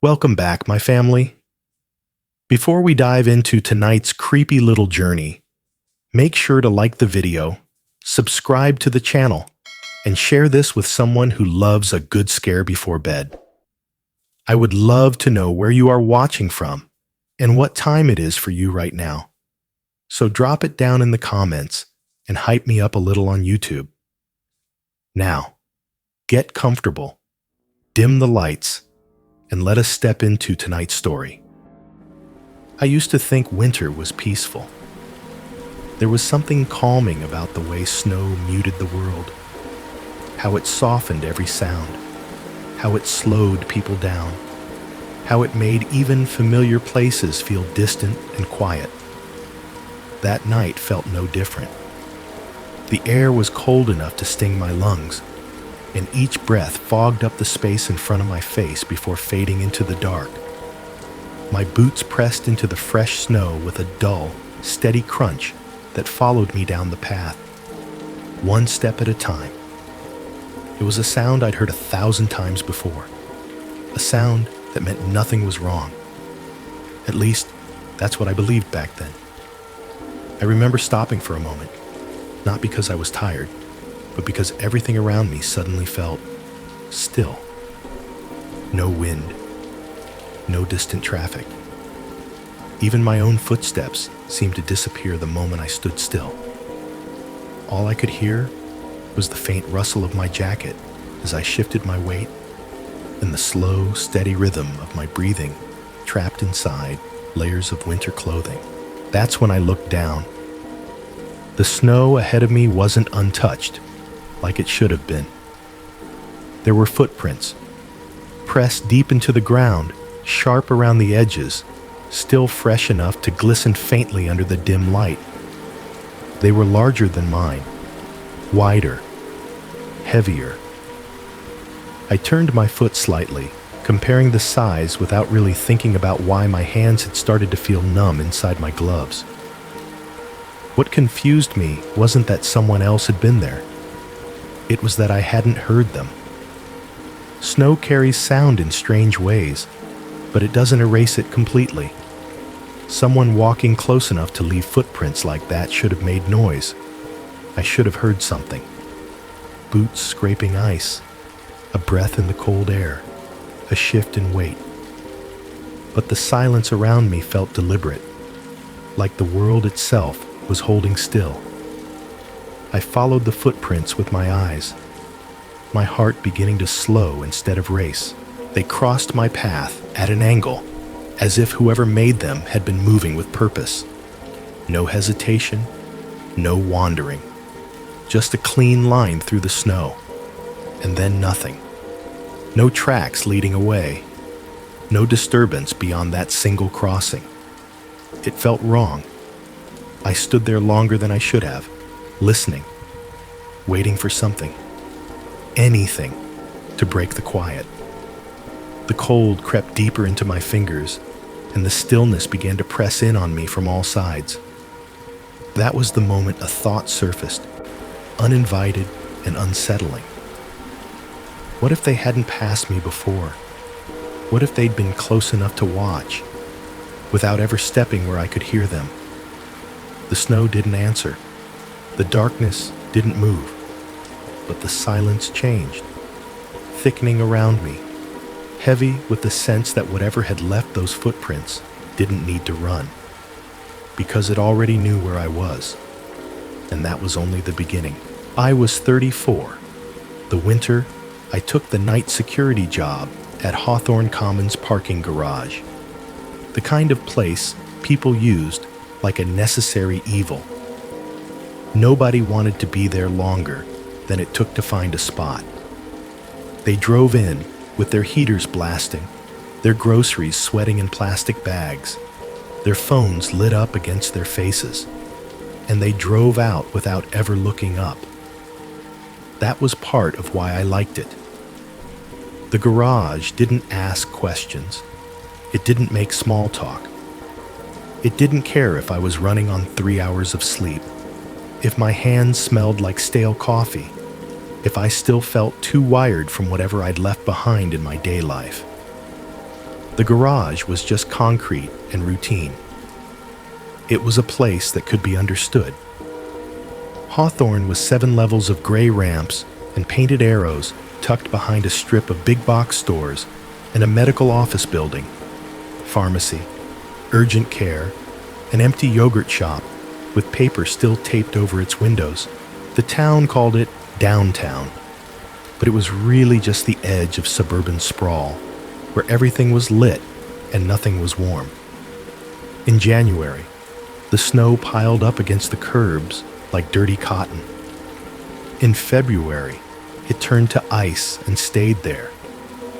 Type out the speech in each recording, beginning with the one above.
Welcome back, my family. Before we dive into tonight's creepy little journey, make sure to like the video, subscribe to the channel, and share this with someone who loves a good scare before bed. I would love to know where you are watching from and what time it is for you right now. So drop it down in the comments and hype me up a little on YouTube. Now, get comfortable, dim the lights, and let us step into tonight's story. I used to think winter was peaceful. There was something calming about the way snow muted the world, how it softened every sound, how it slowed people down, how it made even familiar places feel distant and quiet. That night felt no different. The air was cold enough to sting my lungs, and each breath fogged up the space in front of my face before fading into the dark. My boots pressed into the fresh snow with a dull, steady crunch that followed me down the path, one step at a time. It was a sound I'd heard 1,000 times before, a sound that meant nothing was wrong. At least, that's what I believed back then. I remember stopping for a moment, not because I was tired, but because everything around me suddenly felt still. No wind, no distant traffic. Even my own footsteps seemed to disappear the moment I stood still. All I could hear was the faint rustle of my jacket as I shifted my weight and the slow, steady rhythm of my breathing trapped inside layers of winter clothing. That's when I looked down. The snow ahead of me wasn't untouched, like it should have been. There were footprints, pressed deep into the ground, sharp around the edges, still fresh enough to glisten faintly under the dim light. They were larger than mine, wider, heavier. I turned my foot slightly, comparing the size without really thinking about why my hands had started to feel numb inside my gloves. What confused me wasn't that someone else had been there. It was that I hadn't heard them. Snow carries sound in strange ways, but it doesn't erase it completely. Someone walking close enough to leave footprints like that should have made noise. I should have heard something. Boots scraping ice, a breath in the cold air, a shift in weight. But the silence around me felt deliberate, like the world itself was holding still. I followed the footprints with my eyes, my heart beginning to slow instead of race. They crossed my path at an angle, as if whoever made them had been moving with purpose. No hesitation, no wandering, just a clean line through the snow, and then nothing. No tracks leading away, no disturbance beyond that single crossing. It felt wrong. I stood there longer than I should have, listening, waiting for something, anything, to break the quiet. The cold crept deeper into my fingers, and the stillness began to press in on me from all sides. That was the moment a thought surfaced, uninvited and unsettling. What if they hadn't passed me before? What if they'd been close enough to watch, without ever stepping where I could hear them? The snow didn't answer. The darkness didn't move. But the silence changed, thickening around me, heavy with the sense that whatever had left those footprints didn't need to run, because it already knew where I was. And that was only the beginning. I was 34. The winter, I took the night security job at Hawthorne Commons parking garage, the kind of place people used like a necessary evil. Nobody wanted to be there longer than it took to find a spot. They drove in with their heaters blasting, their groceries sweating in plastic bags, their phones lit up against their faces, and they drove out without ever looking up. That was part of why I liked it. The garage didn't ask questions. It didn't make small talk. It didn't care if I was running on 3 hours of sleep, if my hands smelled like stale coffee, if I still felt too wired from whatever I'd left behind in my day life. The garage was just concrete and routine. It was a place that could be understood. Hawthorne was 7 levels of gray ramps and painted arrows tucked behind a strip of big box stores and a medical office building, pharmacy, urgent care, an empty yogurt shop with paper still taped over its windows. The town called it downtown, but it was really just the edge of suburban sprawl, where everything was lit and nothing was warm. In January, the snow piled up against the curbs like dirty cotton. In February, it turned to ice and stayed there,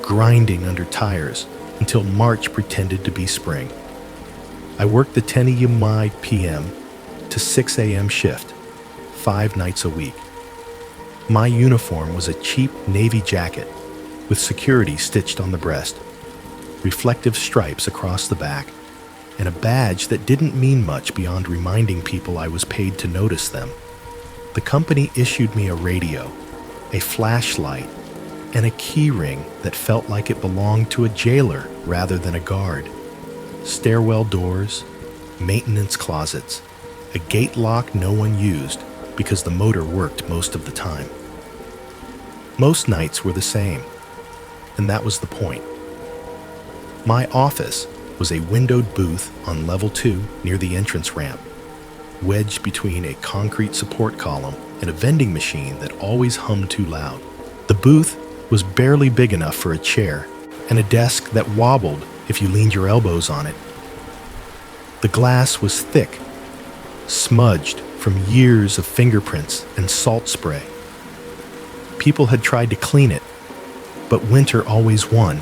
grinding under tires until March pretended to be spring. I worked the 10 a.m. p.m. to 6 a.m. shift, 5 nights a week. My uniform was a cheap navy jacket with security stitched on the breast, reflective stripes across the back, and a badge that didn't mean much beyond reminding people I was paid to notice them. The company issued me a radio, a flashlight, and a key ring that felt like it belonged to a jailer rather than a guard. Stairwell doors, maintenance closets, a gate lock no one used because the motor worked most of the time. Most nights were the same, and that was the point. My office was a windowed booth on level 2 near the entrance ramp, wedged between a concrete support column and a vending machine that always hummed too loud. The booth was barely big enough for a chair and a desk that wobbled if you leaned your elbows on it. The glass was thick, smudged from years of fingerprints and salt spray. People had tried to clean it, but winter always won.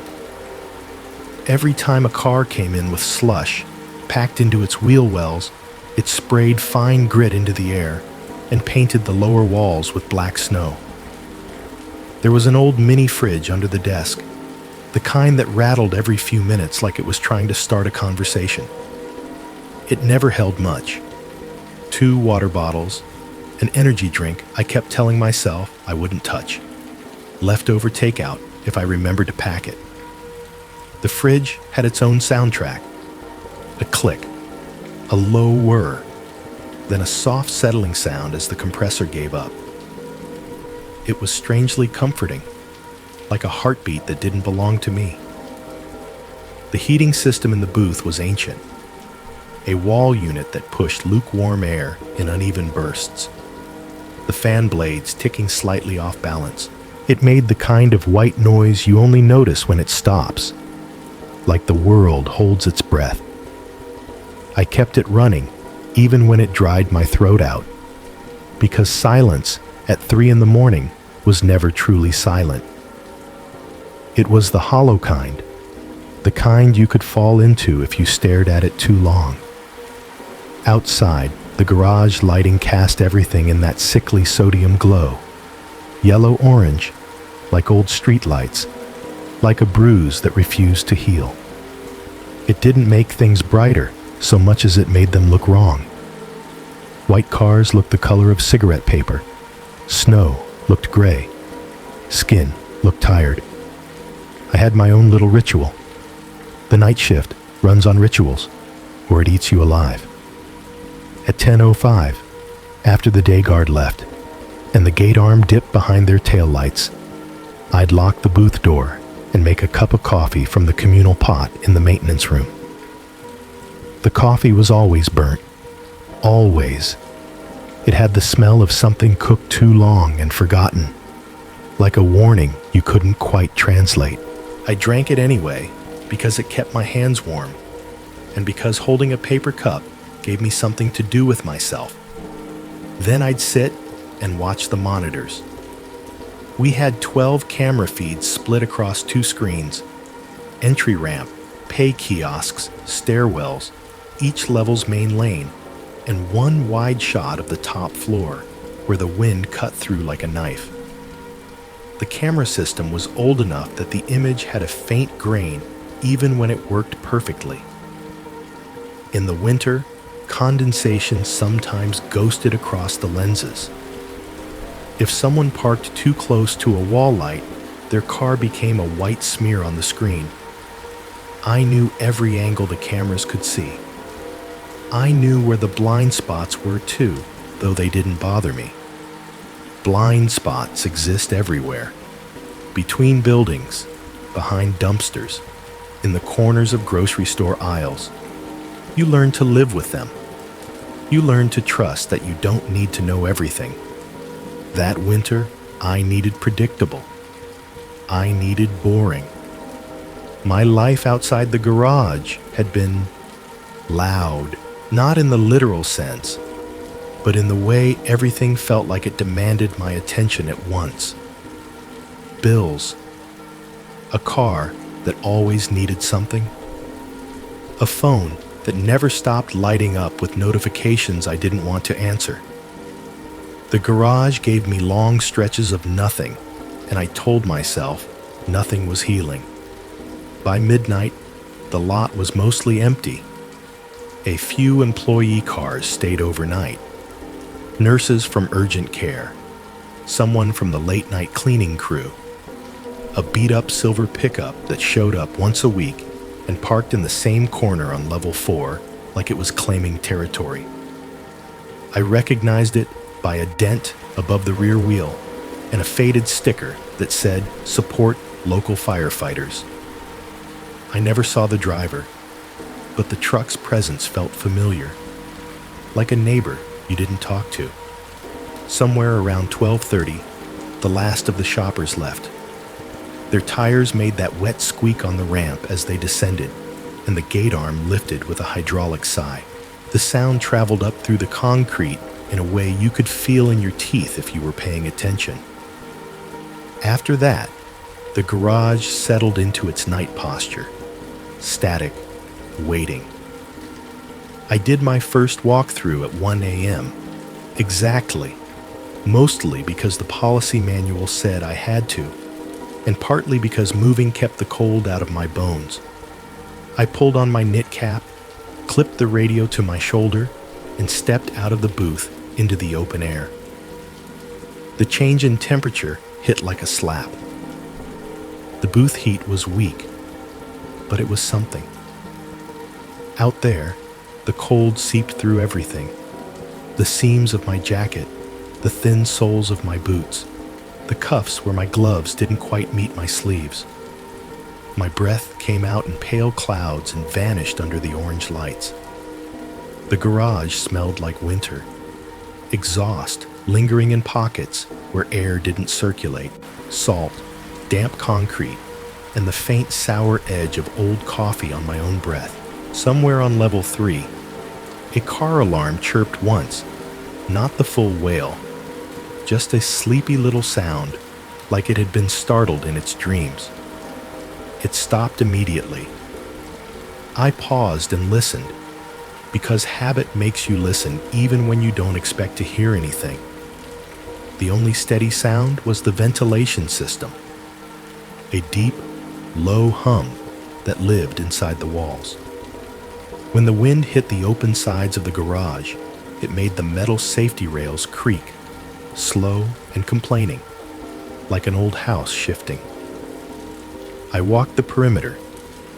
Every time a car came in with slush packed into its wheel wells, it sprayed fine grit into the air and painted the lower walls with black snow. There was an old mini fridge under the desk, the kind that rattled every few minutes like it was trying to start a conversation. It never held much. 2 water bottles, an energy drink I kept telling myself I wouldn't touch. Leftover takeout if I remembered to pack it. The fridge had its own soundtrack. A click, a low whir, then a soft settling sound as the compressor gave up. It was strangely comforting, like a heartbeat that didn't belong to me. The heating system in the booth was ancient, a wall unit that pushed lukewarm air in uneven bursts. The fan blades ticking slightly off balance. It made the kind of white noise you only notice when it stops, like the world holds its breath. I kept it running even when it dried my throat out, because silence at 3 a.m. was never truly silent. It was the hollow kind, the kind you could fall into if you stared at it too long. Outside, the garage lighting cast everything in that sickly sodium glow, yellow-orange, like old streetlights, like a bruise that refused to heal. It didn't make things brighter so much as it made them look wrong. White cars looked the color of cigarette paper. Snow looked gray. Skin looked tired. I had my own little ritual. The night shift runs on rituals, or it eats you alive. At 10:05, after the day guard left, and the gate arm dipped behind their taillights, I'd lock the booth door and make a cup of coffee from the communal pot in the maintenance room. The coffee was always burnt. Always. It had the smell of something cooked too long and forgotten, like a warning you couldn't quite translate. I drank it anyway because it kept my hands warm, and because holding a paper cup gave me something to do with myself. Then I'd sit and watch the monitors. We had 12 camera feeds split across 2 screens, entry ramp, pay kiosks, stairwells, each level's main lane, and 1 wide shot of the top floor where the wind cut through like a knife. The camera system was old enough that the image had a faint grain even when it worked perfectly. In the winter, condensation sometimes ghosted across the lenses. If someone parked too close to a wall light, their car became a white smear on the screen. I knew every angle the cameras could see. I knew where the blind spots were too, though they didn't bother me. Blind spots exist everywhere. Between buildings, behind dumpsters, in the corners of grocery store aisles. You learn to live with them. You learn to trust that you don't need to know everything. That winter, I needed predictable. I needed boring. My life outside the garage had been loud, not in the literal sense, but in the way everything felt like it demanded my attention at once. Bills, a car that always needed something, a phone that never stopped lighting up with notifications I didn't want to answer. The garage gave me long stretches of nothing, and I told myself nothing was healing. By midnight, the lot was mostly empty. A few employee cars stayed overnight. Nurses from urgent care, someone from the late-night cleaning crew, a beat-up silver pickup that showed up once a week and parked in the same corner on level 4 like it was claiming territory. I recognized it by a dent above the rear wheel and a faded sticker that said, "Support local firefighters." I never saw the driver, but the truck's presence felt familiar, like a neighbor you didn't talk to. Somewhere around 12:30, the last of the shoppers left. Their tires made that wet squeak on the ramp as they descended, and the gate arm lifted with a hydraulic sigh. The sound traveled up through the concrete in a way you could feel in your teeth if you were paying attention. After that, the garage settled into its night posture, static, waiting. I did my first walkthrough at 1 a.m. Exactly, mostly because the policy manual said I had to, and partly because moving kept the cold out of my bones. I pulled on my knit cap, clipped the radio to my shoulder, and stepped out of the booth into the open air. The change in temperature hit like a slap. The booth heat was weak, but it was something. Out there, the cold seeped through everything. The seams of my jacket, the thin soles of my boots, the cuffs where my gloves didn't quite meet my sleeves. My breath came out in pale clouds and vanished under the orange lights. The garage smelled like winter. Exhaust lingering in pockets where air didn't circulate, salt, damp concrete, and the faint sour edge of old coffee on my own breath. Somewhere on level 3, a car alarm chirped once, not the full wail, just a sleepy little sound, like it had been startled in its dreams. It stopped immediately. I paused and listened, because habit makes you listen even when you don't expect to hear anything. The only steady sound was the ventilation system, a deep, low hum that lived inside the walls. When the wind hit the open sides of the garage, it made the metal safety rails creak, slow and complaining, like an old house shifting. I walked the perimeter,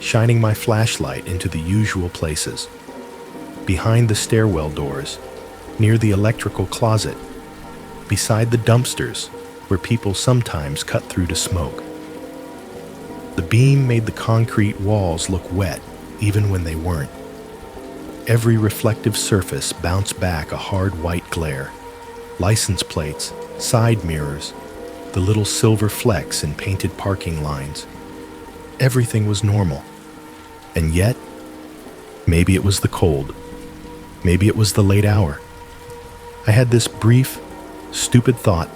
shining my flashlight into the usual places. Behind the stairwell doors, near the electrical closet, beside the dumpsters where people sometimes cut through to smoke. The beam made the concrete walls look wet even when they weren't. Every reflective surface bounced back a hard white glare. License plates, side mirrors, the little silver flecks in painted parking lines. Everything was normal. And yet, maybe it was the cold. Maybe it was the late hour. I had this brief, stupid thought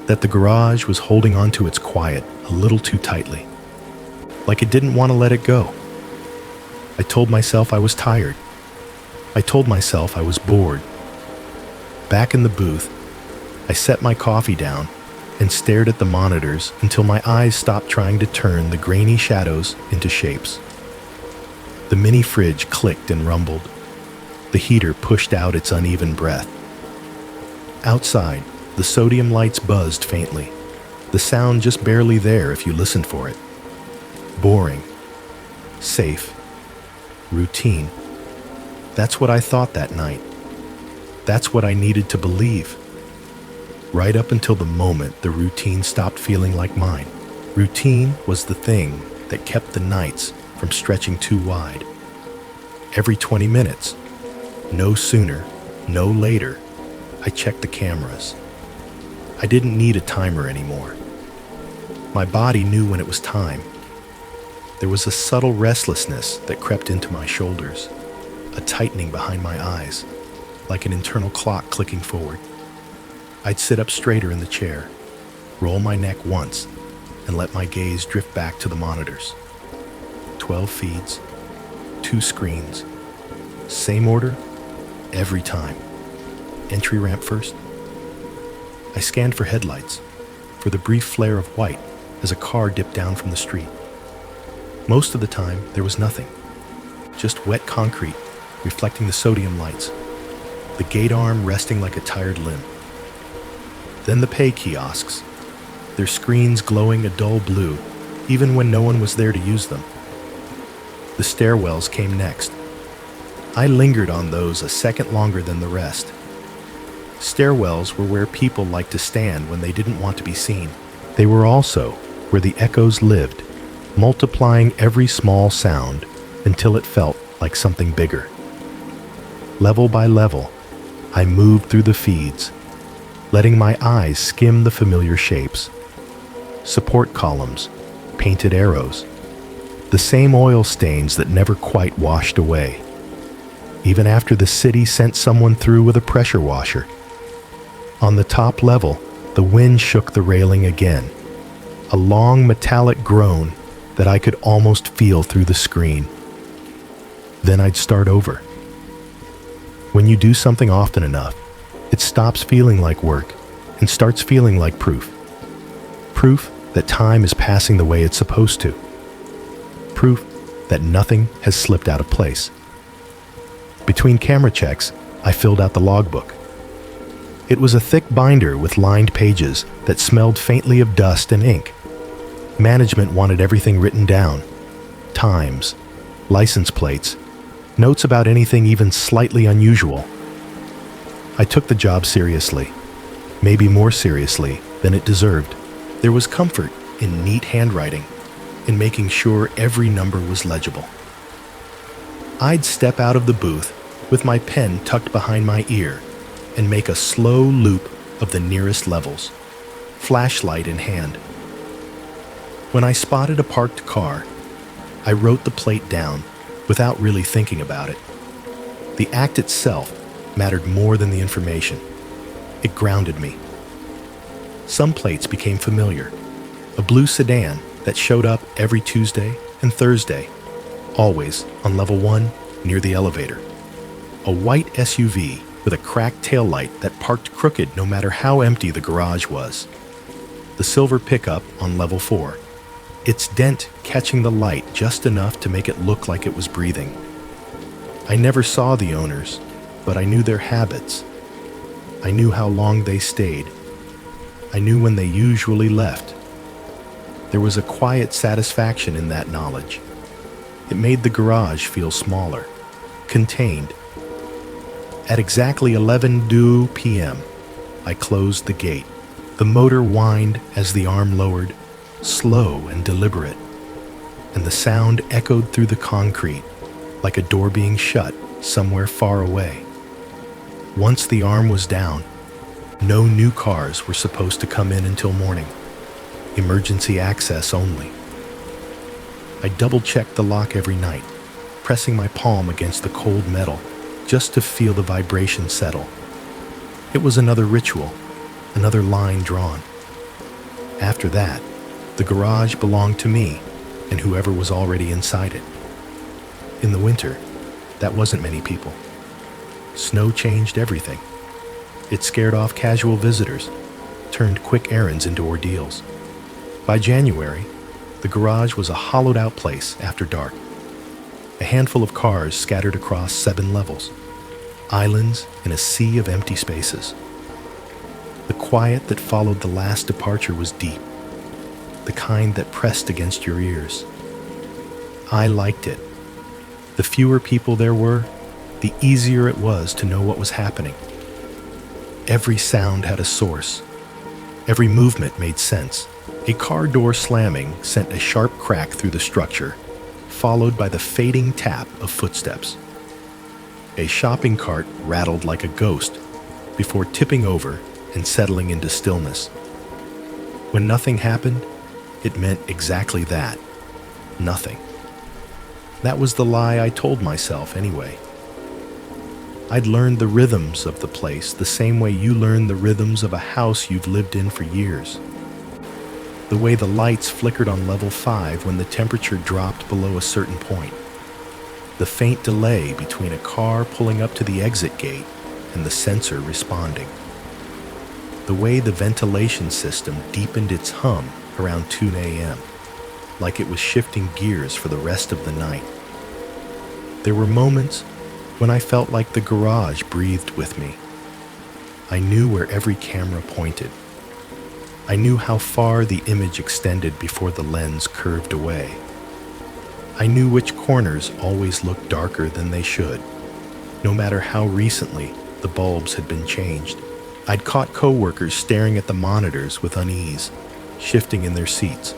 that the garage was holding on to its quiet a little too tightly, like it didn't want to let it go. I told myself I was tired. I told myself I was bored. Back in the booth, I set my coffee down and stared at the monitors until my eyes stopped trying to turn the grainy shadows into shapes. The mini fridge clicked and rumbled. The heater pushed out its uneven breath. Outside, the sodium lights buzzed faintly, the sound just barely there if you listened for it. Boring, safe, routine. That's what I thought that night. That's what I needed to believe. Right up until the moment the routine stopped feeling like mine. Routine was the thing that kept the nights from stretching too wide. Every 20 minutes, no sooner, no later, I checked the cameras. I didn't need a timer anymore. My body knew when it was time. There was a subtle restlessness that crept into my shoulders, a tightening behind my eyes, like an internal clock clicking forward. I'd sit up straighter in the chair, roll my neck once, and let my gaze drift back to the monitors. 12 feeds, 2 screens, same order, every time. Entry ramp first. I scanned for headlights, for the brief flare of white as a car dipped down from the street. Most of the time, there was nothing, just wet concrete reflecting the sodium lights, the gate arm resting like a tired limb. Then the pay kiosks, their screens glowing a dull blue, even when no one was there to use them. The stairwells came next. I lingered on those a second longer than the rest. Stairwells were where people liked to stand when they didn't want to be seen. They were also where the echoes lived, multiplying every small sound until it felt like something bigger. Level by level, I moved through the feeds, letting my eyes skim the familiar shapes. Support columns, painted arrows, the same oil stains that never quite washed away, even after the city sent someone through with a pressure washer. On the top level, the wind shook the railing again, a long metallic groan that I could almost feel through the screen. Then I'd start over. When you do something often enough, it stops feeling like work and starts feeling like proof. Proof that time is passing the way it's supposed to. Proof that nothing has slipped out of place. Between camera checks, I filled out the logbook. It was a thick binder with lined pages that smelled faintly of dust and ink. Management wanted everything written down. Times, license plates, notes about anything even slightly unusual. I took the job seriously, maybe more seriously than it deserved. There was comfort in neat handwriting, in making sure every number was legible. I'd step out of the booth with my pen tucked behind my ear and make a slow loop of the nearest levels, flashlight in hand. When I spotted a parked car, I wrote the plate down without really thinking about it. The act itself mattered more than the information. It grounded me. Some plates became familiar. A blue sedan that showed up every Tuesday and Thursday, always on level 1 near the elevator. A white SUV with a cracked taillight that parked crooked no matter how empty the garage was. The silver pickup on level 4, its dent catching the light just enough to make it look like it was breathing. I never saw the owners, but I knew their habits. I knew how long they stayed. I knew when they usually left. There was a quiet satisfaction in that knowledge. It made the garage feel smaller, contained. At exactly 11:02 p.m., I closed the gate. The motor whined as the arm lowered, slow and deliberate, and the sound echoed through the concrete like a door being shut somewhere far away. Once the arm was down, no new cars were supposed to come in until morning. Emergency access only. I double-checked the lock every night, pressing my palm against the cold metal just to feel the vibration settle. It was another ritual, another line drawn. After that, the garage belonged to me and whoever was already inside it. In the winter, that wasn't many people. Snow changed everything. It scared off casual visitors, turned quick errands into ordeals. By January, the garage was a hollowed-out place after dark. A handful of cars scattered across 7 levels, islands in a sea of empty spaces. The quiet that followed the last departure was deep, the kind that pressed against your ears. I liked it. The fewer people there were, the easier it was to know what was happening. Every sound had a source. Every movement made sense. A car door slamming sent a sharp crack through the structure, followed by the fading tap of footsteps. A shopping cart rattled like a ghost before tipping over and settling into stillness. When nothing happened, it meant exactly that. Nothing. That was the lie I told myself anyway. I'd learned the rhythms of the place the same way you learn the rhythms of a house you've lived in for years. The way the lights flickered on level 5 when the temperature dropped below a certain point. The faint delay between a car pulling up to the exit gate and the sensor responding. The way the ventilation system deepened its hum around 2 a.m., like it was shifting gears for the rest of the night. There were moments when I felt like the garage breathed with me. I knew where every camera pointed. I knew how far the image extended before the lens curved away. I knew which corners always looked darker than they should, no matter how recently the bulbs had been changed. I'd caught coworkers staring at the monitors with unease, shifting in their seats,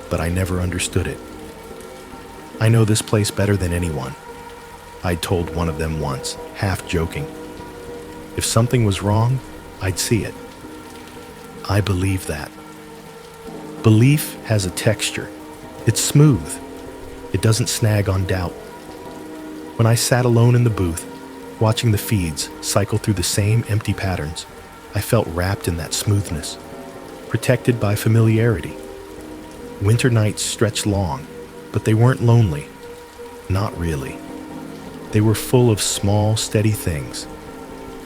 but I never understood it. I know this place better than anyone, I'd told one of them once, half joking. If something was wrong, I'd see it. I believe that. Belief has a texture. It's smooth. It doesn't snag on doubt. When I sat alone in the booth, watching the feeds cycle through the same empty patterns, I felt wrapped in that smoothness, protected by familiarity. Winter nights stretched long, but they weren't lonely. Not really. They were full of small, steady things.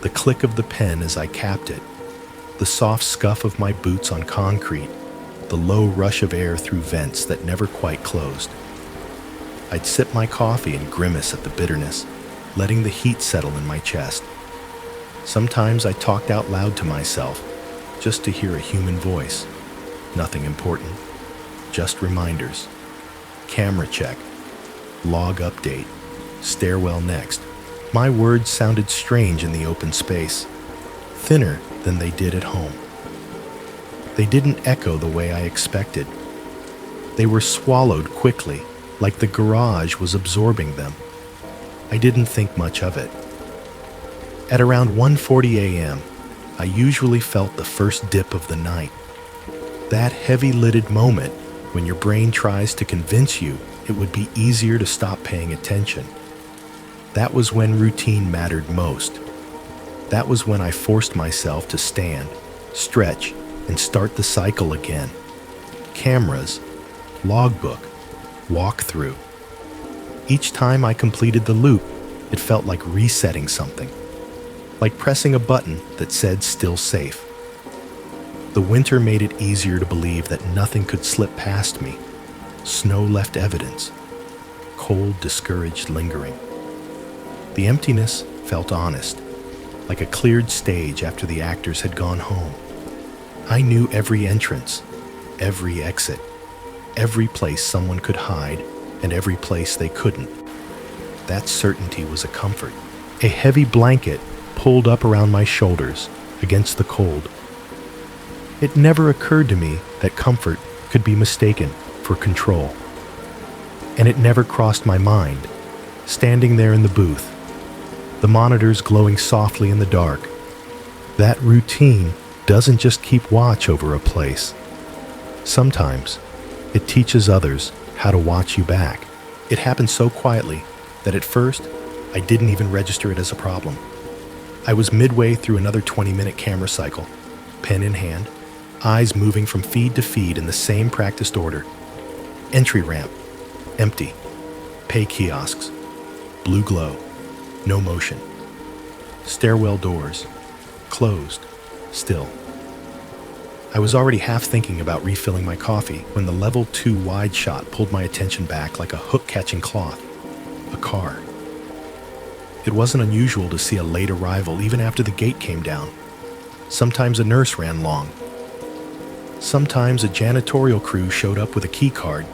The click of the pen as I capped it, the soft scuff of my boots on concrete, the low rush of air through vents that never quite closed. I'd sip my coffee and grimace at the bitterness, letting the heat settle in my chest. Sometimes I talked out loud to myself, just to hear a human voice. Nothing important, just reminders. Camera check, log update, stairwell next. My words sounded strange in the open space, thinner than they did at home. They didn't echo the way I expected. They were swallowed quickly, like the garage was absorbing them. I didn't think much of it. At around 1:40 a.m., I usually felt the first dip of the night. That heavy-lidded moment when your brain tries to convince you it would be easier to stop paying attention. That was when routine mattered most. That was when I forced myself to stand, stretch, and start the cycle again. Cameras, logbook, walkthrough. Each time I completed the loop, it felt like resetting something, like pressing a button that said still safe. The winter made it easier to believe that nothing could slip past me. Snow left evidence. Cold discouraged lingering. The emptiness felt honest, like a cleared stage after the actors had gone home. I knew every entrance, every exit, every place someone could hide, and every place they couldn't. That certainty was a comfort. A heavy blanket pulled up around my shoulders against the cold. It never occurred to me that comfort could be mistaken for control. And it never crossed my mind, standing there in the booth, the monitors glowing softly in the dark. That routine doesn't just keep watch over a place. Sometimes it teaches others how to watch you back. It happened so quietly that at first I didn't even register it as a problem. I was midway through another 20-minute camera cycle, pen in hand, eyes moving from feed to feed in the same practiced order. Entry ramp, empty. Pay kiosks, blue glow, no motion. Stairwell doors, closed, still. I was already half thinking about refilling my coffee when the level 2 wide shot pulled my attention back like a hook catching cloth. A car. It wasn't unusual to see a late arrival even after the gate came down. Sometimes a nurse ran long. Sometimes a janitorial crew showed up with a key card.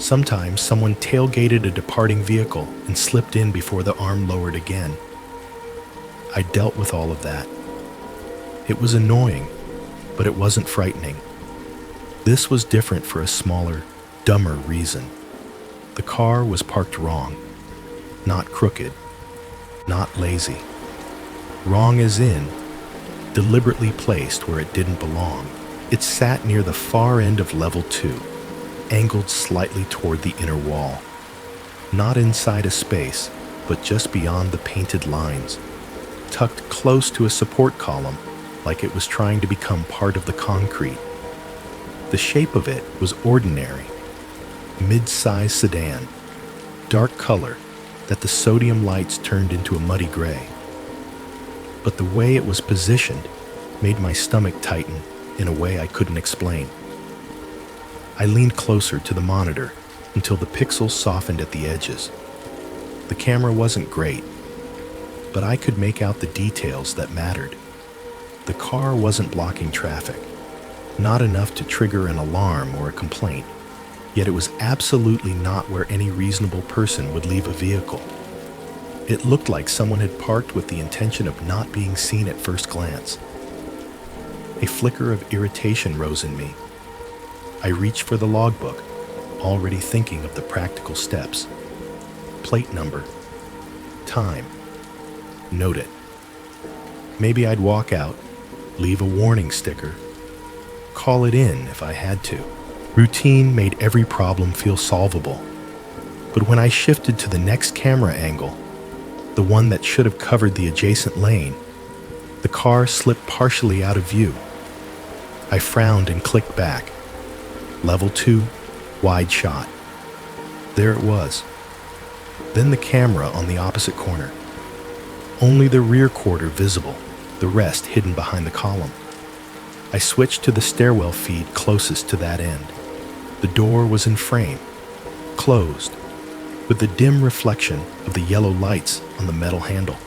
Sometimes someone tailgated a departing vehicle and slipped in before the arm lowered again. I dealt with all of that. It was annoying, but it wasn't frightening. This was different for a smaller, dumber reason. The car was parked wrong, not crooked, not lazy. Wrong as in, deliberately placed where it didn't belong. It sat near the far end of level 2, angled slightly toward the inner wall. Not inside a space, but just beyond the painted lines, tucked close to a support column like it was trying to become part of the concrete. The shape of it was ordinary, mid-size sedan, dark color that the sodium lights turned into a muddy gray. But the way it was positioned made my stomach tighten in a way I couldn't explain. I leaned closer to the monitor until the pixels softened at the edges. The camera wasn't great, but I could make out the details that mattered. The car wasn't blocking traffic, not enough to trigger an alarm or a complaint, yet it was absolutely not where any reasonable person would leave a vehicle. It looked like someone had parked with the intention of not being seen at first glance. A flicker of irritation rose in me. I reached for the logbook, already thinking of the practical steps. Plate number, time, note it. Maybe I'd walk out, leave a warning sticker, call it in if I had to. Routine made every problem feel solvable. But when I shifted to the next camera angle, the one that should have covered the adjacent lane, the car slipped partially out of view. I frowned and clicked back. Level 2, wide shot. There it was. Then the camera on the opposite corner. Only the rear quarter visible, the rest hidden behind the column. I switched to the stairwell feed closest to that end. The door was in frame, closed, with the dim reflection of the yellow lights on the metal handle.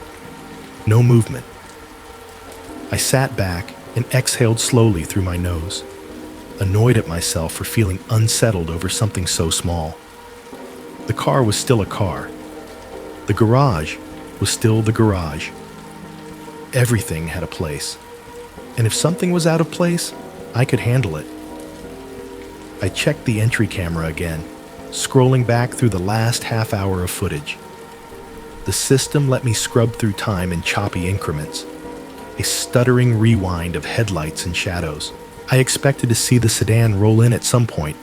No movement. I sat back and exhaled slowly through my nose, annoyed at myself for feeling unsettled over something so small. The car was still a car. The garage was still the garage. Everything had a place, and if something was out of place, I could handle it. I checked the entry camera again, scrolling back through the last half hour of footage. The system let me scrub through time in choppy increments, a stuttering rewind of headlights and shadows. I expected to see the sedan roll in at some point,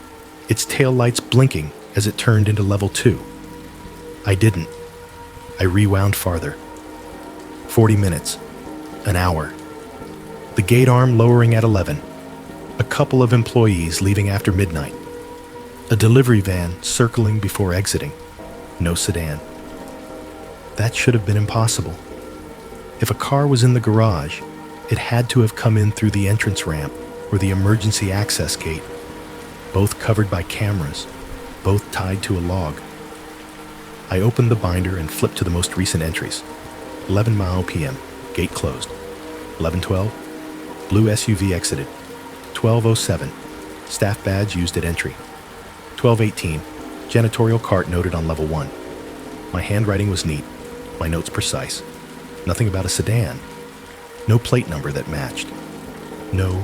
its taillights blinking as it turned into level 2. I didn't. I rewound farther. 40 minutes. An hour. The gate arm lowering at 11. A couple of employees leaving after midnight. A delivery van circling before exiting. No sedan. That should have been impossible. If a car was in the garage, it had to have come in through the entrance ramp or the emergency access gate, both covered by cameras, both tied to a log. I opened the binder and flipped to the most recent entries. 11 Mile PM, gate closed. 11:12, blue SUV exited. 12:07, staff badge used at entry. 12:18, janitorial cart noted on level 1. My handwriting was neat, my notes precise. Nothing about a sedan. No plate number that matched. No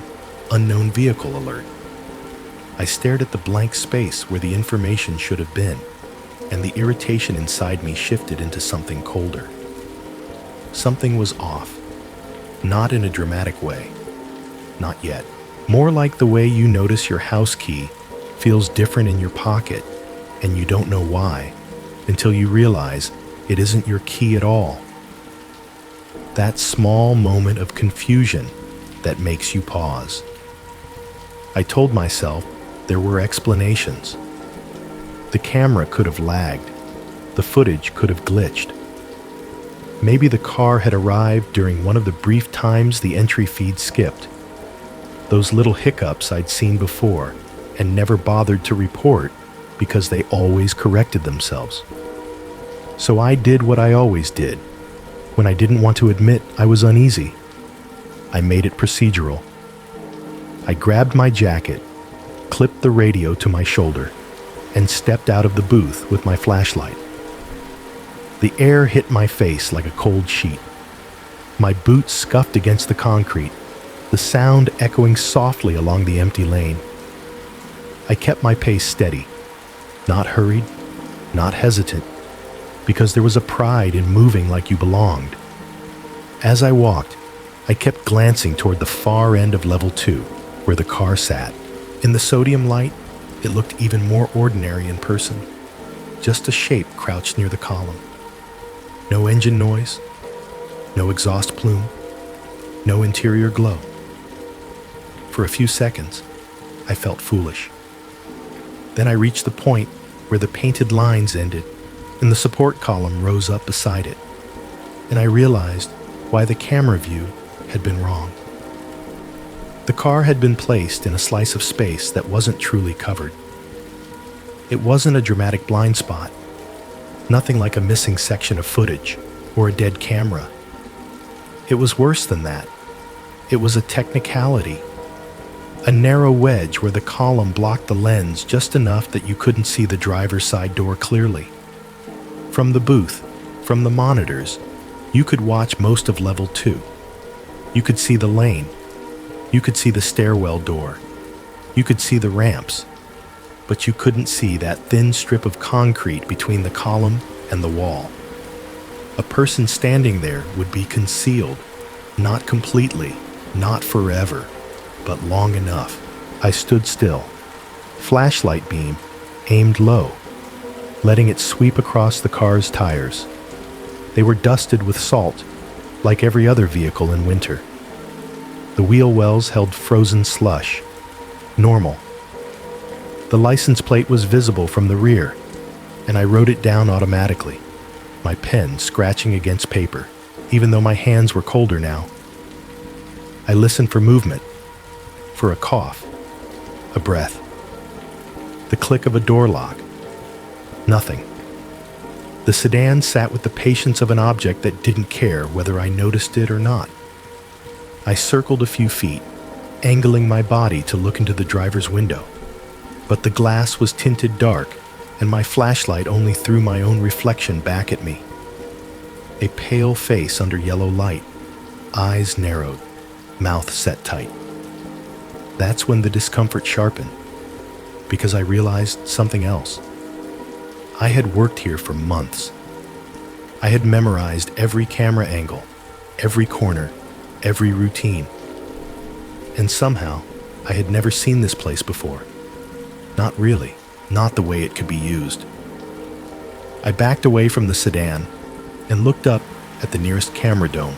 unknown vehicle alert. I stared at the blank space where the information should have been, and the irritation inside me shifted into something colder. Something was off. Not in a dramatic way. Not yet. More like the way you notice your house key feels different in your pocket, and you don't know why, until you realize it isn't your key at all. That small moment of confusion that makes you pause. I told myself there were explanations. The camera could have lagged. The footage could have glitched. Maybe the car had arrived during one of the brief times the entry feed skipped. Those little hiccups I'd seen before and never bothered to report because they always corrected themselves. So I did what I always did when I didn't want to admit I was uneasy. I made it procedural. I grabbed my jacket, clipped the radio to my shoulder, and stepped out of the booth with my flashlight. The air hit my face like a cold sheet. My boots scuffed against the concrete, the sound echoing softly along the empty lane. I kept my pace steady, not hurried, not hesitant, because there was a pride in moving like you belonged. As I walked, I kept glancing toward the far end of level 2, where the car sat. In the sodium light, it looked even more ordinary in person, just a shape crouched near the column. No engine noise, no exhaust plume, no interior glow. For a few seconds, I felt foolish. Then I reached the point where the painted lines ended and the support column rose up beside it, and I realized why the camera view had been wrong. The car had been placed in a slice of space that wasn't truly covered. It wasn't a dramatic blind spot, nothing like a missing section of footage or a dead camera. It was worse than that. It was a technicality, a narrow wedge where the column blocked the lens just enough that you couldn't see the driver's side door clearly. From the booth, from the monitors, you could watch most of level 2. You could see the lane. You could see the stairwell door. You could see the ramps. But you couldn't see that thin strip of concrete between the column and the wall. A person standing there would be concealed, not completely, not forever, but long enough. I stood still, flashlight beam aimed low, letting it sweep across the car's tires. They were dusted with salt, like every other vehicle in winter. The wheel wells held frozen slush, normal. The license plate was visible from the rear, and I wrote it down automatically, my pen scratching against paper, even though my hands were colder now. I listened for movement, for a cough, a breath, the click of a door lock. Nothing. The sedan sat with the patience of an object that didn't care whether I noticed it or not. I circled a few feet, angling my body to look into the driver's window, but the glass was tinted dark, and my flashlight only threw my own reflection back at me. A pale face under yellow light, eyes narrowed, mouth set tight. That's when the discomfort sharpened, because I realized something else. I had worked here for months. I had memorized every camera angle, every corner, every routine. And somehow, I had never seen this place before. Not really, not the way it could be used. I backed away from the sedan and looked up at the nearest camera dome.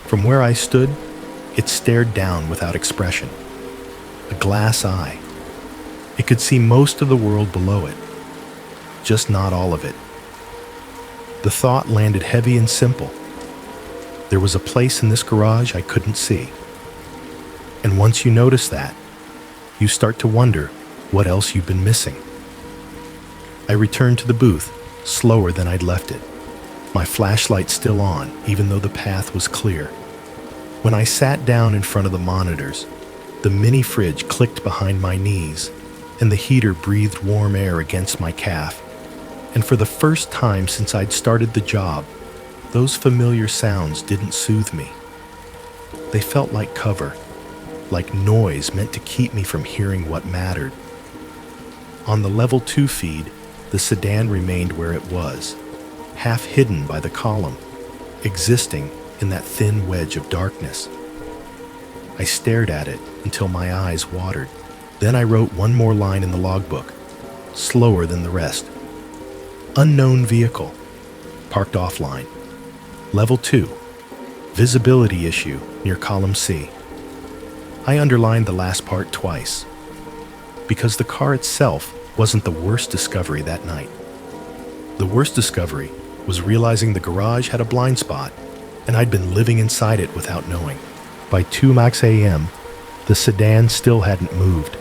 From where I stood, it stared down without expression. A glass eye. It could see most of the world below it, just not all of it. The thought landed heavy and simple. There was a place in this garage I couldn't see. And once you notice that, you start to wonder what else you've been missing. I returned to the booth, slower than I'd left it, my flashlight still on, even though the path was clear. When I sat down in front of the monitors, the mini fridge clicked behind my knees, and the heater breathed warm air against my calf. And for the first time since I'd started the job, those familiar sounds didn't soothe me. They felt like cover, like noise meant to keep me from hearing what mattered. On the level 2 feed, the sedan remained where it was, half hidden by the column, existing in that thin wedge of darkness. I stared at it until my eyes watered. Then I wrote one more line in the logbook, slower than the rest. Unknown vehicle, parked offline. Level 2, visibility issue near column C. I underlined the last part twice, because the car itself wasn't the worst discovery that night. The worst discovery was realizing the garage had a blind spot, and I'd been living inside it without knowing. By 2 max a.m., the sedan still hadn't moved.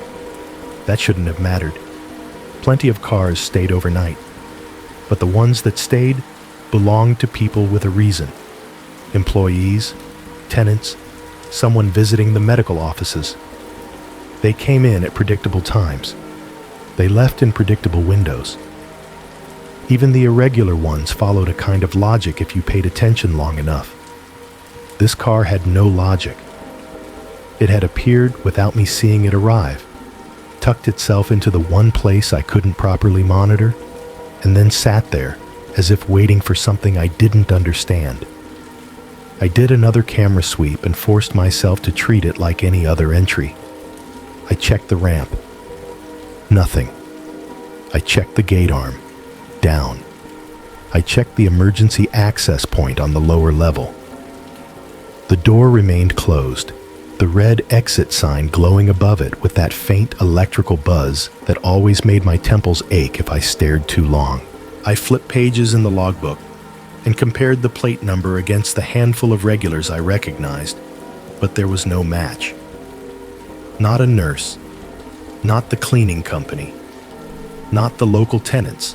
That shouldn't have mattered. Plenty of cars stayed overnight, but the ones that stayed belonged to people with a reason. Employees, tenants, someone visiting the medical offices. They came in at predictable times. They left in predictable windows. Even the irregular ones followed a kind of logic if you paid attention long enough. This car had no logic. It had appeared without me seeing it arrive, tucked itself into the one place I couldn't properly monitor, and then sat there as if waiting for something I didn't understand. I did another camera sweep and forced myself to treat it like any other entry. I checked the ramp. Nothing. I checked the gate arm. Down. I checked the emergency access point on the lower level. The door remained closed, the red exit sign glowing above it with that faint electrical buzz that always made my temples ache if I stared too long. I flipped pages in the logbook and compared the plate number against the handful of regulars I recognized, but there was no match. Not a nurse, not the cleaning company, not the local tenants.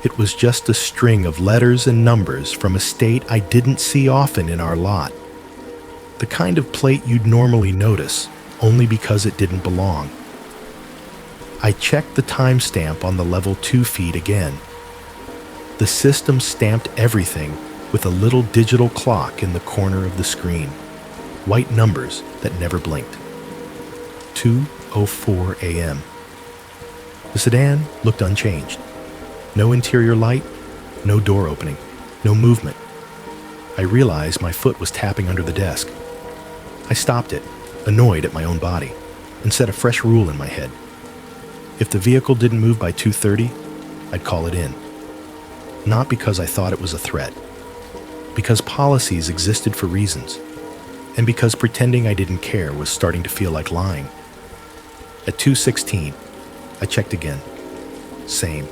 It was just a string of letters and numbers from a state I didn't see often in our lot. The kind of plate you'd normally notice, only because it didn't belong. I checked the timestamp on the level 2 feed again. The system stamped everything with a little digital clock in the corner of the screen. White numbers that never blinked. 2:04 a.m. The sedan looked unchanged. No interior light, no door opening, no movement. I realized my foot was tapping under the desk. I stopped it, annoyed at my own body, and set a fresh rule in my head. If the vehicle didn't move by 2:30, I'd call it in. Not because I thought it was a threat, because policies existed for reasons, and because pretending I didn't care was starting to feel like lying. At 2:16, I checked again. Same.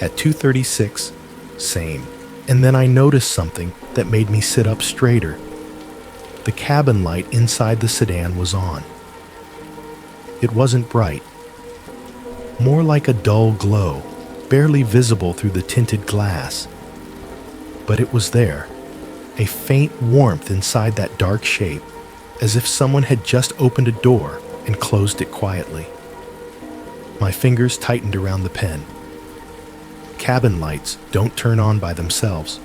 At 2:36, same. And then I noticed something that made me sit up straighter. The cabin light inside the sedan was on. It wasn't bright. More like a dull glow, barely visible through the tinted glass. But it was there, a faint warmth inside that dark shape, as if someone had just opened a door and closed it quietly. My fingers tightened around the pen. Cabin lights don't turn on by themselves.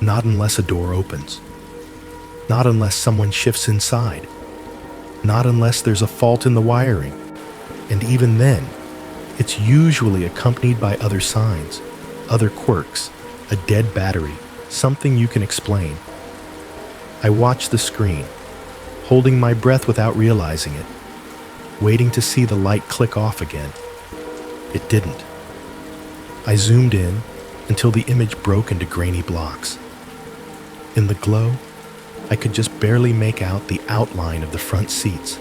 Not unless a door opens. Not unless someone shifts inside. Not unless there's a fault in the wiring. And even then, it's usually accompanied by other signs, other quirks, a dead battery, something you can explain. I watched the screen, holding my breath without realizing it, waiting to see the light click off again. It didn't. I zoomed in until the image broke into grainy blocks. In the glow, I could just barely make out the outline of the front seats,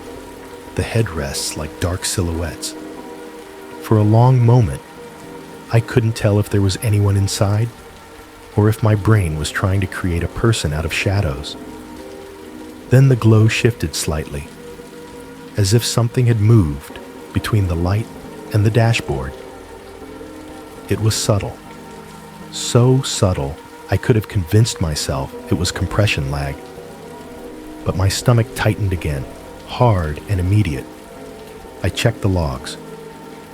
the headrests like dark silhouettes. For a long moment, I couldn't tell if there was anyone inside or if my brain was trying to create a person out of shadows. Then the glow shifted slightly, as if something had moved between the light and the dashboard. It was subtle. So subtle, I could have convinced myself it was compression lag. But my stomach tightened again, hard and immediate. I checked the logs.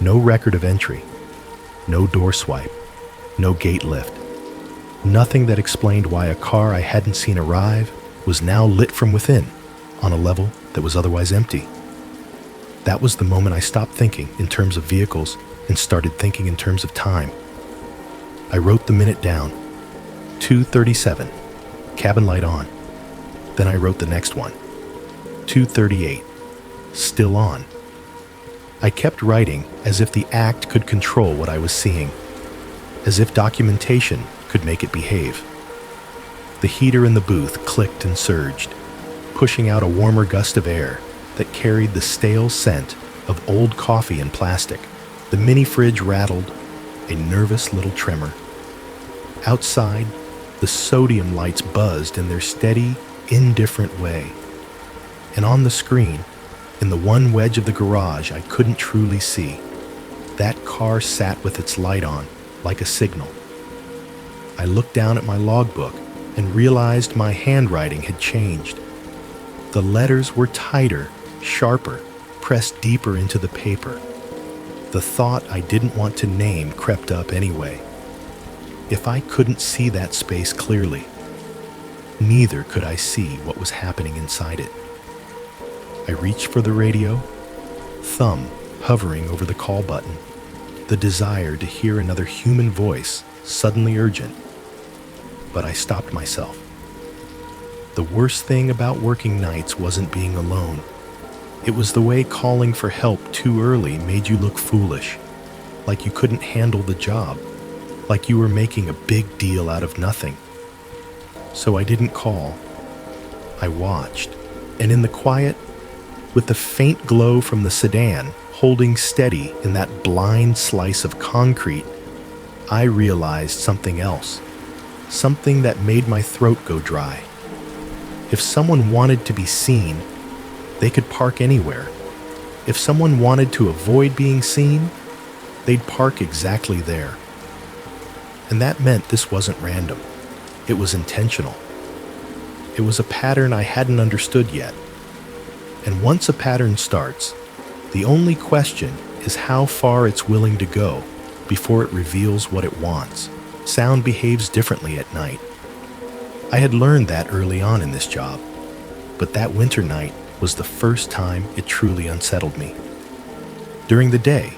No record of entry. No door swipe. No gate lift. Nothing that explained why a car I hadn't seen arrive was now lit from within, on a level that was otherwise empty. That was the moment I stopped thinking in terms of vehicles and started thinking in terms of time. I wrote the minute down. 2:37, cabin light on. Then I wrote the next one. 2:38, still on. I kept writing as if the act could control what I was seeing, as if documentation could make it behave. The heater in the booth clicked and surged, pushing out a warmer gust of air that carried the stale scent of old coffee and plastic. The mini fridge rattled, a nervous little tremor. Outside, the sodium lights buzzed in their steady, indifferent way. And on the screen, in the one wedge of the garage I couldn't truly see, that car sat with its light on, like a signal. I looked down at my logbook and realized my handwriting had changed. The letters were tighter, sharper, pressed deeper into the paper. The thought I didn't want to name crept up anyway. If I couldn't see that space clearly, neither could I see what was happening inside it. I reached for the radio, thumb hovering over the call button, the desire to hear another human voice, suddenly urgent. But I stopped myself. The worst thing about working nights wasn't being alone. It was the way calling for help too early made you look foolish, like you couldn't handle the job, like you were making a big deal out of nothing. So I didn't call. I watched, and in the quiet, with the faint glow from the sedan holding steady in that blind slice of concrete, I realized something else, something that made my throat go dry. If someone wanted to be seen, they could park anywhere. If someone wanted to avoid being seen, they'd park exactly there. And that meant this wasn't random. It was intentional. It was a pattern I hadn't understood yet. And once a pattern starts, the only question is how far it's willing to go before it reveals what it wants. Sound behaves differently at night. I had learned that early on in this job, but that winter night was the first time it truly unsettled me. During the day,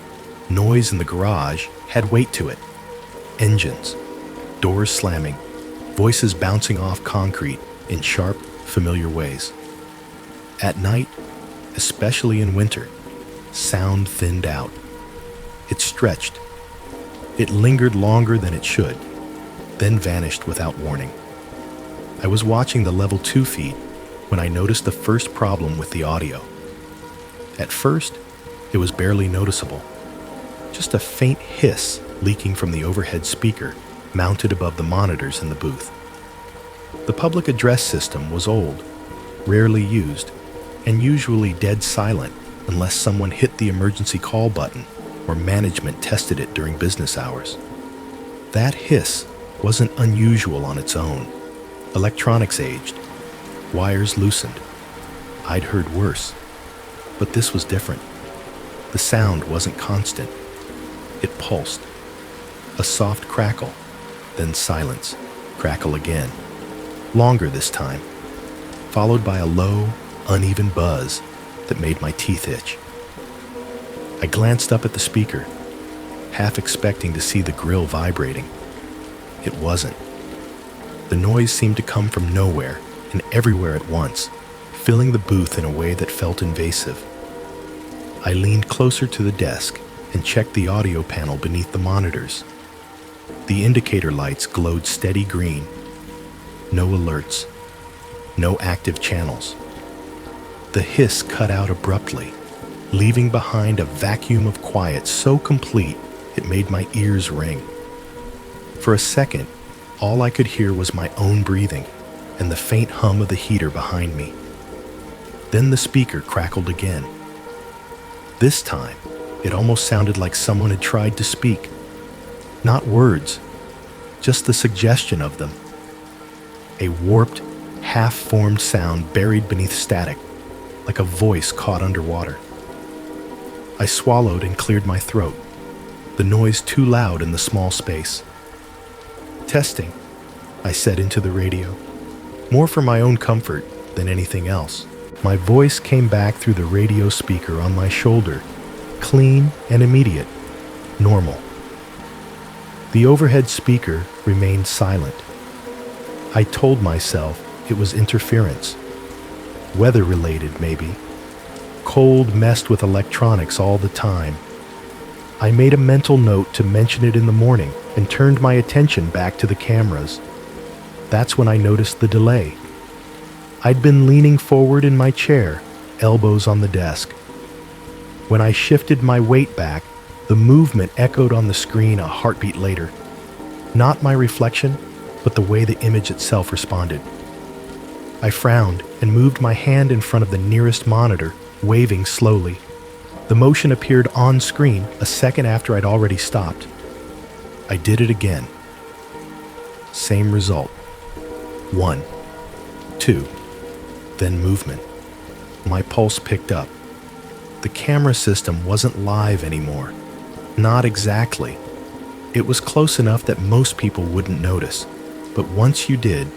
noise in the garage had weight to it. Engines, doors slamming, voices bouncing off concrete in sharp, familiar ways. At night, especially in winter, sound thinned out. It stretched. It lingered longer than it should, then vanished without warning. I was watching the level 2 feed when I noticed the first problem with the audio. At first, it was barely noticeable. Just a faint hiss leaking from the overhead speaker mounted above the monitors in the booth. The public address system was old, rarely used, and usually dead silent unless someone hit the emergency call button or management tested it during business hours. That hiss wasn't unusual on its own. Electronics aged, wires loosened. I'd heard worse, but this was different. The sound wasn't constant. It pulsed. A soft crackle, then silence, crackle again. Longer this time, followed by a low, uneven buzz that made my teeth itch. I glanced up at the speaker, half expecting to see the grill vibrating. It wasn't. The noise seemed to come from nowhere and everywhere at once, filling the booth in a way that felt invasive. I leaned closer to the desk and checked the audio panel beneath the monitors. The indicator lights glowed steady green. No alerts. No active channels. The hiss cut out abruptly, leaving behind a vacuum of quiet so complete it made my ears ring. For a second, all I could hear was my own breathing and the faint hum of the heater behind me. Then the speaker crackled again. This time, it almost sounded like someone had tried to speak. Not words, just the suggestion of them. A warped, half-formed sound buried beneath static, like a voice caught underwater. I swallowed and cleared my throat, the noise too loud in the small space. "Testing," I said into the radio, more for my own comfort than anything else. My voice came back through the radio speaker on my shoulder, clean and immediate, normal. The overhead speaker remained silent. I told myself it was interference. Weather-related, maybe. Cold messed with electronics all the time. I made a mental note to mention it in the morning and turned my attention back to the cameras. That's when I noticed the delay. I'd been leaning forward in my chair, elbows on the desk. When I shifted my weight back, the movement echoed on the screen a heartbeat later. Not my reflection, but the way the image itself responded. I frowned and moved my hand in front of the nearest monitor, waving slowly. The motion appeared on screen a second after I'd already stopped. I did it again. Same result. 1, 2, then movement. My pulse picked up. The camera system wasn't live anymore. Not exactly. It was close enough that most people wouldn't notice, but once you did,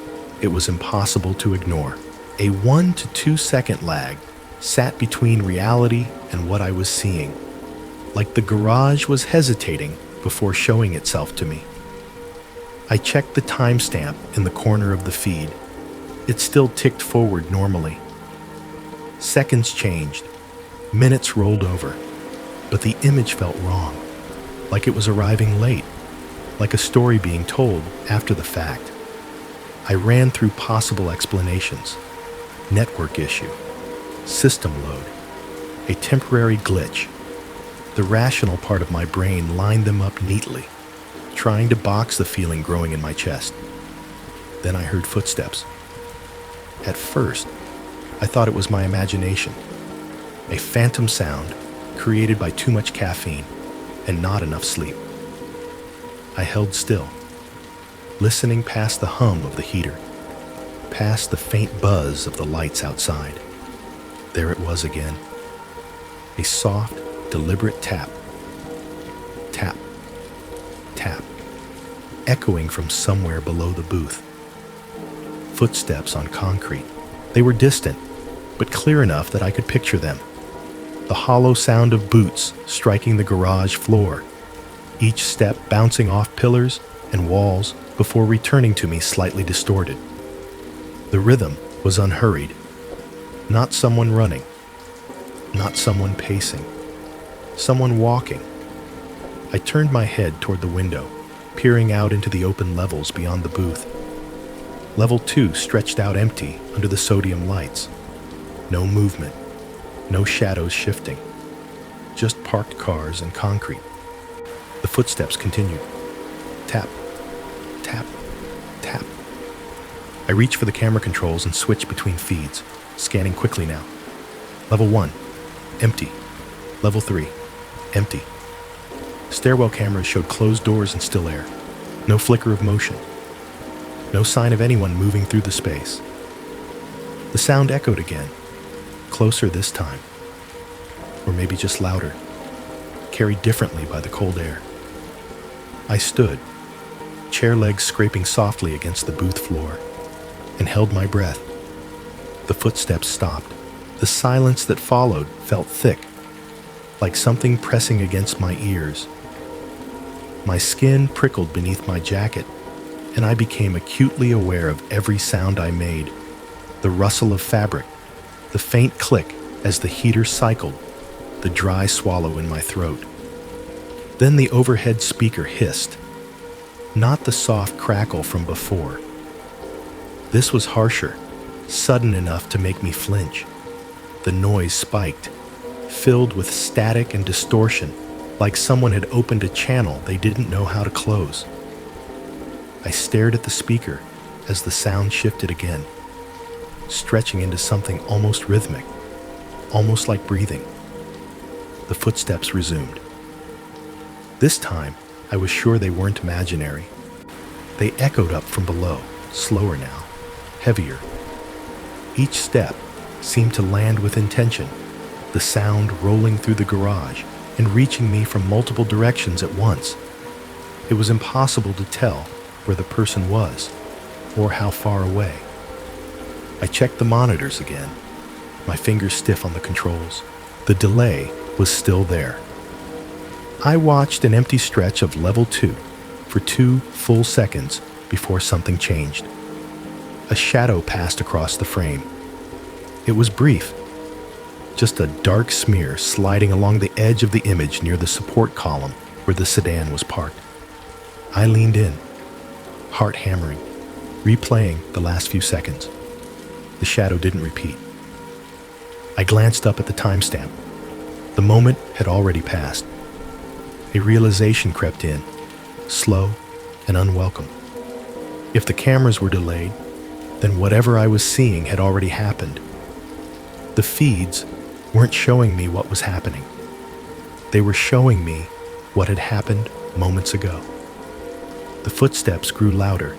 it was impossible to ignore. A 1 to 2 second lag sat between reality and what I was seeing, like the garage was hesitating before showing itself to me. I checked the timestamp in the corner of the feed. It still ticked forward normally. Seconds changed, minutes rolled over, but the image felt wrong, like it was arriving late, like a story being told after the fact. I ran through possible explanations: network issue, system load, a temporary glitch. The rational part of my brain lined them up neatly, trying to box the feeling growing in my chest. Then I heard footsteps. At first, I thought it was my imagination, a phantom sound created by too much caffeine and not enough sleep. I held still, listening past the hum of the heater, past the faint buzz of the lights outside. There it was again. A soft, deliberate tap. Tap. Tap. Echoing from somewhere below the booth. Footsteps on concrete. They were distant, but clear enough that I could picture them. The hollow sound of boots striking the garage floor, each step bouncing off pillars and walls before returning to me slightly distorted. The rhythm was unhurried. Not someone running. Not someone pacing. Someone walking. I turned my head toward the window, peering out into the open levels beyond the booth. Level 2 stretched out empty under the sodium lights. No movement. No shadows shifting. Just parked cars and concrete. The footsteps continued. Tap. Tap. Tap. I reached for the camera controls and switched between feeds, scanning quickly now. Level 1. Empty. Level 3. Empty. Stairwell cameras showed closed doors and still air. No flicker of motion. No sign of anyone moving through the space. The sound echoed again. Closer this time. Or maybe just louder. Carried differently by the cold air. I stood, chair legs scraping softly against the booth floor, and held my breath. The footsteps stopped. The silence that followed felt thick, like something pressing against my ears. My skin prickled beneath my jacket, and I became acutely aware of every sound I made. The rustle of fabric, the faint click as the heater cycled, the dry swallow in my throat. Then the overhead speaker hissed, not the soft crackle from before. This was harsher, sudden enough to make me flinch. The noise spiked, filled with static and distortion, like someone had opened a channel they didn't know how to close. I stared at the speaker as the sound shifted again, stretching into something almost rhythmic, almost like breathing. The footsteps resumed. This time, I was sure they weren't imaginary. They echoed up from below, slower now, heavier. Each step seemed to land with intention, the sound rolling through the garage and reaching me from multiple directions at once. It was impossible to tell where the person was or how far away. I checked the monitors again, my fingers stiff on the controls. The delay was still there. I watched an empty stretch of level 2 for 2 full seconds before something changed. A shadow passed across the frame. It was brief, just a dark smear sliding along the edge of the image near the support column where the sedan was parked. I leaned in, heart hammering, replaying the last few seconds. The shadow didn't repeat. I glanced up at the timestamp. The moment had already passed. A realization crept in, slow and unwelcome. If the cameras were delayed, then whatever I was seeing had already happened. The feeds weren't showing me what was happening. They were showing me what had happened moments ago. The footsteps grew louder,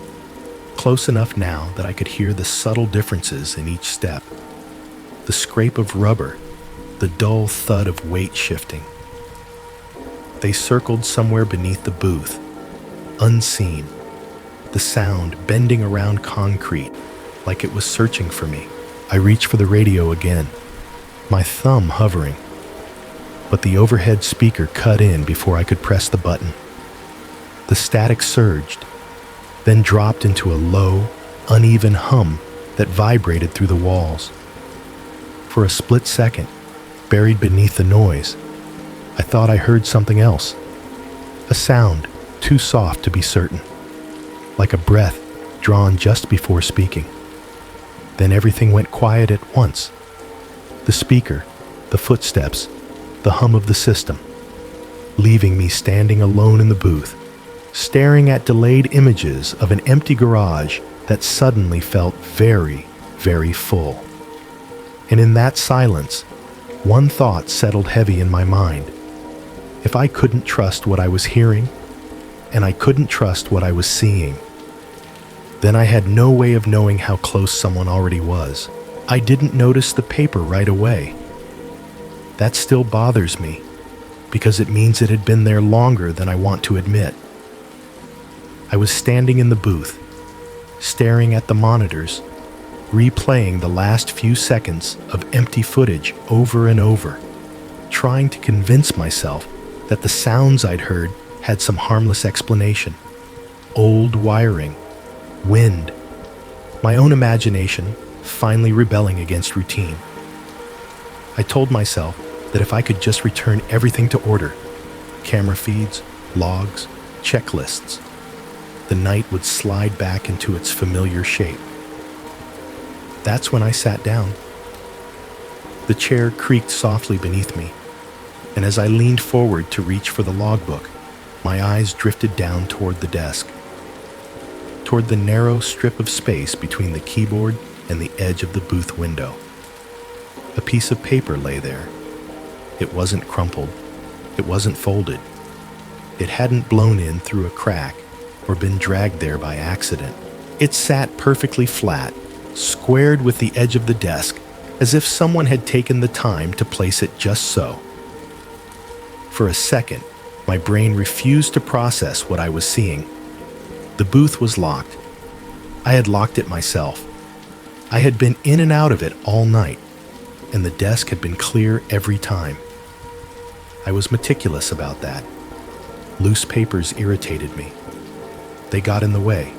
close enough now that I could hear the subtle differences in each step. The scrape of rubber, the dull thud of weight shifting. They circled somewhere beneath the booth, unseen, the sound bending around concrete like it was searching for me. I reached for the radio again, my thumb hovering, but the overhead speaker cut in before I could press the button. The static surged, then dropped into a low, uneven hum that vibrated through the walls. For a split second, buried beneath the noise, I thought I heard something else. A sound too soft to be certain, like a breath drawn just before speaking. Then everything went quiet at once. The speaker, the footsteps, the hum of the system, leaving me standing alone in the booth, staring at delayed images of an empty garage that suddenly felt very, very full. And in that silence, one thought settled heavy in my mind. If I couldn't trust what I was hearing, and I couldn't trust what I was seeing, then I had no way of knowing how close someone already was. I didn't notice the paper right away. That still bothers me, because it means it had been there longer than I want to admit. I was standing in the booth, staring at the monitors, replaying the last few seconds of empty footage over and over, trying to convince myself that the sounds I'd heard had some harmless explanation. Old wiring, wind, my own imagination finally rebelling against routine. I told myself that if I could just return everything to order, camera feeds, logs, checklists, the night would slide back into its familiar shape. That's when I sat down. The chair creaked softly beneath me, and as I leaned forward to reach for the logbook, my eyes drifted down toward the desk, toward the narrow strip of space between the keyboard and the edge of the booth window. A piece of paper lay there. It wasn't crumpled. It wasn't folded. It hadn't blown in through a crack or been dragged there by accident. It sat perfectly flat, squared with the edge of the desk, as if someone had taken the time to place it just so. For a second, my brain refused to process what I was seeing. The booth was locked. I had locked it myself. I had been in and out of it all night, and the desk had been clear every time. I was meticulous about that. Loose papers irritated me. They got in the way.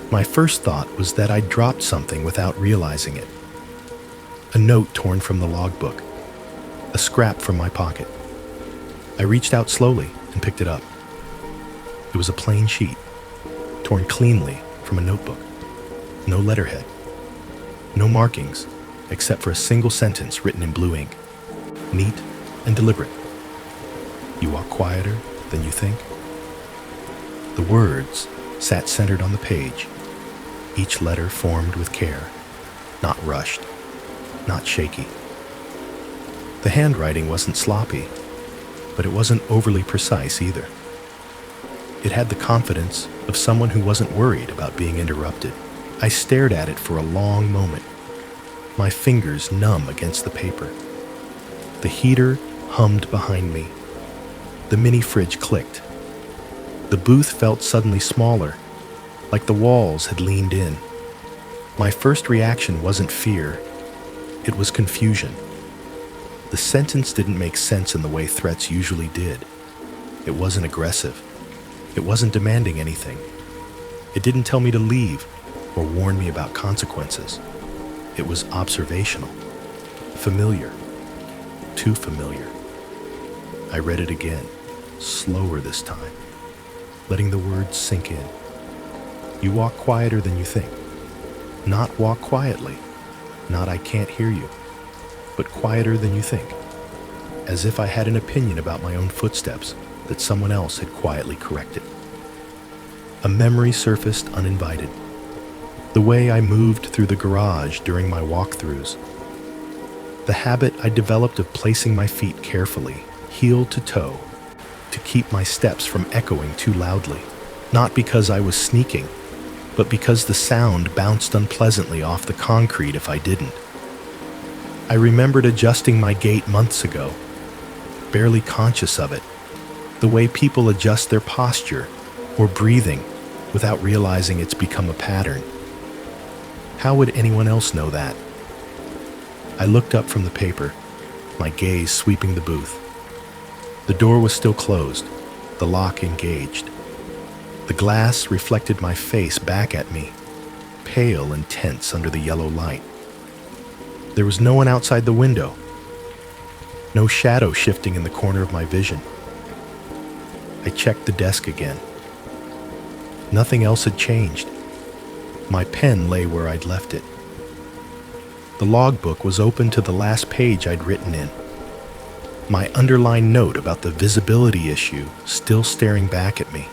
My first thought was that I'd dropped something without realizing it. A note torn from the logbook. A scrap from my pocket. I reached out slowly and picked it up. It was a plain sheet, torn cleanly from a notebook. No letterhead. No markings, except for a single sentence written in blue ink. Neat and deliberate. You walk quieter than you think. The words sat centered on the page, each letter formed with care, not rushed, not shaky. The handwriting wasn't sloppy, but it wasn't overly precise either. It had the confidence of someone who wasn't worried about being interrupted. I stared at it for a long moment, my fingers numb against the paper. The heater hummed behind me. The mini fridge clicked. The booth felt suddenly smaller, like the walls had leaned in. My first reaction wasn't fear, it was confusion. The sentence didn't make sense in the way threats usually did. It wasn't aggressive. It wasn't demanding anything. It didn't tell me to leave or warn me about consequences. It was observational, familiar, too familiar. I read it again, slower this time, letting the words sink in. You walk quieter than you think. Not walk quietly, not I can't hear you, but quieter than you think, as if I had an opinion about my own footsteps that someone else had quietly corrected. A memory surfaced uninvited. The way I moved through the garage during my walkthroughs. The habit I developed of placing my feet carefully, heel to toe, to keep my steps from echoing too loudly. Not because I was sneaking, but because the sound bounced unpleasantly off the concrete if I didn't. I remembered adjusting my gait months ago, barely conscious of it, The way people adjust their posture or breathing without realizing it's become a pattern. How would anyone else know that? I looked up from the paper, my gaze sweeping the booth. The door was still closed, the lock engaged. The glass reflected my face back at me, pale and tense under the yellow light. There was no one outside the window, no shadow shifting in the corner of my vision. I checked the desk again. Nothing else had changed. My pen lay where I'd left it. The logbook was open to the last page I'd written in. My underlined note about the visibility issue still staring back at me.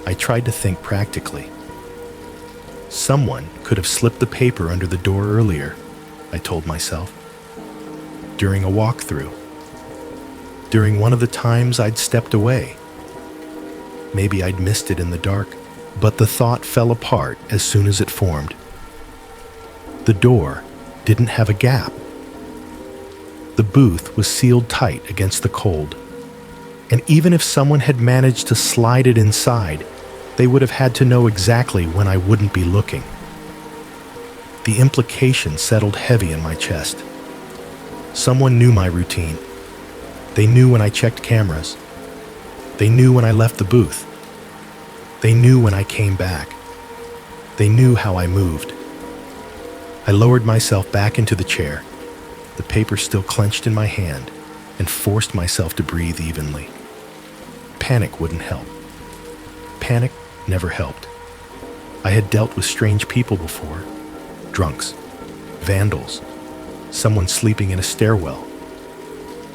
I tried to think practically. Someone could have slipped the paper under the door earlier, I told myself. During a walkthrough. During one of the times I'd stepped away. Maybe I'd missed it in the dark, but the thought fell apart as soon as it formed. The door didn't have a gap. The booth was sealed tight against the cold, and even if someone had managed to slide it inside, they would have had to know exactly when I wouldn't be looking. The implication settled heavy in my chest. Someone knew my routine. They knew when I checked cameras. They knew when I left the booth. They knew when I came back. They knew how I moved. I lowered myself back into the chair, the paper still clenched in my hand, and forced myself to breathe evenly. Panic wouldn't help. Panic never helped. I had dealt with strange people before. Drunks, vandals, someone sleeping in a stairwell.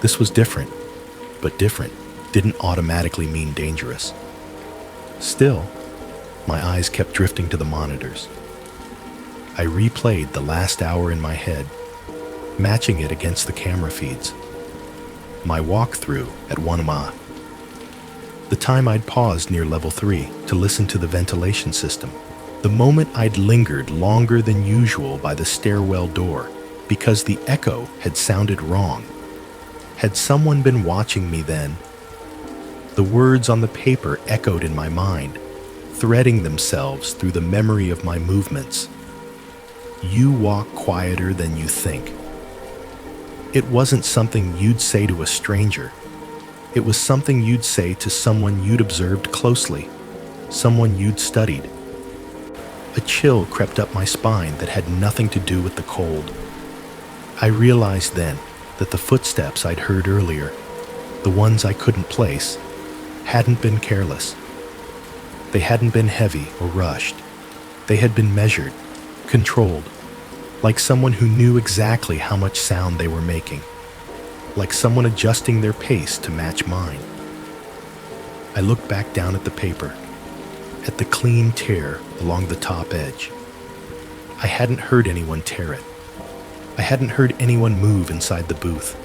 This was different, but different didn't automatically mean dangerous. Still, my eyes kept drifting to the monitors. I replayed the last hour in my head, matching it against the camera feeds. My walkthrough at 1 The time I'd paused near level 3 to listen to the ventilation system. The moment I'd lingered longer than usual by the stairwell door because the echo had sounded wrong. Had someone been watching me then? The words on the paper echoed in my mind, threading themselves through the memory of my movements. You walk quieter than you think. It wasn't something you'd say to a stranger. It was something you'd say to someone you'd observed closely, someone you'd studied. A chill crept up my spine that had nothing to do with the cold. I realized then that the footsteps I'd heard earlier, the ones I couldn't place, hadn't been careless. They hadn't been heavy or rushed. They had been measured, controlled, like someone who knew exactly how much sound they were making, like someone adjusting their pace to match mine. I looked back down at the paper, at the clean tear along the top edge. I hadn't heard anyone tear it. I hadn't heard anyone move inside the booth.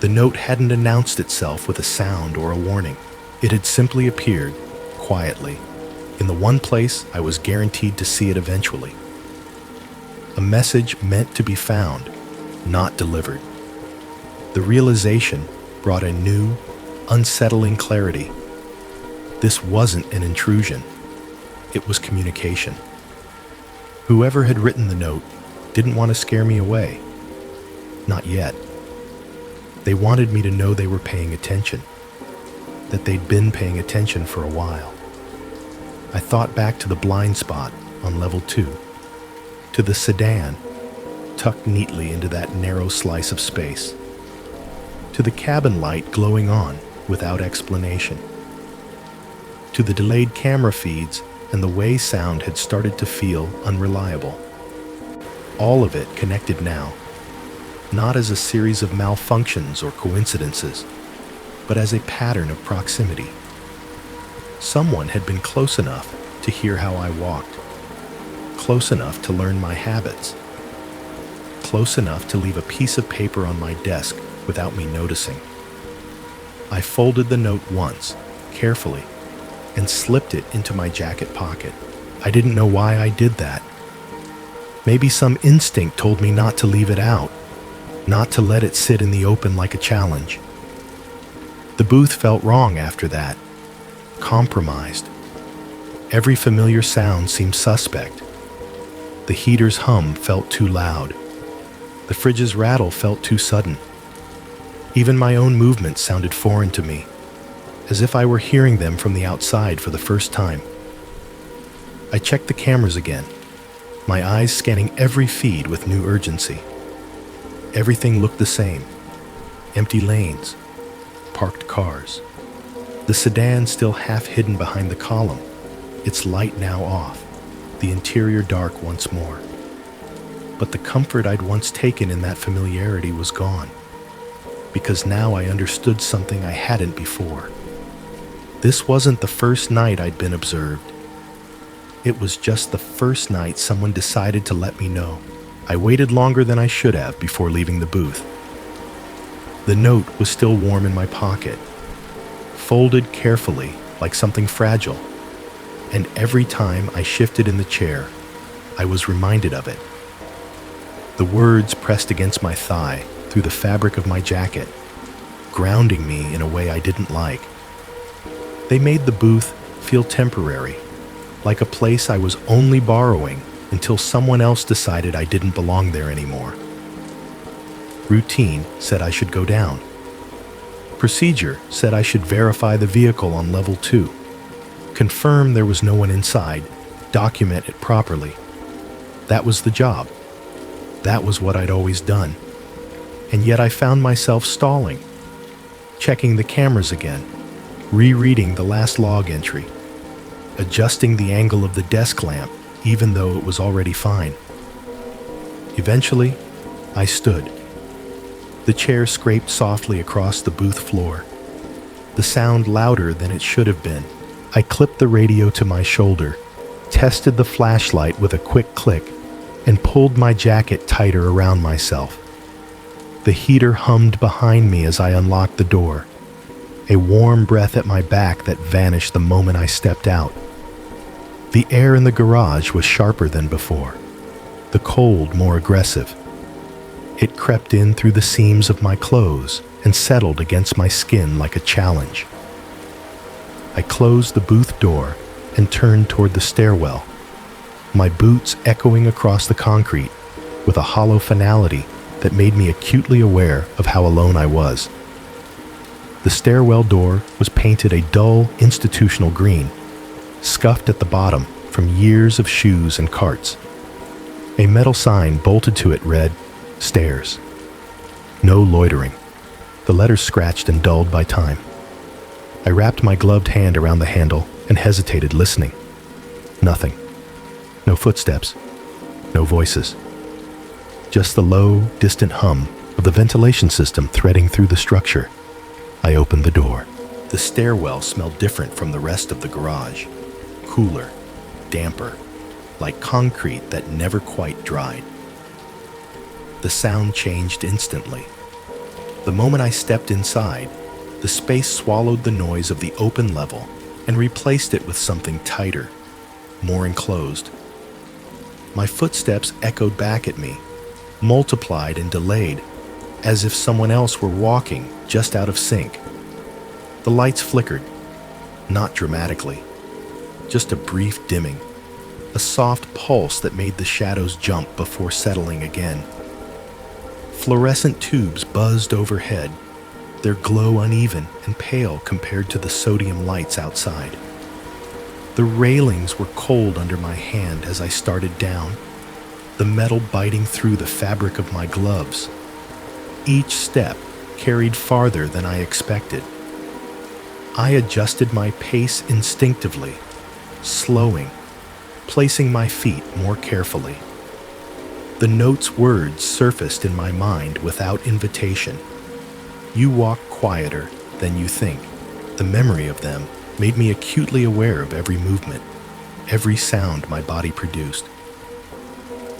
The note hadn't announced itself with a sound or a warning. It had simply appeared, quietly, in the one place I was guaranteed to see it eventually. A message meant to be found, not delivered. The realization brought a new, unsettling clarity. This wasn't an intrusion. It was communication. Whoever had written the note didn't want to scare me away. Not yet. They wanted me to know they were paying attention, that they'd been paying attention for a while. I thought back to the blind spot on level 2, to the sedan tucked neatly into that narrow slice of space, to the cabin light glowing on without explanation, to the delayed camera feeds and the way sound had started to feel unreliable. All of it connected now, not as a series of malfunctions or coincidences, but as a pattern of proximity. Someone had been close enough to hear how I walked, close enough to learn my habits, close enough to leave a piece of paper on my desk without me noticing. I folded the note once, carefully, and slipped it into my jacket pocket. I didn't know why I did that. Maybe some instinct told me not to leave it out, not to let it sit in the open like a challenge. The booth felt wrong after that, compromised. Every familiar sound seemed suspect. The heater's hum felt too loud. The fridge's rattle felt too sudden. Even my own movements sounded foreign to me, as if I were hearing them from the outside for the first time. I checked the cameras again, my eyes scanning every feed with new urgency. Everything looked the same. Empty lanes, parked cars. The sedan still half hidden behind the column, its light now off, the interior dark once more. But the comfort I'd once taken in that familiarity was gone, because now I understood something I hadn't before. This wasn't the first night I'd been observed. It was just the first night someone decided to let me know. I waited longer than I should have before leaving the booth. The note was still warm in my pocket, folded carefully like something fragile, and every time I shifted in the chair, I was reminded of it. The words pressed against my thigh through the fabric of my jacket, grounding me in a way I didn't like. They made the booth feel temporary, like a place I was only borrowing until someone else decided I didn't belong there anymore. Routine said I should go down. Procedure said I should verify the vehicle on level 2, confirm there was no one inside, document it properly. That was the job. That was what I'd always done. And yet I found myself stalling, checking the cameras again, rereading the last log entry, adjusting the angle of the desk lamp even though it was already fine. Eventually, I stood. The chair scraped softly across the booth floor, the sound louder than it should have been. I clipped the radio to my shoulder, tested the flashlight with a quick click, and pulled my jacket tighter around myself. The heater hummed behind me as I unlocked the door, a warm breath at my back that vanished the moment I stepped out. The air in the garage was sharper than before, the cold more aggressive. It crept in through the seams of my clothes and settled against my skin like a challenge. I closed the booth door and turned toward the stairwell, my boots echoing across the concrete with a hollow finality that made me acutely aware of how alone I was. The stairwell door was painted a dull institutional green, scuffed at the bottom from years of shoes and carts. A metal sign bolted to it read, "Stairs. No loitering." The letters scratched and dulled by time. I wrapped my gloved hand around the handle and hesitated, listening. Nothing. No footsteps. No voices. Just the low, distant hum of the ventilation system threading through the structure. I opened the door. The stairwell smelled different from the rest of the garage. Cooler, damper, like concrete that never quite dried. The sound changed instantly. The moment I stepped inside, the space swallowed the noise of the open level and replaced it with something tighter, more enclosed. My footsteps echoed back at me, multiplied and delayed, as if someone else were walking just out of sync. The lights flickered, not dramatically, just a brief dimming, a soft pulse that made the shadows jump before settling again. Fluorescent tubes buzzed overhead, their glow uneven and pale compared to the sodium lights outside. The railings were cold under my hand as I started down, the metal biting through the fabric of my gloves. Each step carried farther than I expected. I adjusted my pace instinctively, slowing, placing my feet more carefully. The note's words surfaced in my mind without invitation. You walk quieter than you think. The memory of them made me acutely aware of every movement, every sound my body produced.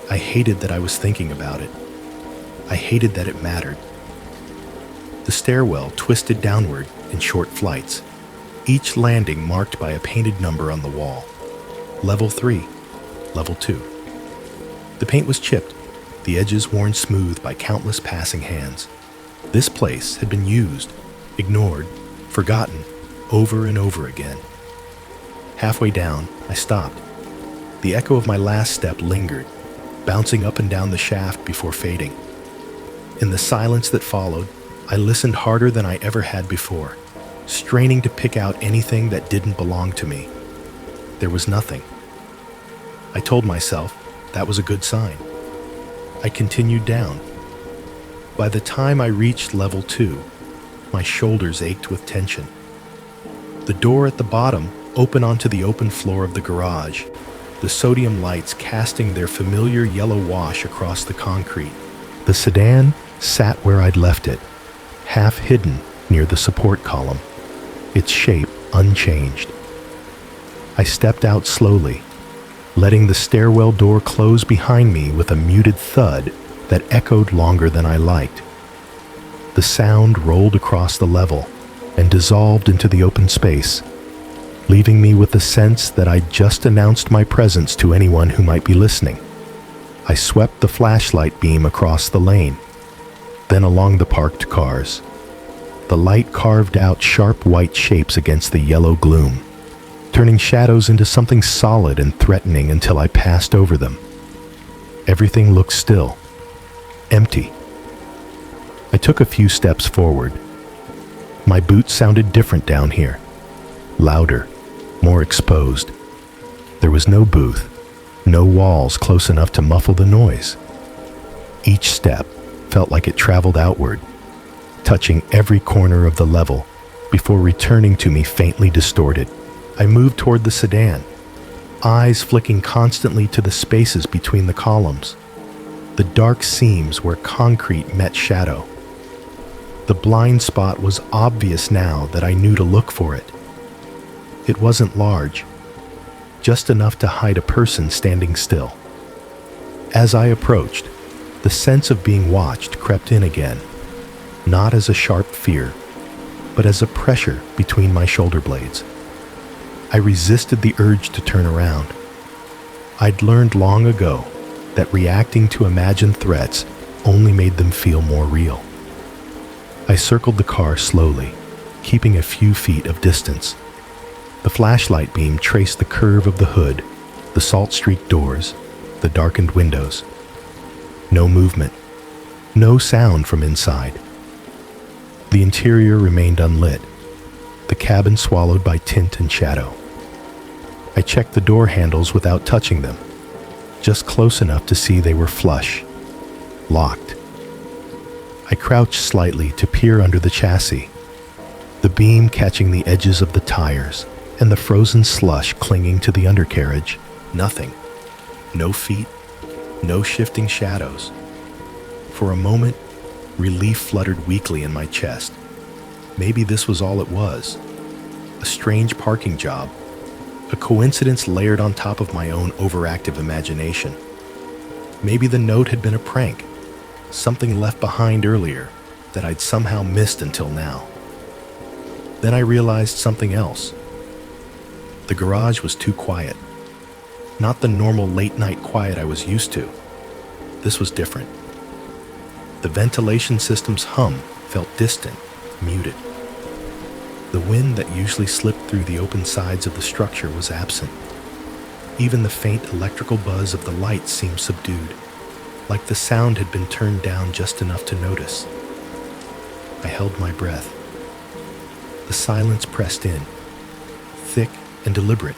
I hated that I was thinking about it. I hated that it mattered. The stairwell twisted downward in short flights, each landing marked by a painted number on the wall. Level 3, Level 2. The paint was chipped, the edges worn smooth by countless passing hands. This place had been used, ignored, forgotten over and over again. Halfway down, I stopped. The echo of my last step lingered, bouncing up and down the shaft before fading. In the silence that followed, I listened harder than I ever had before, straining to pick out anything that didn't belong to me. There was nothing. I told myself that was a good sign. I continued down. By the time I reached level 2, my shoulders ached with tension. The door at the bottom opened onto the open floor of the garage, the sodium lights casting their familiar yellow wash across the concrete. The sedan sat where I'd left it, half hidden near the support column, its shape unchanged. I stepped out slowly, letting the stairwell door close behind me with a muted thud that echoed longer than I liked. The sound rolled across the level and dissolved into the open space, leaving me with the sense that I'd just announced my presence to anyone who might be listening. I swept the flashlight beam across the lane, then along the parked cars. The light carved out sharp white shapes against the yellow gloom, turning shadows into something solid and threatening until I passed over them. Everything looked still, empty. I took a few steps forward. My boots sounded different down here, louder, more exposed. There was no booth, no walls close enough to muffle the noise. Each step felt like it traveled outward, touching every corner of the level before returning to me faintly distorted. I moved toward the sedan, eyes flicking constantly to the spaces between the columns, the dark seams where concrete met shadow. The blind spot was obvious now that I knew to look for it. It wasn't large, just enough to hide a person standing still. As I approached, the sense of being watched crept in again, not as a sharp fear, but as a pressure between my shoulder blades. I resisted the urge to turn around. I'd learned long ago that reacting to imagined threats only made them feel more real. I circled the car slowly, keeping a few feet of distance. The flashlight beam traced the curve of the hood, the salt-streaked doors, the darkened windows. No movement, no sound from inside. The interior remained unlit, the cabin swallowed by tint and shadow. I checked the door handles without touching them, just close enough to see they were flush, locked. I crouched slightly to peer under the chassis, the beam catching the edges of the tires and the frozen slush clinging to the undercarriage. Nothing. No feet, no shifting shadows. For a moment, relief fluttered weakly in my chest. Maybe this was all it was. A strange parking job. A coincidence layered on top of my own overactive imagination. Maybe the note had been a prank, something left behind earlier that I'd somehow missed until now. Then I realized something else. The garage was too quiet. Not the normal late-night quiet I was used to. This was different. The ventilation system's hum felt distant, muted. The wind that usually slipped through the open sides of the structure was absent. Even the faint electrical buzz of the lights seemed subdued, like the sound had been turned down just enough to notice. I held my breath. The silence pressed in, thick and deliberate,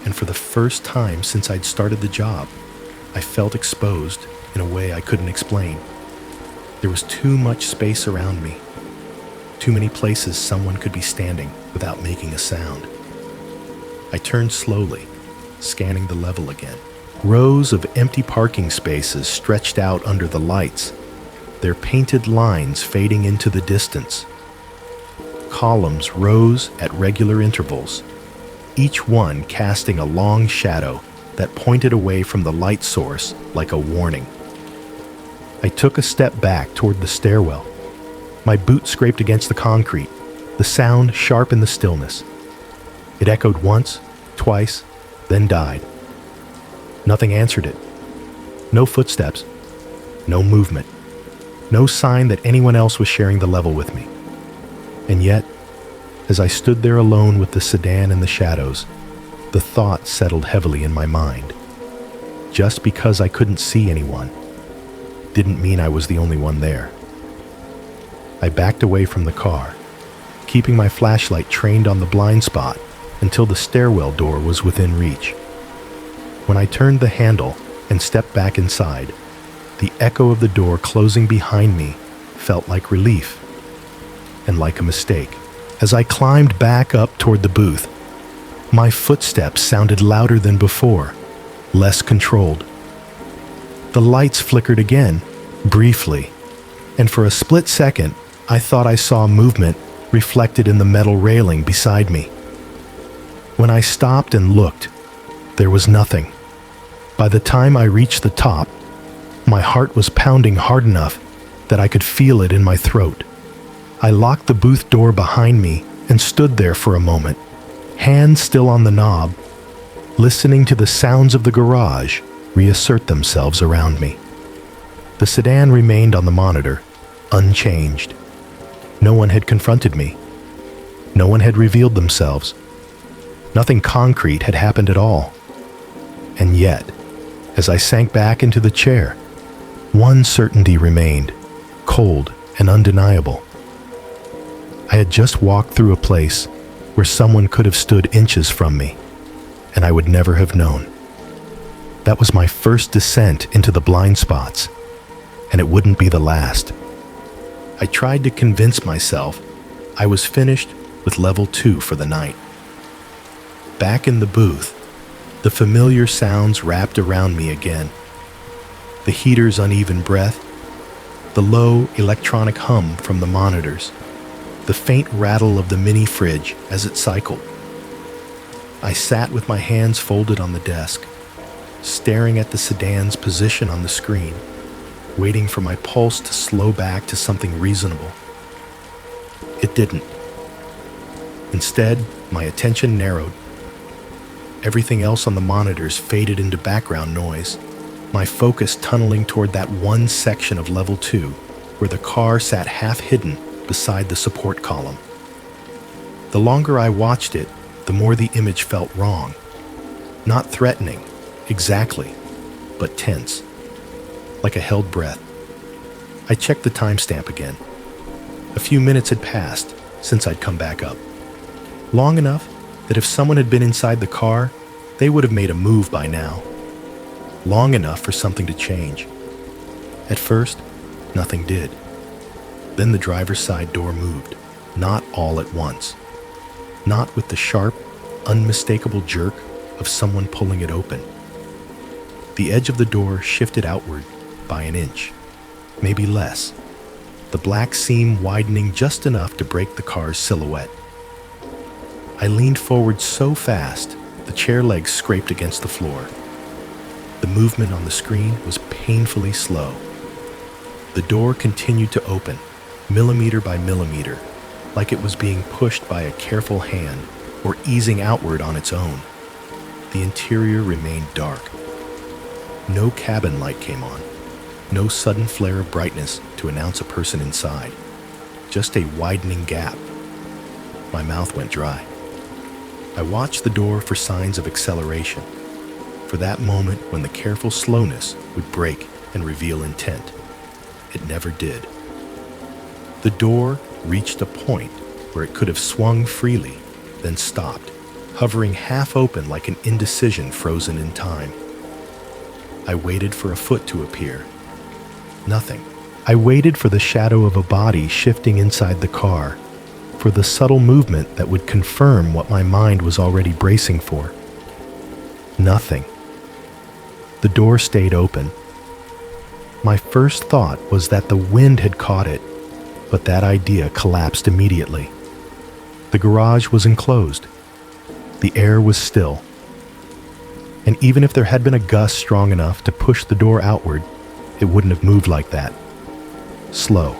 and for the first time since I'd started the job, I felt exposed in a way I couldn't explain. There was too much space around me, too many places someone could be standing without making a sound. I turned slowly, scanning the level again. Rows of empty parking spaces stretched out under the lights, their painted lines fading into the distance. Columns rose at regular intervals, each one casting a long shadow that pointed away from the light source like a warning. I took a step back toward the stairwell. My boot scraped against the concrete, the sound sharp in the stillness. It echoed once, twice, then died. Nothing answered it. No footsteps, no movement, no sign that anyone else was sharing the level with me. And yet, As I stood there alone with the sedan in the shadows, the thought settled heavily in my mind. Just because I couldn't see anyone didn't mean I was the only one there. I backed away from the car, keeping my flashlight trained on the blind spot until the stairwell door was within reach. When I turned the handle and stepped back inside, the echo of the door closing behind me felt like relief and like a mistake. As I climbed back up toward the booth, my footsteps sounded louder than before, less controlled. The lights flickered again, briefly, and for a split second, I thought I saw movement reflected in the metal railing beside me. When I stopped and looked, there was nothing. By the time I reached the top, my heart was pounding hard enough that I could feel it in my throat. I locked the booth door behind me and stood there for a moment, hands still on the knob, listening to the sounds of the garage reassert themselves around me. The sedan remained on the monitor, unchanged. No one had confronted me. No one had revealed themselves. Nothing concrete had happened at all. And yet, as I sank back into the chair, one certainty remained, cold and undeniable. I had just walked through a place where someone could have stood inches from me, and I would never have known. That was my first descent into the blind spots, and it wouldn't be the last. I tried to convince myself I was finished with level 2 for the night. Back in the booth, the familiar sounds wrapped around me again. The heater's uneven breath, the low electronic hum from the monitors, the faint rattle of the mini fridge as it cycled. I sat with my hands folded on the desk, staring at the sedan's position on the screen, waiting for my pulse to slow back to something reasonable. It didn't. Instead, my attention narrowed. Everything else on the monitors faded into background noise, my focus tunneling toward that one section of level 2 where the car sat half hidden beside the support column. The longer I watched it, the more the image felt wrong. Not threatening, exactly, but tense, like a held breath. I checked the timestamp again. A few minutes had passed since I'd come back up. Long enough that if someone had been inside the car, they would have made a move by now. Long enough for something to change. At first, nothing did. Then the driver's side door moved, not all at once. Not with the sharp, unmistakable jerk of someone pulling it open. The edge of the door shifted outward by an inch, maybe less, the black seam widening just enough to break the car's silhouette. I leaned forward so fast, the chair legs scraped against the floor. The movement on the screen was painfully slow. The door continued to open, millimeter by millimeter, like it was being pushed by a careful hand or easing outward on its own. The interior remained dark. No cabin light came on, no sudden flare of brightness to announce a person inside, just a widening gap. My mouth went dry. I watched the door for signs of acceleration, for that moment when the careful slowness would break and reveal intent. It never did. The door reached a point where it could have swung freely, then stopped, hovering half open like an indecision frozen in time. I waited for a foot to appear. Nothing. I waited for the shadow of a body shifting inside the car, for the subtle movement that would confirm what my mind was already bracing for. Nothing. The door stayed open. My first thought was that the wind had caught it, but that idea collapsed immediately. The garage was enclosed. The air was still. And even if there had been a gust strong enough to push the door outward, it wouldn't have moved like that. Slow,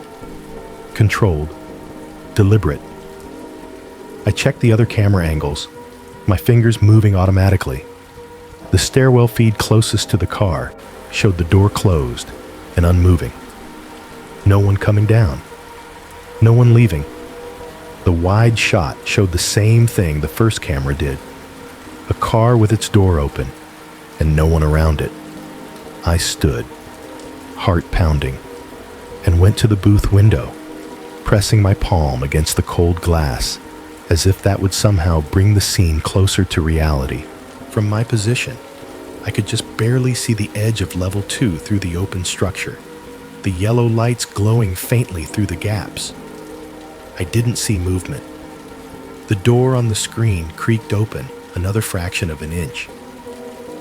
controlled, deliberate. I checked the other camera angles, my fingers moving automatically. The stairwell feed closest to the car showed the door closed and unmoving. No one coming down. No one leaving. The wide shot showed the same thing the first camera did. A car with its door open, and no one around it. I stood, heart pounding, and went to the booth window, pressing my palm against the cold glass, as if that would somehow bring the scene closer to reality. From my position, I could just barely see the edge of level 2 through the open structure, the yellow lights glowing faintly through the gaps. I didn't see movement. The door on the screen creaked open another fraction of an inch.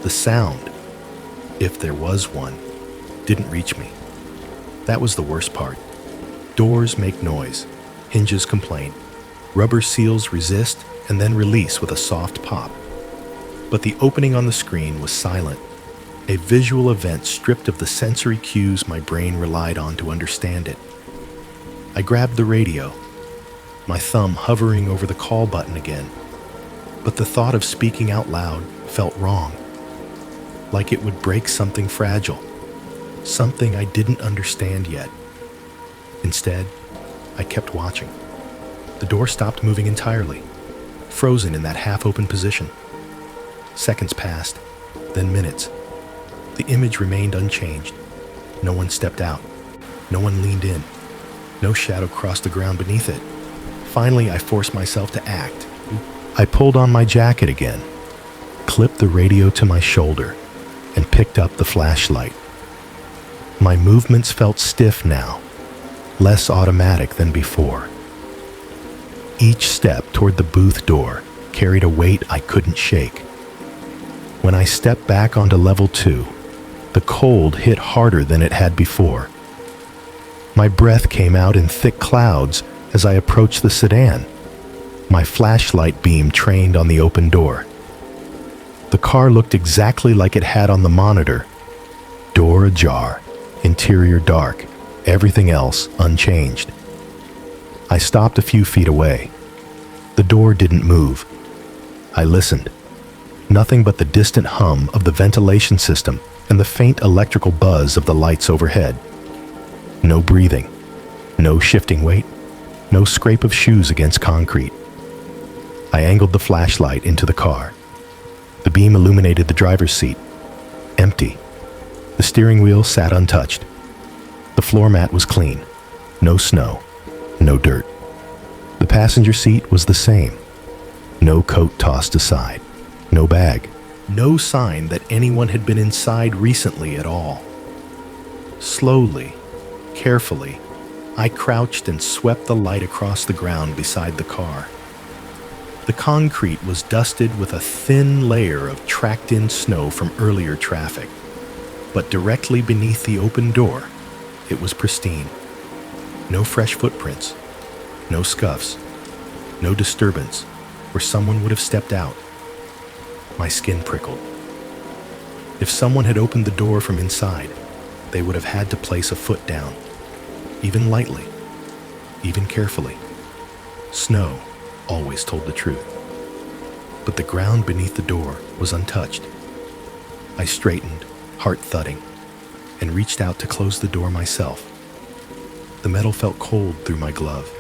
The sound, if there was one, didn't reach me. That was the worst part. Doors make noise, hinges complain, rubber seals resist and then release with a soft pop. But the opening on the screen was silent, a visual event stripped of the sensory cues my brain relied on to understand it. I grabbed the radio, my thumb hovering over the call button again, but the thought of speaking out loud felt wrong, like it would break something fragile, something I didn't understand yet. Instead, I kept watching. The door stopped moving entirely, frozen in that half-open position. Seconds passed, then minutes. The image remained unchanged. No one stepped out. No one leaned in. No shadow crossed the ground beneath it. Finally, I forced myself to act. I pulled on my jacket again, clipped the radio to my shoulder, and picked up the flashlight. My movements felt stiff now, less automatic than before. Each step toward the booth door carried a weight I couldn't shake. When I stepped back onto level 2, the cold hit harder than it had before. My breath came out in thick clouds as I approached the sedan, my flashlight beam trained on the open door. The car looked exactly like it had on the monitor. Door ajar, interior dark, everything else unchanged. I stopped a few feet away. The door didn't move. I listened. Nothing but the distant hum of the ventilation system and the faint electrical buzz of the lights overhead. No breathing, no shifting weight, no scrape of shoes against concrete. I angled the flashlight into the car. The beam illuminated the driver's seat. Empty. The steering wheel sat untouched. The floor mat was clean. No snow. No dirt. The passenger seat was the same. No coat tossed aside. No bag. No sign that anyone had been inside recently at all. Slowly, carefully, I crouched and swept the light across the ground beside the car. The concrete was dusted with a thin layer of tracked-in snow from earlier traffic, but directly beneath the open door, it was pristine. No fresh footprints, no scuffs, no disturbance where someone would have stepped out. My skin prickled. If someone had opened the door from inside, they would have had to place a foot down, even lightly, even carefully. Snow always told the truth. But the ground beneath the door was untouched. I straightened, heart thudding, and reached out to close the door myself. The metal felt cold through my glove.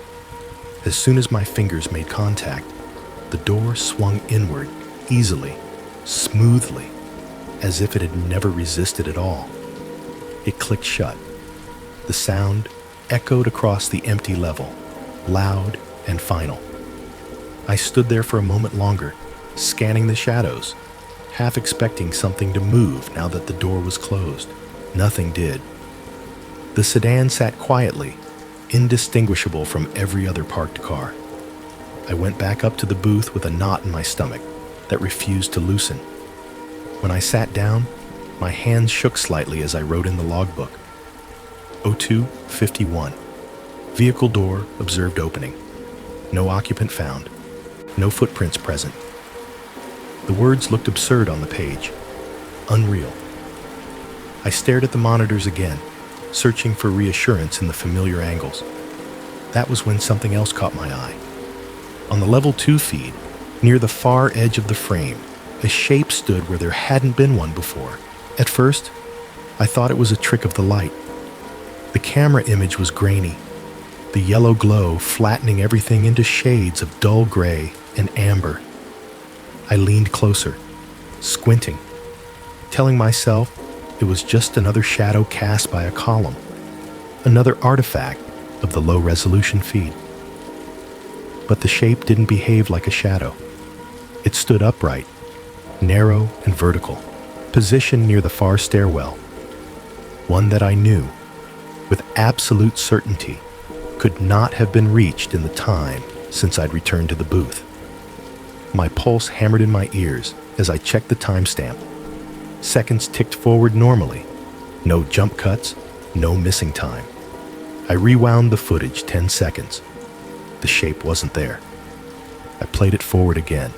As soon as my fingers made contact, the door swung inward, easily, smoothly, as if it had never resisted at all. It clicked shut. The sound echoed across the empty level, loud and final. I stood there for a moment longer, scanning the shadows, half expecting something to move now that the door was closed. Nothing did. The sedan sat quietly, indistinguishable from every other parked car. I went back up to the booth with a knot in my stomach that refused to loosen. When I sat down, my hands shook slightly as I wrote in the logbook. 02:51. Vehicle door observed opening. No occupant found. No footprints present. The words looked absurd on the page. Unreal. I stared at the monitors again, searching for reassurance in the familiar angles. That was when something else caught my eye. On the level 2 feed, near the far edge of the frame, a shape stood where there hadn't been one before. At first, I thought it was a trick of the light. The camera image was grainy, the yellow glow flattening everything into shades of dull gray and amber. I leaned closer, squinting, telling myself it was just another shadow cast by a column, another artifact of the low-resolution feed. But the shape didn't behave like a shadow. It stood upright, narrow and vertical, positioned near the far stairwell, one that I knew, with absolute certainty, could not have been reached in the time since I'd returned to the booth. My pulse hammered in my ears as I checked the timestamp. Seconds ticked forward normally. No jump cuts, no missing time. I rewound the footage 10 seconds. The shape wasn't there. I played it forward again.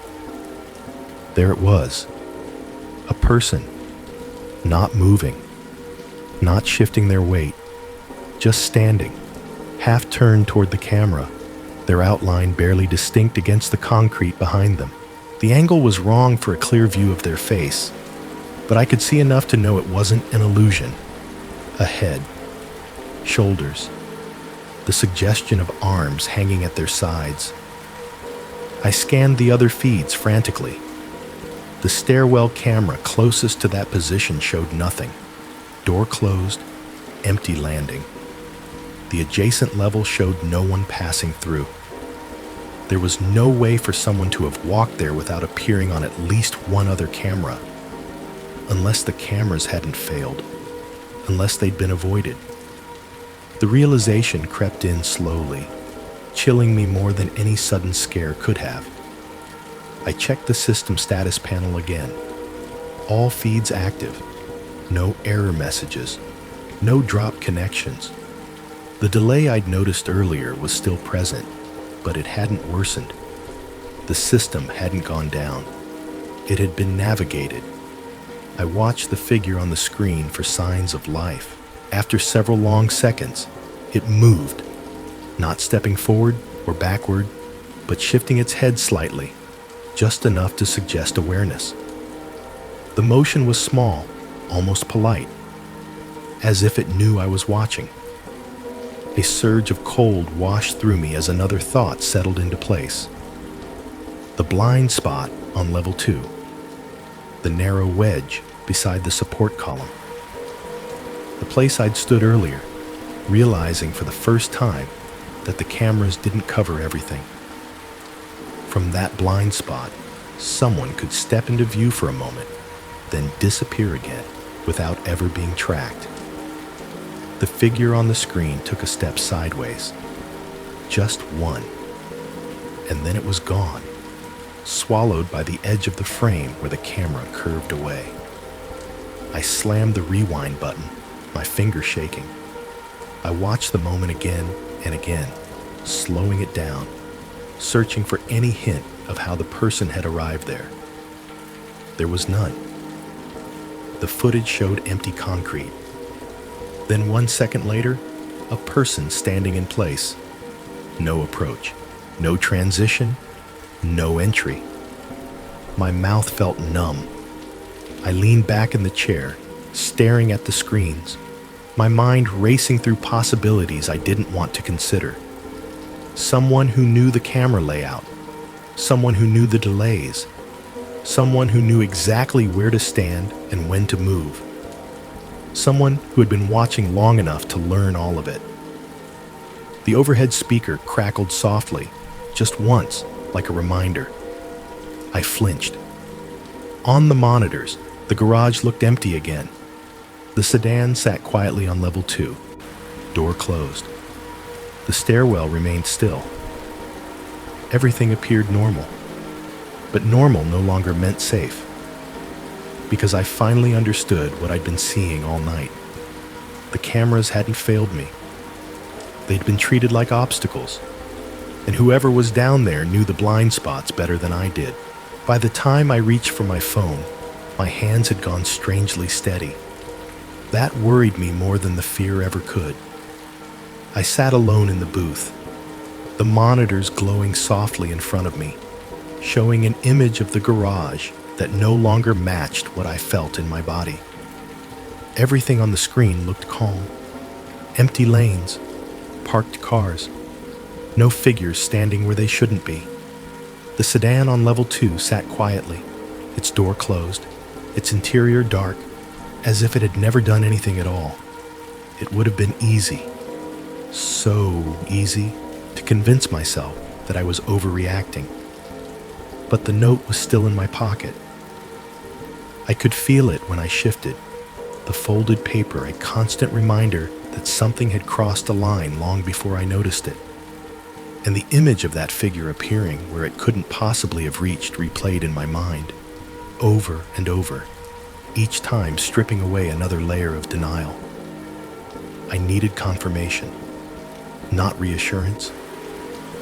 There it was. A person, not moving, not shifting their weight, just standing, half turned toward the camera, their outline barely distinct against the concrete behind them. The angle was wrong for a clear view of their face, but I could see enough to know it wasn't an illusion. A head, shoulders, the suggestion of arms hanging at their sides. I scanned the other feeds frantically. The stairwell camera closest to that position showed nothing. Door closed, empty landing. The adjacent level showed no one passing through. There was no way for someone to have walked there without appearing on at least one other camera. Unless the cameras hadn't failed. Unless they'd been avoided. The realization crept in slowly, chilling me more than any sudden scare could have. I checked the system status panel again. All feeds active. No error messages. No drop connections. The delay I'd noticed earlier was still present, but it hadn't worsened. The system hadn't gone down. It had been navigated. I watched the figure on the screen for signs of life. After several long seconds, it moved, not stepping forward or backward, but shifting its head slightly, just enough to suggest awareness. The motion was small, almost polite, as if it knew I was watching. A surge of cold washed through me as another thought settled into place. The blind spot on level 2. The narrow wedge beside the support column. The place I'd stood earlier, realizing for the first time that the cameras didn't cover everything. From that blind spot, someone could step into view for a moment, then disappear again without ever being tracked. The figure on the screen took a step sideways. Just one. And then it was gone, swallowed by the edge of the frame where the camera curved away. I slammed the rewind button, my finger shaking. I watched the moment again and again, slowing it down, searching for any hint of how the person had arrived there. There was none. The footage showed empty concrete. Then 1 second later, a person standing in place. No approach, no transition, no entry. My mouth felt numb. I leaned back in the chair, staring at the screens, my mind racing through possibilities I didn't want to consider. Someone who knew the camera layout, someone who knew the delays, someone who knew exactly where to stand and when to move. Someone who had been watching long enough to learn all of it. The overhead speaker crackled softly, just once, like a reminder. I flinched. On the monitors, the garage looked empty again. The sedan sat quietly on level 2. Door closed. The stairwell remained still. Everything appeared normal. But normal no longer meant safe. Because I finally understood what I'd been seeing all night. The cameras hadn't failed me. They'd been treated like obstacles. And whoever was down there knew the blind spots better than I did. By the time I reached for my phone, my hands had gone strangely steady. That worried me more than the fear ever could. I sat alone in the booth, the monitors glowing softly in front of me, showing an image of the garage that no longer matched what I felt in my body. Everything on the screen looked calm. Empty lanes, parked cars, No figures standing where they shouldn't be. The sedan on level 2 sat quietly, its door closed, its interior dark, as if it had never done anything at all. It would have been easy, so easy, to convince myself that I was overreacting. But the note was still in my pocket. I could feel it when I shifted, the folded paper a constant reminder that something had crossed a line long before I noticed it. And the image of that figure appearing where it couldn't possibly have reached replayed in my mind, over and over, each time stripping away another layer of denial. I needed confirmation, not reassurance,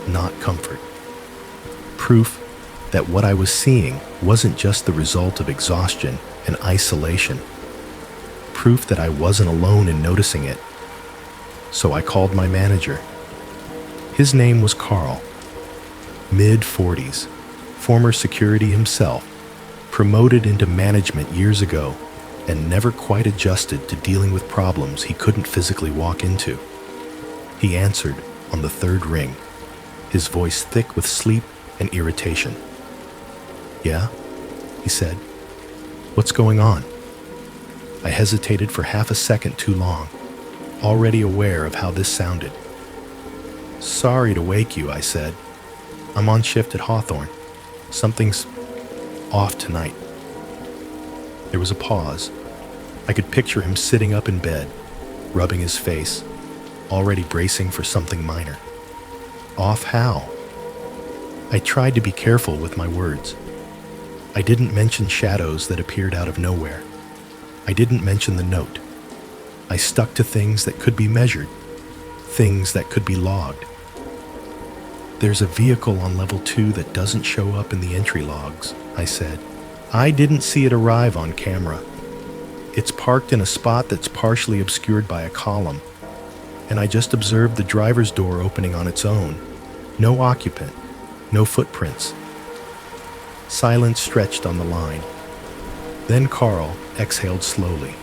not comfort. Proof that what I was seeing wasn't just the result of exhaustion and isolation. Proof that I wasn't alone in noticing it. So I called my manager. His name was Carl, mid-40s, former security himself, promoted into management years ago and never quite adjusted to dealing with problems he couldn't physically walk into. He answered on the third ring, his voice thick with sleep and irritation. "Yeah?" he said. "What's going on?" I hesitated for half a second too long, already aware of how this sounded. "Sorry to wake you," I said. "I'm on shift at Hawthorne. Something's off tonight." There was a pause. I could picture him sitting up in bed, rubbing his face, already bracing for something minor. Off how? I tried to be careful with my words. I didn't mention shadows that appeared out of nowhere. I didn't mention the note. I stuck to things that could be measured, things that could be logged. "There's a vehicle on level 2 that doesn't show up in the entry logs," I said. "I didn't see it arrive on camera. It's parked in a spot that's partially obscured by a column, and I just observed the driver's door opening on its own. No occupant, no footprints." Silence stretched on the line. Then Carl exhaled slowly.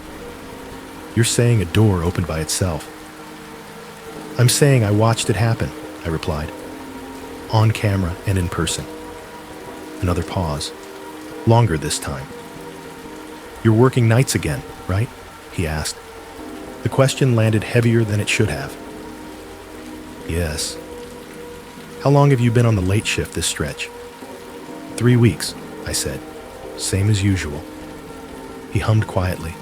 "You're saying a door opened by itself." "I'm saying I watched it happen," I replied. "On camera and in person." Another pause. Longer this time. "You're working nights again, right?" he asked. The question landed heavier than it should have. "Yes." "How long have you been on the late shift this stretch?" 3 weeks, I said. "Same as usual." He hummed quietly,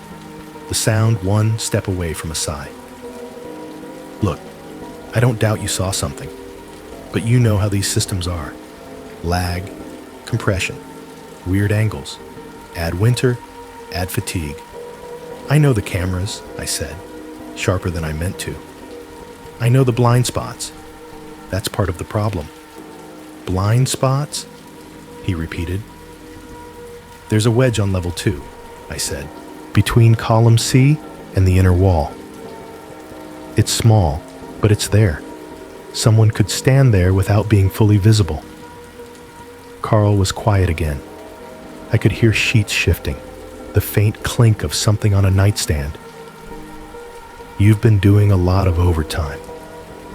the sound one step away from a sigh. "Look, I don't doubt you saw something, but you know how these systems are. Lag, compression, weird angles. Add winter, add fatigue. I know the cameras," I said, sharper than I meant to. "I know the blind spots. That's part of the problem." "Blind spots?" he repeated. "There's a wedge on level 2, I said, between column C and the inner wall. It's small, but it's there. Someone could stand there without being fully visible." Carl was quiet again. I could hear sheets shifting, the faint clink of something on a nightstand. "You've been doing a lot of overtime,"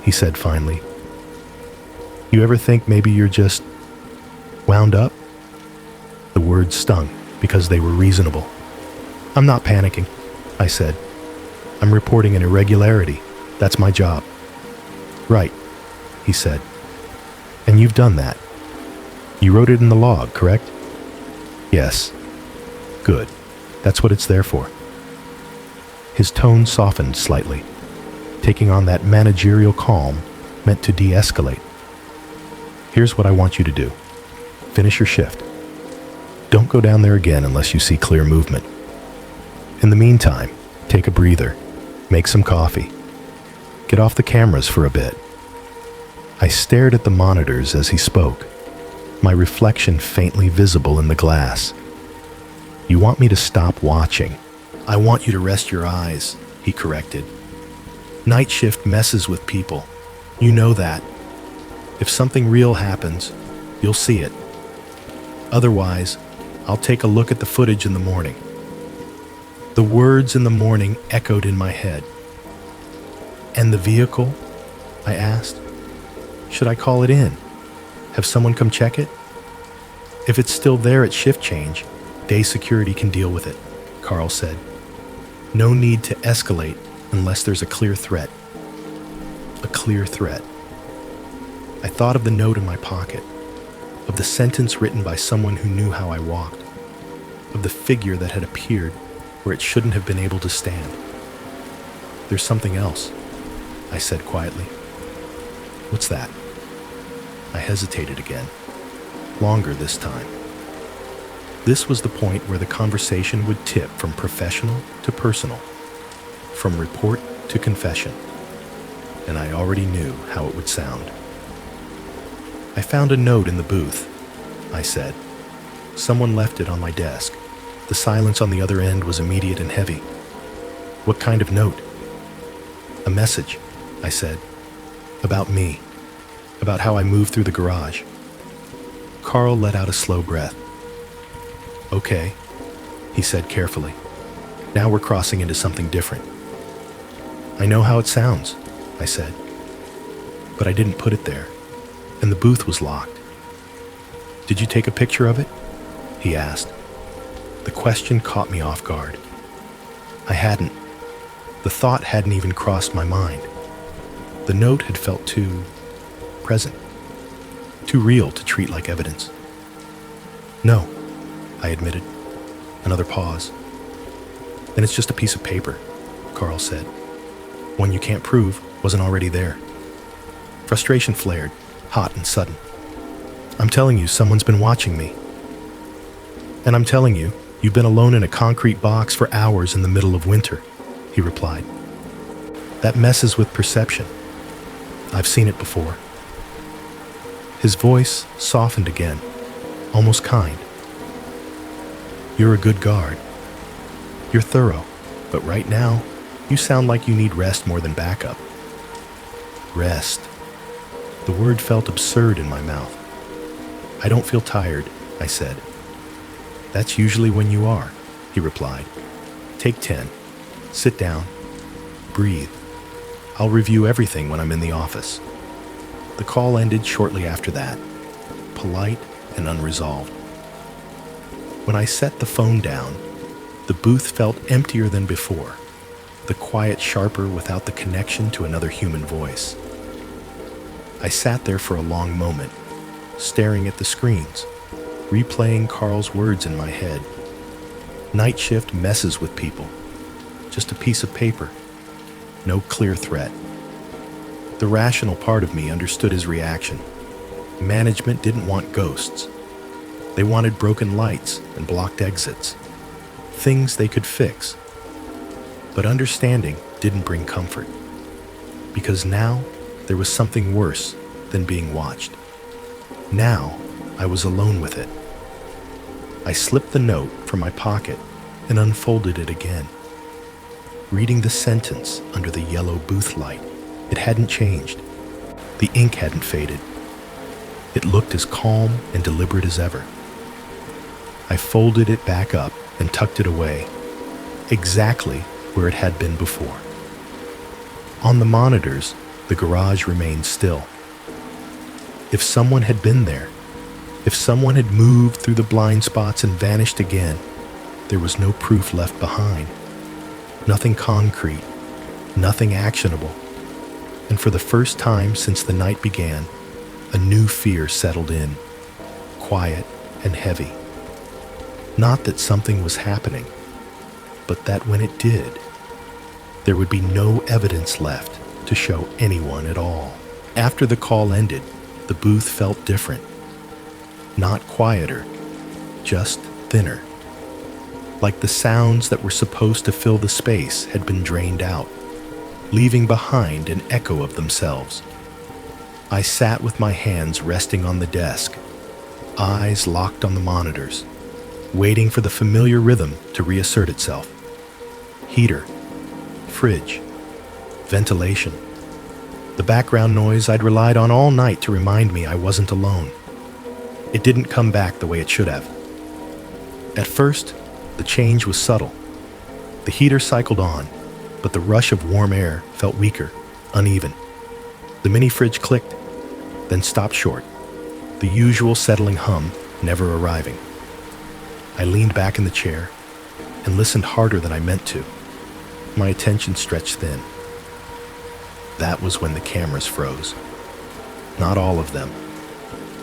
he said finally. "You ever think maybe you're just wound up?" The words stung because they were reasonable. "I'm not panicking," I said. "I'm reporting an irregularity. That's my job." "Right," he said. "And you've done that. You wrote it in the log, correct?" "Yes." "Good. That's what it's there for." His tone softened slightly, taking on that managerial calm meant to de-escalate. "Here's what I want you to do. Finish your shift. Don't go down there again unless you see clear movement. In the meantime, take a breather, make some coffee, get off the cameras for a bit." I stared at the monitors as he spoke, my reflection faintly visible in the glass. "You want me to stop watching?" "I want you to rest your eyes," he corrected. "Night shift messes with people. You know that. If something real happens, you'll see it. Otherwise, I'll take a look at the footage in the morning." The words in the morning echoed in my head. "And the vehicle?" I asked. Should I call it in? Have someone come check it? If it's still there at shift change, day security can deal with it, Carl said. No need to escalate unless there's a clear threat. A clear threat. I thought of the note in my pocket, of the sentence written by someone who knew how I walked, of the figure that had appeared where it shouldn't have been able to stand. There's something else, I said quietly. What's that? I hesitated again, longer this time. This was the point where the conversation would tip from professional to personal, from report to confession, and I already knew how it would sound. I found a note in the booth, I said. Someone left it on my desk. The silence on the other end was immediate and heavy. What kind of note? A message, I said. About me. About how I moved through the garage. Carl let out a slow breath. Okay, he said carefully. Now we're crossing into something different. I know how it sounds, I said. But I didn't put it there, and the booth was locked. Did you take a picture of it? He asked. The question caught me off guard. I hadn't. The thought hadn't even crossed my mind. The note had felt too present, too real to treat like evidence. No, I admitted. Another pause. Then it's just a piece of paper, Carl said. One you can't prove wasn't already there. Frustration flared, hot and sudden. I'm telling you, someone's been watching me. And I'm telling you, you've been alone in a concrete box for hours in the middle of winter, he replied. That messes with perception. I've seen it before. His voice softened again, almost kind. You're a good guard. You're thorough, but right now, you sound like you need rest more than backup. Rest. The word felt absurd in my mouth. I don't feel tired, I said. That's usually when you are, he replied. Take 10. Sit down. Breathe. I'll review everything when I'm in the office. The call ended shortly after that, polite and unresolved. When I set the phone down, the booth felt emptier than before, the quiet sharper without the connection to another human voice. I sat there for a long moment, staring at the screens, replaying Carl's words in my head. Night shift messes with people. Just a piece of paper. No clear threat. The rational part of me understood his reaction. Management didn't want ghosts. They wanted broken lights and blocked exits. Things they could fix. But understanding didn't bring comfort. Because now there was something worse than being watched. Now I was alone with it. I slipped the note from my pocket and unfolded it again. Reading the sentence under the yellow booth light, it hadn't changed. The ink hadn't faded. It looked as calm and deliberate as ever. I folded it back up and tucked it away, exactly where it had been before. On the monitors, the garage remained still. If someone had been there, if someone had moved through the blind spots and vanished again, there was no proof left behind. Nothing concrete, nothing actionable. And for the first time since the night began, a new fear settled in, quiet and heavy. Not that something was happening, but that when it did, there would be no evidence left to show anyone at all. After the call ended, the booth felt different. Not quieter, just thinner. Like the sounds that were supposed to fill the space had been drained out, leaving behind an echo of themselves. I sat with my hands resting on the desk, eyes locked on the monitors, waiting for the familiar rhythm to reassert itself. Heater, fridge, ventilation. The background noise I'd relied on all night to remind me I wasn't alone. It didn't come back the way it should have. At first, the change was subtle. The heater cycled on, but the rush of warm air felt weaker, uneven. The mini fridge clicked, then stopped short, the usual settling hum never arriving. I leaned back in the chair and listened harder than I meant to. My attention stretched thin. That was when the cameras froze. Not all of them,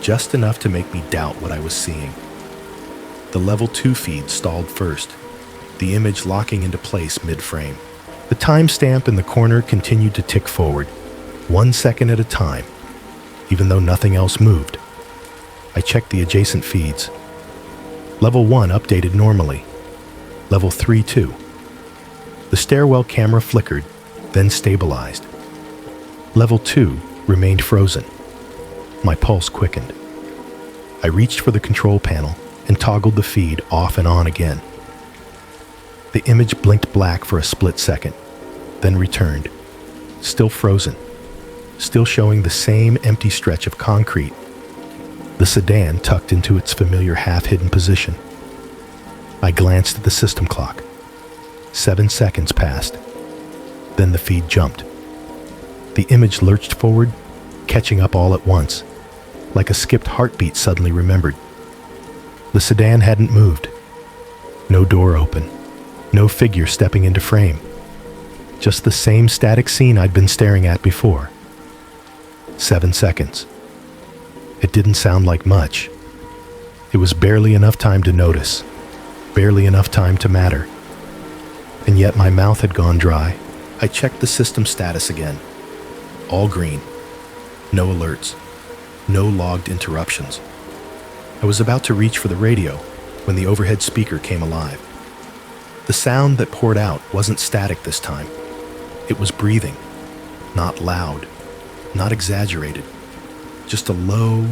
just enough to make me doubt what I was seeing. The level 2 feed stalled first, the image locking into place mid-frame. The timestamp in the corner continued to tick forward, 1 second at a time, even though nothing else moved. I checked the adjacent feeds. Level 1 updated normally. Level 3 too. The stairwell camera flickered, then stabilized. Level 2 remained frozen. My pulse quickened. I reached for the control panel and toggled the feed off and on again. The image blinked black for a split second, then returned, still frozen, still showing the same empty stretch of concrete, the sedan tucked into its familiar half-hidden position. I glanced at the system clock. 7 seconds passed. Then the feed jumped. The image lurched forward, catching up all at once, like a skipped heartbeat suddenly remembered. The sedan hadn't moved. No door open. No figure stepping into frame. Just the same static scene I'd been staring at before. 7 seconds. It didn't sound like much. It was barely enough time to notice, barely enough time to matter. And yet my mouth had gone dry. I checked the system status again. All green. No alerts. No logged interruptions. I was about to reach for the radio when the overhead speaker came alive. The sound that poured out wasn't static this time. It was breathing, not loud, not exaggerated, just a low,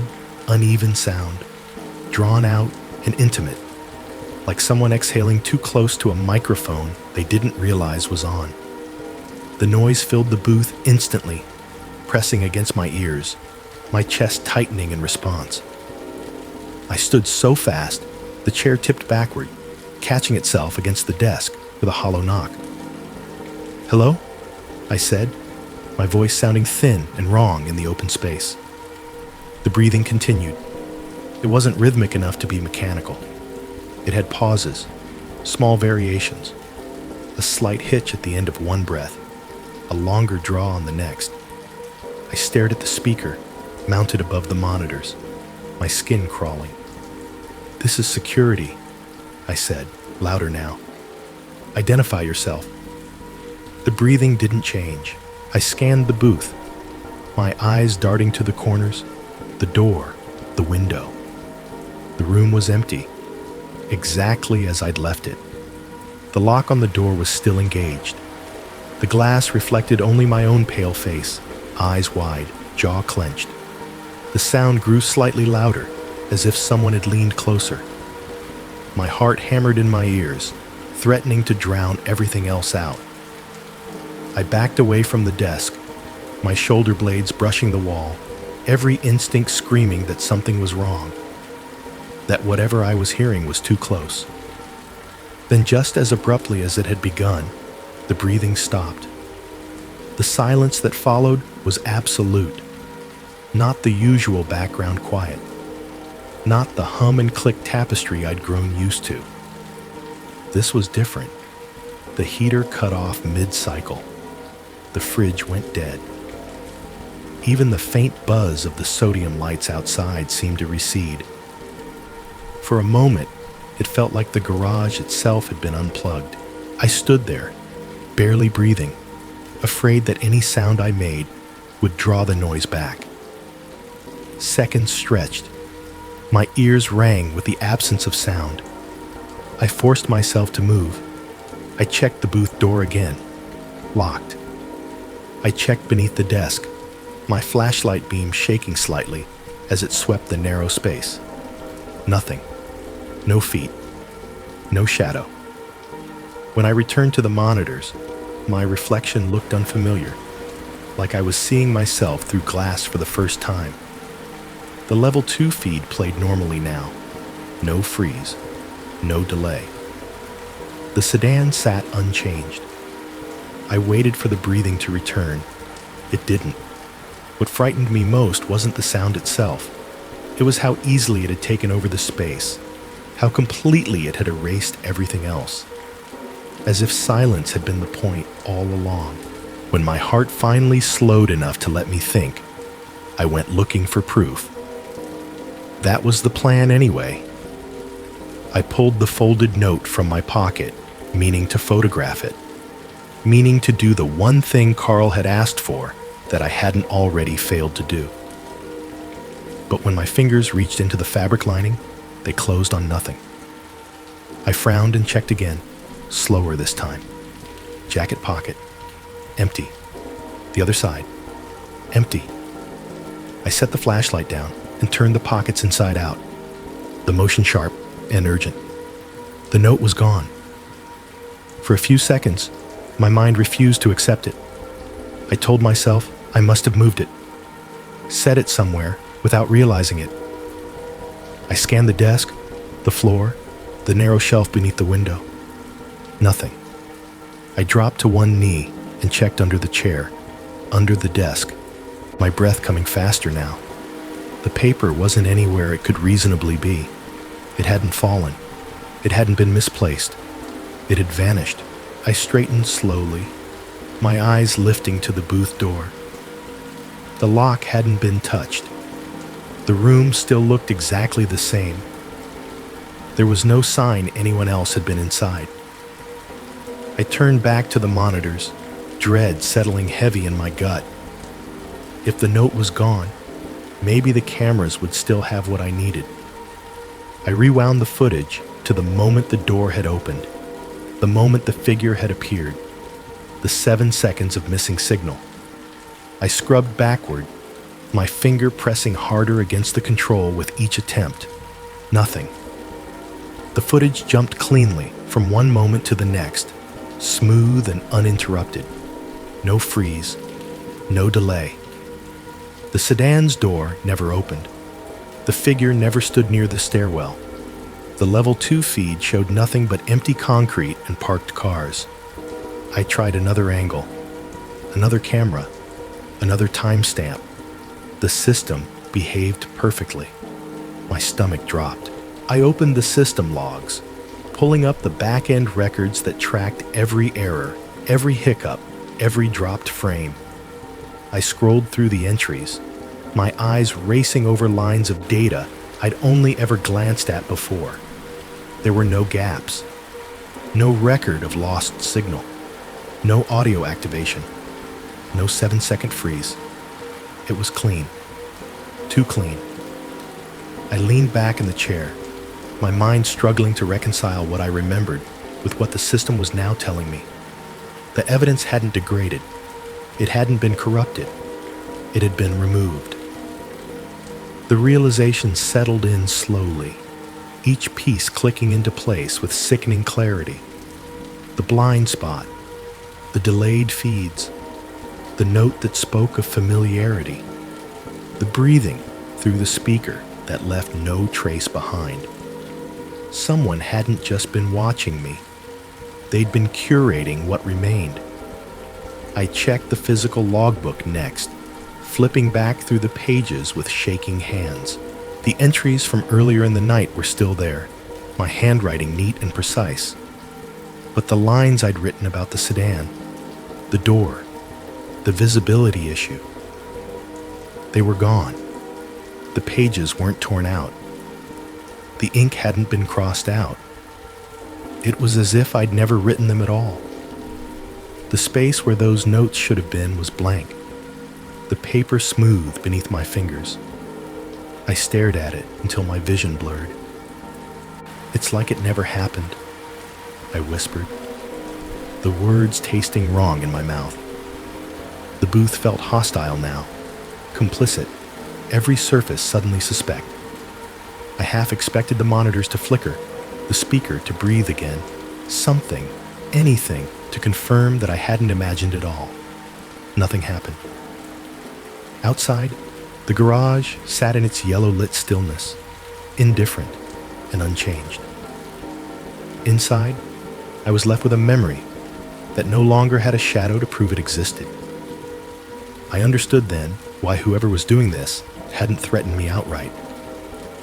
uneven sound, drawn out and intimate, like someone exhaling too close to a microphone they didn't realize was on. The noise filled the booth instantly, pressing against my ears, my chest tightening in response. I stood so fast, the chair tipped backward, catching itself against the desk with a hollow knock. "Hello?" I said, my voice sounding thin and wrong in the open space. The breathing continued. It wasn't rhythmic enough to be mechanical. It had pauses, small variations, a slight hitch at the end of one breath, a longer draw on the next. I stared at the speaker, mounted above the monitors, my skin crawling. "This is security," I said, louder now. "Identify yourself." The breathing didn't change. I scanned the booth, my eyes darting to the corners, the door, the window. The room was empty, exactly as I'd left it. The lock on the door was still engaged. The glass reflected only my own pale face, eyes wide, jaw clenched. The sound grew slightly louder, as if someone had leaned closer. My heart hammered in my ears, threatening to drown everything else out. I backed away from the desk, my shoulder blades brushing the wall, every instinct screaming that something was wrong, that whatever I was hearing was too close. Then just as abruptly as it had begun, the breathing stopped. The silence that followed was absolute, not the usual background quiet, not the hum and click tapestry I'd grown used to. This was different. The heater cut off mid-cycle. The fridge went dead. Even the faint buzz of the sodium lights outside seemed to recede. For a moment, it felt like the garage itself had been unplugged. I stood there, barely breathing, afraid that any sound I made would draw the noise back. Seconds stretched. My ears rang with the absence of sound. I forced myself to move. I checked the booth door again. Locked. I checked beneath the desk, my flashlight beam shaking slightly as it swept the narrow space. Nothing. No feet. No shadow. When I returned to the monitors, my reflection looked unfamiliar, like I was seeing myself through glass for the first time. The level 2 feed played normally now. No freeze. No delay. The sedan sat unchanged. I waited for the breathing to return. It didn't. What frightened me most wasn't the sound itself. It was how easily it had taken over the space, how completely it had erased everything else. As if silence had been the point all along. When my heart finally slowed enough to let me think, I went looking for proof. That was the plan anyway. I pulled the folded note from my pocket, meaning to photograph it, meaning to do the one thing Carl had asked for that I hadn't already failed to do. But when my fingers reached into the fabric lining, they closed on nothing. I frowned and checked again, slower this time. Jacket pocket, empty. The other side, empty. I set the flashlight down and turned the pockets inside out, the motion sharp and urgent. The note was gone. For a few seconds, my mind refused to accept it. I told myself I must have moved it, set it somewhere without realizing it. I scanned the desk, the floor, the narrow shelf beneath the window. Nothing. I dropped to one knee and checked under the chair, under the desk, my breath coming faster now. The paper wasn't anywhere it could reasonably be. It hadn't fallen. It hadn't been misplaced. It had vanished. I straightened slowly, my eyes lifting to the booth door. The lock hadn't been touched. The room still looked exactly the same. There was no sign anyone else had been inside. I turned back to the monitors, dread settling heavy in my gut. If the note was gone, maybe the cameras would still have what I needed. I rewound the footage to the moment the door had opened, the moment the figure had appeared, the 7 seconds of missing signal. I scrubbed backward, my finger pressing harder against the control with each attempt. Nothing. The footage jumped cleanly from one moment to the next, smooth and uninterrupted. No freeze, no delay. The sedan's door never opened. The figure never stood near the stairwell. The level 2 feed showed nothing but empty concrete and parked cars. I tried another angle, another camera, another timestamp. The system behaved perfectly. My stomach dropped. I opened the system logs, pulling up the back-end records that tracked every error, every hiccup, every dropped frame. I scrolled through the entries, my eyes racing over lines of data I'd only ever glanced at before. There were no gaps, no record of lost signal, no audio activation, no 7-second freeze. It was clean, too clean. I leaned back in the chair, my mind struggling to reconcile what I remembered with what the system was now telling me. The evidence hadn't degraded. It hadn't been corrupted. It had been removed. The realization settled in slowly, each piece clicking into place with sickening clarity. The blind spot, the delayed feeds, the note that spoke of familiarity, the breathing through the speaker that left no trace behind. Someone hadn't just been watching me. They'd been curating what remained. I checked the physical logbook next, flipping back through the pages with shaking hands. The entries from earlier in the night were still there, my handwriting neat and precise. But the lines I'd written about the sedan, the door, the visibility issue, they were gone. The pages weren't torn out. The ink hadn't been crossed out. It was as if I'd never written them at all. The space where those notes should have been was blank, the paper smooth beneath my fingers. I stared at it until my vision blurred. "It's like it never happened," I whispered, the words tasting wrong in my mouth. The booth felt hostile now, complicit, every surface suddenly suspect. I half expected the monitors to flicker, the speaker to breathe again, something, anything, to confirm that I hadn't imagined it all. Nothing happened. Outside, the garage sat in its yellow-lit stillness, indifferent and unchanged. Inside, I was left with a memory that no longer had a shadow to prove it existed. I understood then why whoever was doing this hadn't threatened me outright,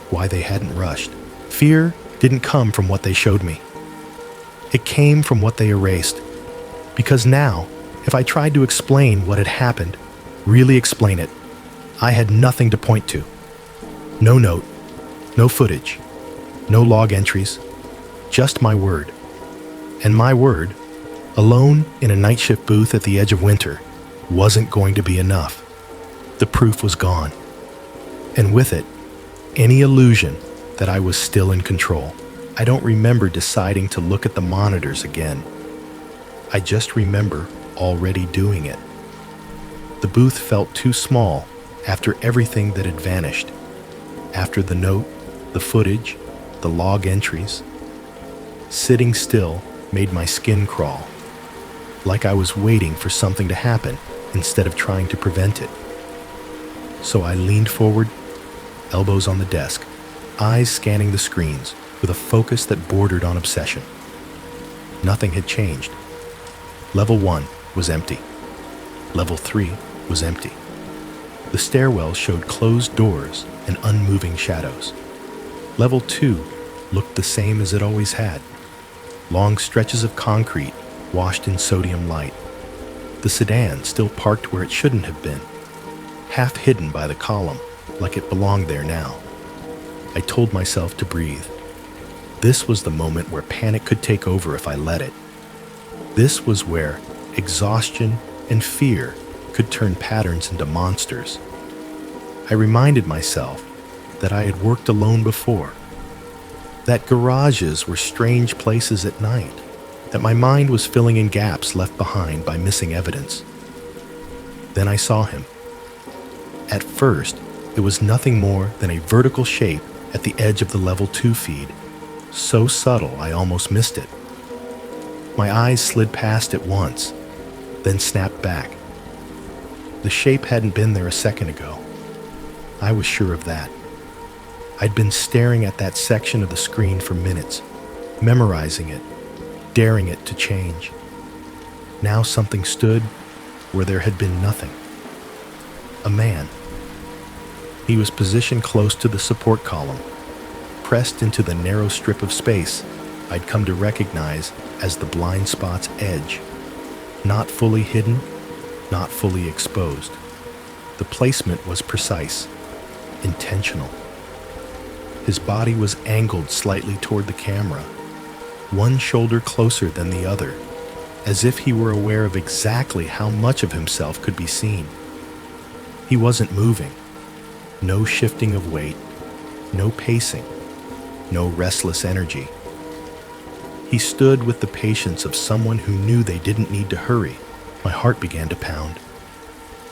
why they hadn't rushed. Fear didn't come from what they showed me. It came from what they erased. Because now, if I tried to explain what had happened, really explain it, I had nothing to point to. No note, no footage, no log entries, just my word. And my word, alone in a night shift booth at the edge of winter, wasn't going to be enough. The proof was gone. And with it, any illusion that I was still in control. I don't remember deciding to look at the monitors again. I just remember already doing it. The booth felt too small after everything that had vanished. After the note, the footage, the log entries. Sitting still made my skin crawl, like I was waiting for something to happen instead of trying to prevent it. So I leaned forward, elbows on the desk, eyes scanning the screens with a focus that bordered on obsession. Nothing had changed. Level 1 was empty. Level 3 was empty. The stairwell showed closed doors and unmoving shadows. Level 2 looked the same as it always had. Long stretches of concrete washed in sodium light. The sedan still parked where it shouldn't have been, half hidden by the column, like it belonged there now. I told myself to breathe. This was the moment where panic could take over if I let it. This was where exhaustion and fear could turn patterns into monsters. I reminded myself that I had worked alone before, that garages were strange places at night, that my mind was filling in gaps left behind by missing evidence. Then I saw him. At first, it was nothing more than a vertical shape at the edge of the level 2 feed, so subtle I almost missed it. My eyes slid past it once, then snapped back. The shape hadn't been there a second ago. I was sure of that. I'd been staring at that section of the screen for minutes, memorizing it, daring it to change. Now something stood where there had been nothing. A man. He was positioned close to the support column, pressed into the narrow strip of space I'd come to recognize as the blind spot's edge. Not fully hidden, not fully exposed. The placement was precise, intentional. His body was angled slightly toward the camera, one shoulder closer than the other, as if he were aware of exactly how much of himself could be seen. He wasn't moving. No shifting of weight, no pacing, no restless energy. He stood with the patience of someone who knew they didn't need to hurry. My heart began to pound,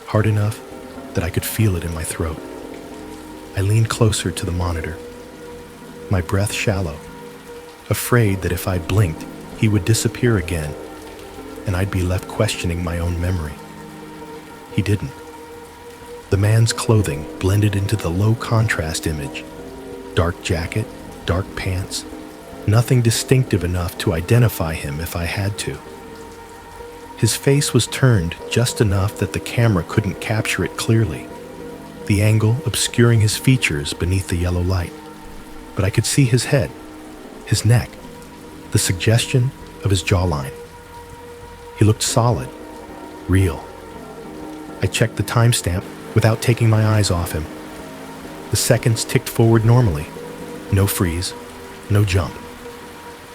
hard enough that I could feel it in my throat. I leaned closer to the monitor, my breath shallow, afraid that if I blinked, he would disappear again, and I'd be left questioning my own memory. He didn't. The man's clothing blended into the low-contrast image. Dark jacket, dark pants, nothing distinctive enough to identify him if I had to. His face was turned just enough that the camera couldn't capture it clearly, the angle obscuring his features beneath the yellow light. But I could see his head, his neck, the suggestion of his jawline. He looked solid, real. I checked the timestamp without taking my eyes off him. The seconds ticked forward normally. No freeze, no jump.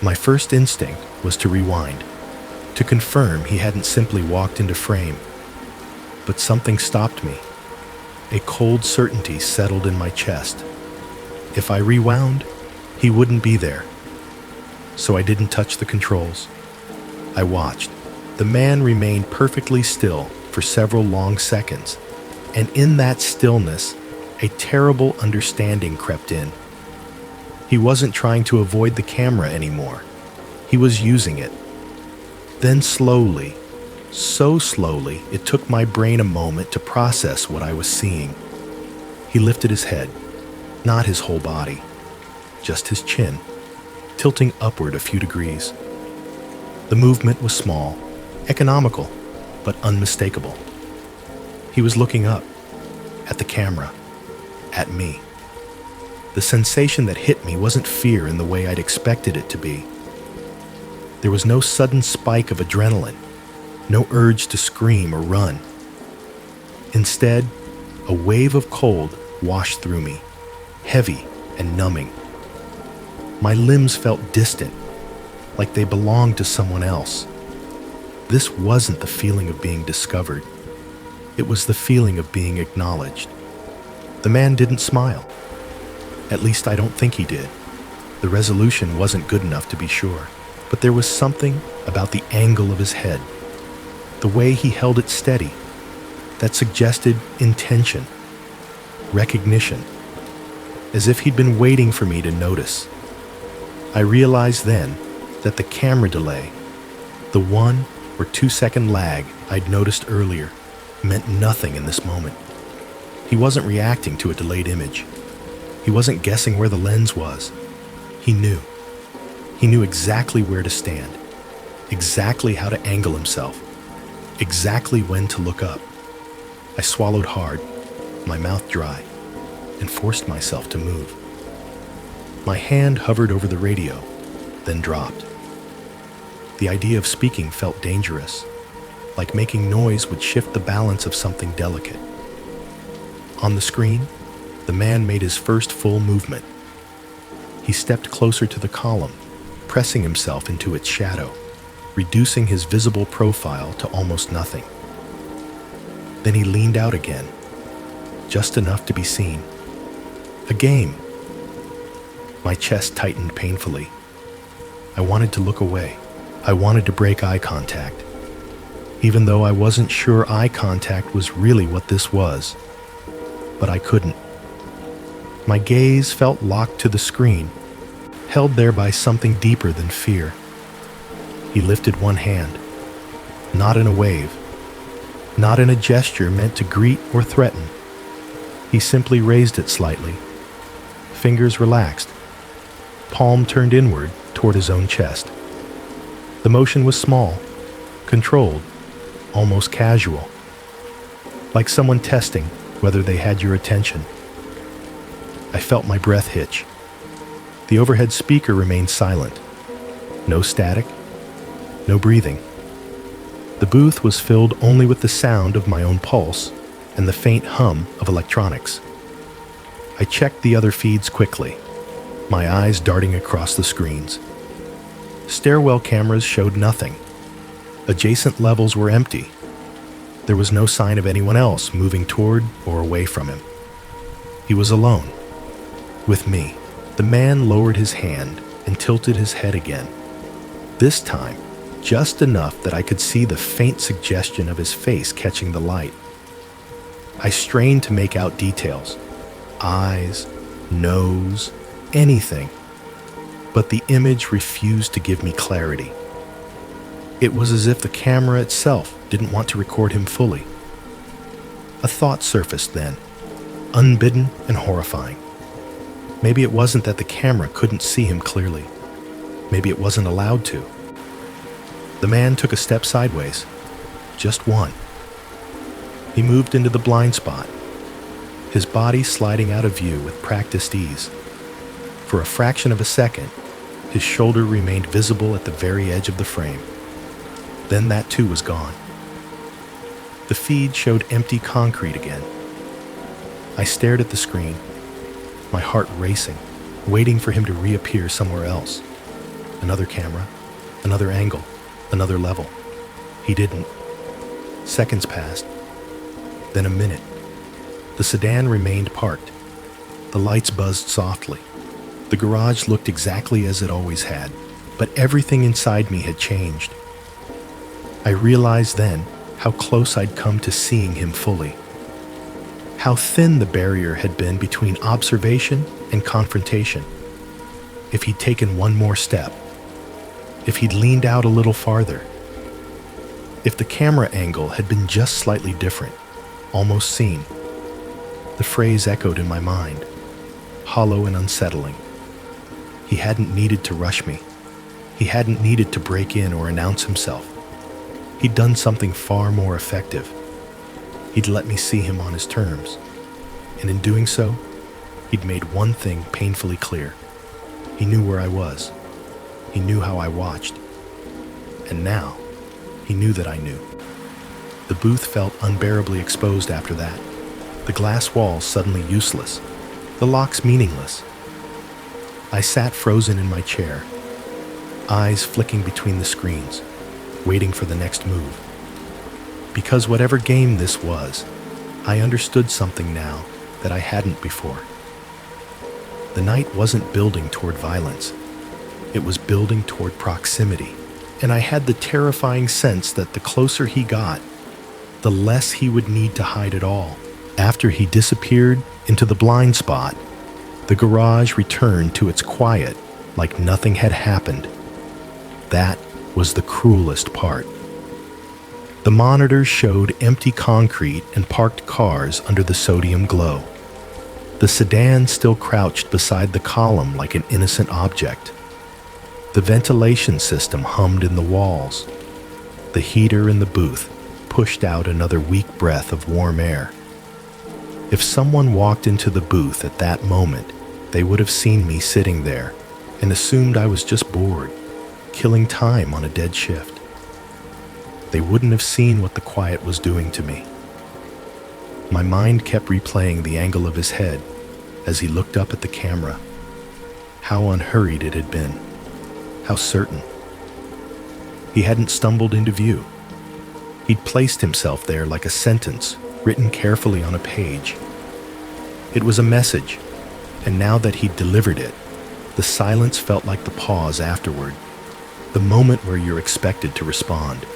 My first instinct was to rewind, to confirm he hadn't simply walked into frame. But something stopped me. A cold certainty settled in my chest. If I rewound, he wouldn't be there. So I didn't touch the controls. I watched. The man remained perfectly still for several long seconds, and in that stillness, a terrible understanding crept in. He wasn't trying to avoid the camera anymore. He was using it. Then slowly, so slowly, it took my brain a moment to process what I was seeing. He lifted his head, not his whole body, just his chin, tilting upward a few degrees. The movement was small, economical, but unmistakable. He was looking up, at the camera, at me. The sensation that hit me wasn't fear in the way I'd expected it to be. There was no sudden spike of adrenaline, no urge to scream or run. Instead, a wave of cold washed through me, heavy and numbing. My limbs felt distant, like they belonged to someone else. This wasn't the feeling of being discovered. It was the feeling of being acknowledged. The man didn't smile. At least I don't think he did. The resolution wasn't good enough to be sure, but there was something about the angle of his head, the way he held it steady, that suggested intention, recognition, as if he'd been waiting for me to notice. I realized then that the camera delay, the 1 or 2 second lag I'd noticed earlier, meant nothing in this moment. He wasn't reacting to a delayed image. He wasn't guessing where the lens was. He knew. He knew exactly where to stand, exactly how to angle himself, exactly when to look up. I swallowed hard, my mouth dry, and forced myself to move. My hand hovered over the radio, then dropped. The idea of speaking felt dangerous, like making noise would shift the balance of something delicate. On the screen, the man made his first full movement. He stepped closer to the column, pressing himself into its shadow, reducing his visible profile to almost nothing. Then he leaned out again, just enough to be seen. A game. My chest tightened painfully. I wanted to look away. I wanted to break eye contact, even though I wasn't sure eye contact was really what this was. But I couldn't. My gaze felt locked to the screen, held there by something deeper than fear. He lifted one hand, not in a wave, not in a gesture meant to greet or threaten. He simply raised it slightly. Fingers relaxed, palm turned inward toward his own chest. The motion was small, controlled, almost casual, like someone testing whether they had your attention. I felt my breath hitch. The overhead speaker remained silent. No static, no breathing. The booth was filled only with the sound of my own pulse and the faint hum of electronics. I checked the other feeds quickly, my eyes darting across the screens. Stairwell cameras showed nothing. Adjacent levels were empty. There was no sign of anyone else moving toward or away from him. He was alone, with me. The man lowered his hand and tilted his head again. This time, just enough that I could see the faint suggestion of his face catching the light. I strained to make out details. Eyes, nose, anything. But the image refused to give me clarity. It was as if the camera itself didn't want to record him fully. A thought surfaced then, unbidden and horrifying. Maybe it wasn't that the camera couldn't see him clearly. Maybe it wasn't allowed to. The man took a step sideways, just one. He moved into the blind spot, his body sliding out of view with practiced ease. For a fraction of a second, his shoulder remained visible at the very edge of the frame. Then that too was gone. The feed showed empty concrete again. I stared at the screen, my heart racing, waiting for him to reappear somewhere else. Another camera, another angle, another level. He didn't. Seconds passed, then a minute. The sedan remained parked. The lights buzzed softly. The garage looked exactly as it always had, but everything inside me had changed. I realized then how close I'd come to seeing him fully. How thin the barrier had been between observation and confrontation. If he'd taken one more step, if he'd leaned out a little farther, if the camera angle had been just slightly different, almost seen. The phrase echoed in my mind, hollow and unsettling. He hadn't needed to rush me. He hadn't needed to break in or announce himself. He'd done something far more effective. He'd let me see him on his terms, And in doing so, he'd made one thing painfully clear. He knew where I was. He knew how I watched. And now, he knew that I knew. The booth felt unbearably exposed after that. The glass walls suddenly useless. The locks meaningless. I sat frozen in my chair, eyes flicking between the screens, waiting for the next move. Because whatever game this was, I understood something now that I hadn't before. The night wasn't building toward violence. It was building toward proximity. And I had the terrifying sense that the closer he got, the less he would need to hide at all. After he disappeared into the blind spot, the garage returned to its quiet like nothing had happened. That was the cruelest part. The monitors showed empty concrete and parked cars under the sodium glow. The sedan still crouched beside the column like an innocent object. The ventilation system hummed in the walls. The heater in the booth pushed out another weak breath of warm air. If someone walked into the booth at that moment, they would have seen me sitting there and assumed I was just bored, killing time on a dead shift. They wouldn't have seen what the quiet was doing to me. My mind kept replaying the angle of his head as he looked up at the camera. How unhurried it had been. How certain. He hadn't stumbled into view. He'd placed himself there like a sentence written carefully on a page. It was a message, and now that he'd delivered it, the silence felt like the pause afterward, the moment where you're expected to respond.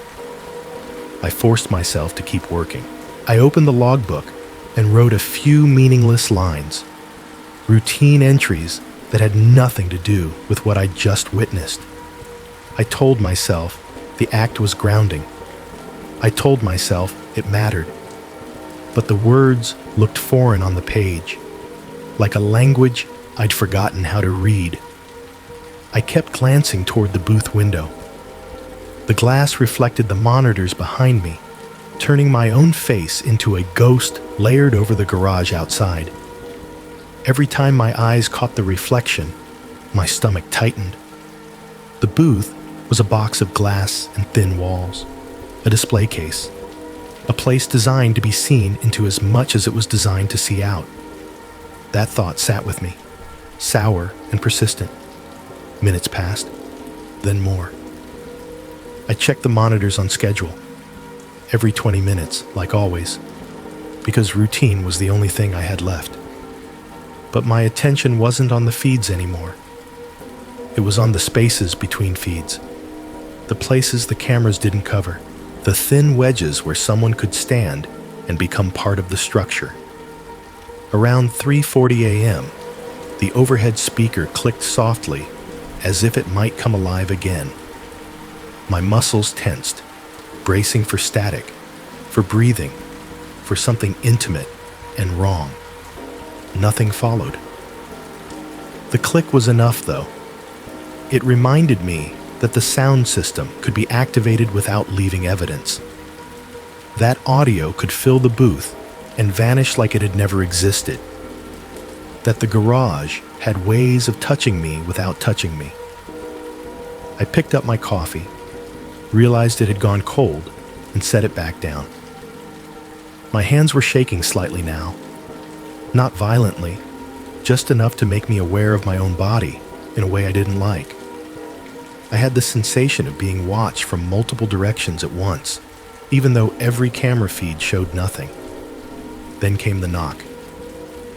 I forced myself to keep working. I opened the logbook and wrote a few meaningless lines, routine entries that had nothing to do with what I'd just witnessed. I told myself the act was grounding. I told myself it mattered. But the words looked foreign on the page, like a language I'd forgotten how to read. I kept glancing toward the booth window. The glass reflected the monitors behind me, turning my own face into a ghost layered over the garage outside. Every time my eyes caught the reflection, my stomach tightened. The booth was a box of glass and thin walls, a display case, a place designed to be seen into as much as it was designed to see out. That thought sat with me, sour and persistent. Minutes passed, then more. I checked the monitors on schedule, every 20 minutes, like always, because routine was the only thing I had left. But my attention wasn't on the feeds anymore. It was on the spaces between feeds, the places the cameras didn't cover, the thin wedges where someone could stand and become part of the structure. Around 3:40 a.m., the overhead speaker clicked softly, as if it might come alive again. My muscles tensed, bracing for static, for breathing, for something intimate and wrong. Nothing followed. The click was enough, though. It reminded me that the sound system could be activated without leaving evidence. That audio could fill the booth and vanish like it had never existed. That the garage had ways of touching me without touching me. I picked up my coffee, realized it had gone cold, and set it back down. My hands were shaking slightly now. Not violently, just enough to make me aware of my own body in a way I didn't like. I had the sensation of being watched from multiple directions at once, even though every camera feed showed nothing. Then came the knock.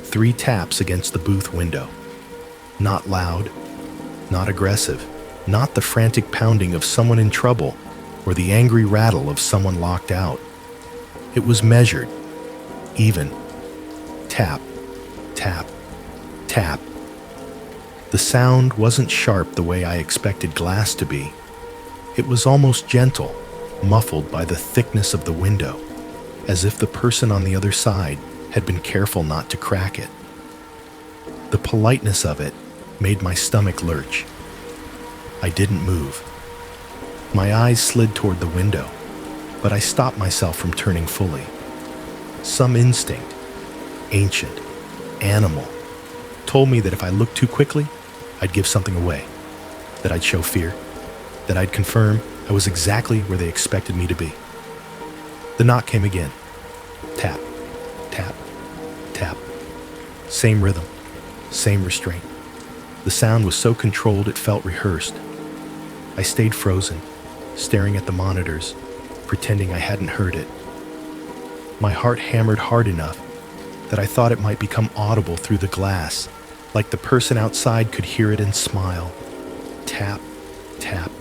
3 taps against the booth window. Not loud, not aggressive, not the frantic pounding of someone in trouble or the angry rattle of someone locked out. It was measured, even. Tap, tap, tap. The sound wasn't sharp the way I expected glass to be. It was almost gentle, muffled by the thickness of the window, as if the person on the other side had been careful not to crack it. The politeness of it made my stomach lurch. I didn't move. My eyes slid toward the window, but I stopped myself from turning fully. Some instinct, ancient, animal, told me that if I looked too quickly, I'd give something away, that I'd show fear, that I'd confirm I was exactly where they expected me to be. The knock came again. Tap, tap, tap. Same rhythm, same restraint. The sound was so controlled it felt rehearsed. I stayed frozen, staring at the monitors, pretending I hadn't heard it. My heart hammered hard enough that I thought it might become audible through the glass, like the person outside could hear it and smile. Tap, tap,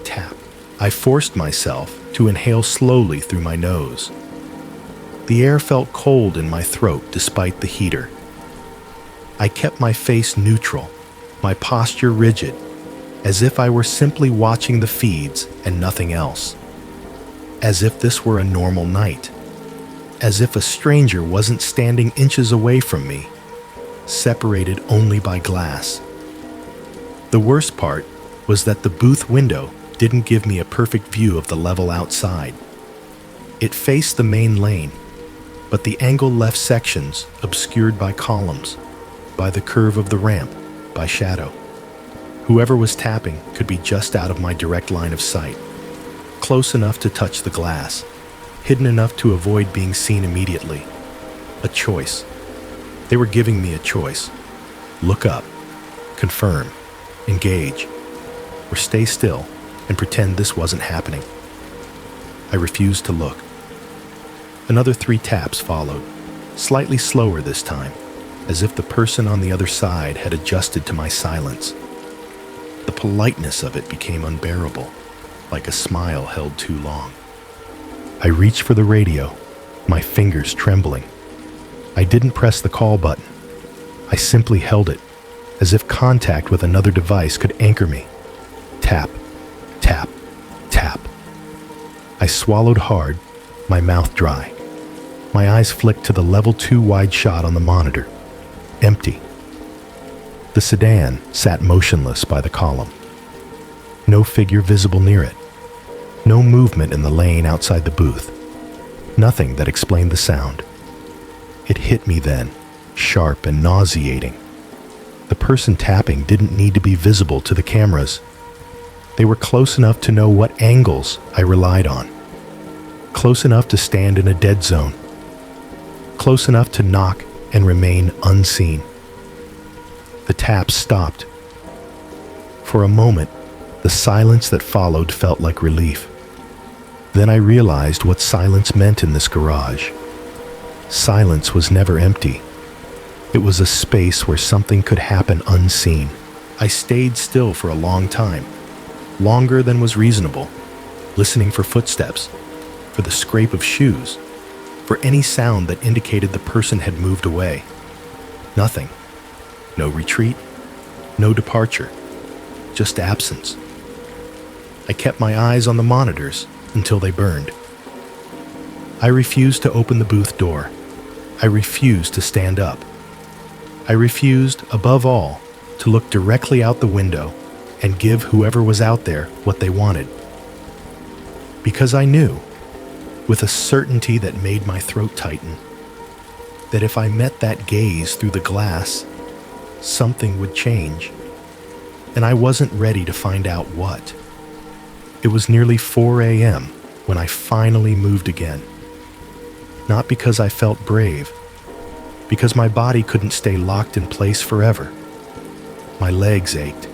tap. I forced myself to inhale slowly through my nose. The air felt cold in my throat despite the heater. I kept my face neutral, my posture rigid, as if I were simply watching the feeds and nothing else. As if this were a normal night. As if a stranger wasn't standing inches away from me, separated only by glass. The worst part was that the booth window didn't give me a perfect view of the level outside. It faced the main lane, but the angle left sections obscured by columns, by the curve of the ramp, by shadow. Whoever was tapping could be just out of my direct line of sight, close enough to touch the glass, hidden enough to avoid being seen immediately. A choice. They were giving me a choice. Look up, confirm, engage, or stay still and pretend this wasn't happening. I refused to look. Another 3 taps followed, slightly slower this time, as if the person on the other side had adjusted to my silence. The politeness of it became unbearable, like a smile held too long. I reached for the radio, my fingers trembling. I didn't press the call button. I simply held it, as if contact with another device could anchor me. Tap, tap, tap. I swallowed hard, my mouth dry. My eyes flicked to the level 2 wide shot on the monitor. Empty. The sedan sat motionless by the column. No figure visible near it. No movement in the lane outside the booth. Nothing that explained the sound. It hit me then, sharp and nauseating. The person tapping didn't need to be visible to the cameras. They were close enough to know what angles I relied on. Close enough to stand in a dead zone. Close enough to knock and remain unseen. The taps stopped. For a moment, the silence that followed felt like relief. Then I realized what silence meant in this garage. Silence was never empty. It was a space where something could happen unseen. I stayed still for a long time, longer than was reasonable, listening for footsteps, for the scrape of shoes, for any sound that indicated the person had moved away. Nothing. No retreat, no departure, just absence. I kept my eyes on the monitors until they burned. I refused to open the booth door. I refused to stand up. I refused, above all, to look directly out the window and give whoever was out there what they wanted. Because I knew, with a certainty that made my throat tighten, that if I met that gaze through the glass, something would change, and I wasn't ready to find out what. It was nearly 4 a.m. when I finally moved again. Not because I felt brave, because my body couldn't stay locked in place forever. My legs ached.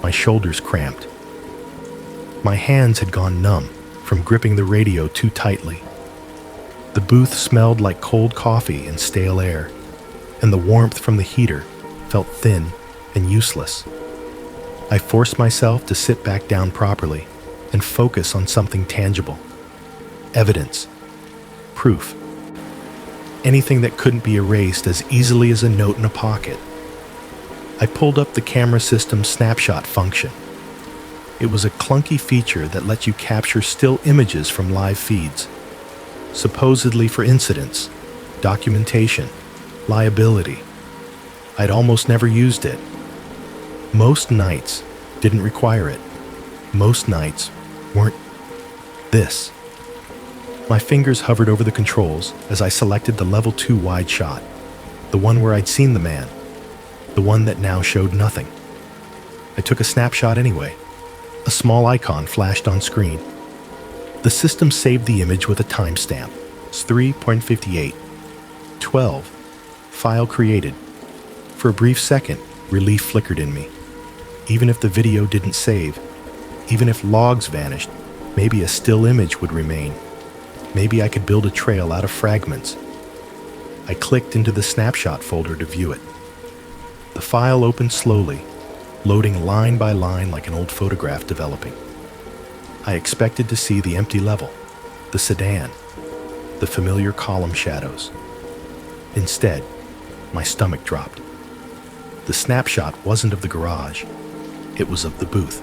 My shoulders cramped. My hands had gone numb from gripping the radio too tightly. The booth smelled like cold coffee and stale air, and the warmth from the heater felt thin and useless. I forced myself to sit back down properly and focus on something tangible. Evidence. Proof. Anything that couldn't be erased as easily as a note in a pocket. I pulled up the camera system's snapshot function. It was a clunky feature that lets you capture still images from live feeds, supposedly for incidents, documentation, liability. I'd almost never used it. Most nights didn't require it. Most nights weren't this. My fingers hovered over the controls as I selected the level 2 wide shot. The one where I'd seen the man. The one that now showed nothing. I took a snapshot anyway. A small icon flashed on screen. The system saved the image with a timestamp. It's 3.58. 12. File created. For a brief second, relief flickered in me. Even if the video didn't save, even if logs vanished, maybe a still image would remain. Maybe I could build a trail out of fragments. I clicked into the snapshot folder to view it. The file opened slowly, loading line by line like an old photograph developing. I expected to see the empty level, the sedan, the familiar column shadows. Instead, my stomach dropped. The snapshot wasn't of the garage, it was of the booth.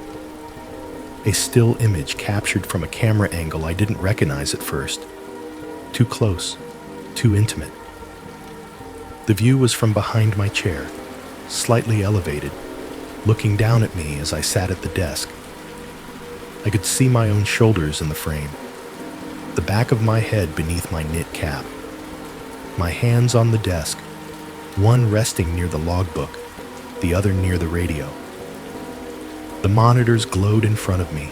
A still image captured from a camera angle I didn't recognize at first. Too close, too intimate. The view was from behind my chair, slightly elevated, looking down at me as I sat at the desk. I could see my own shoulders in the frame, the back of my head beneath my knit cap. My hands on the desk, one resting near the logbook, the other near the radio. The monitors glowed in front of me,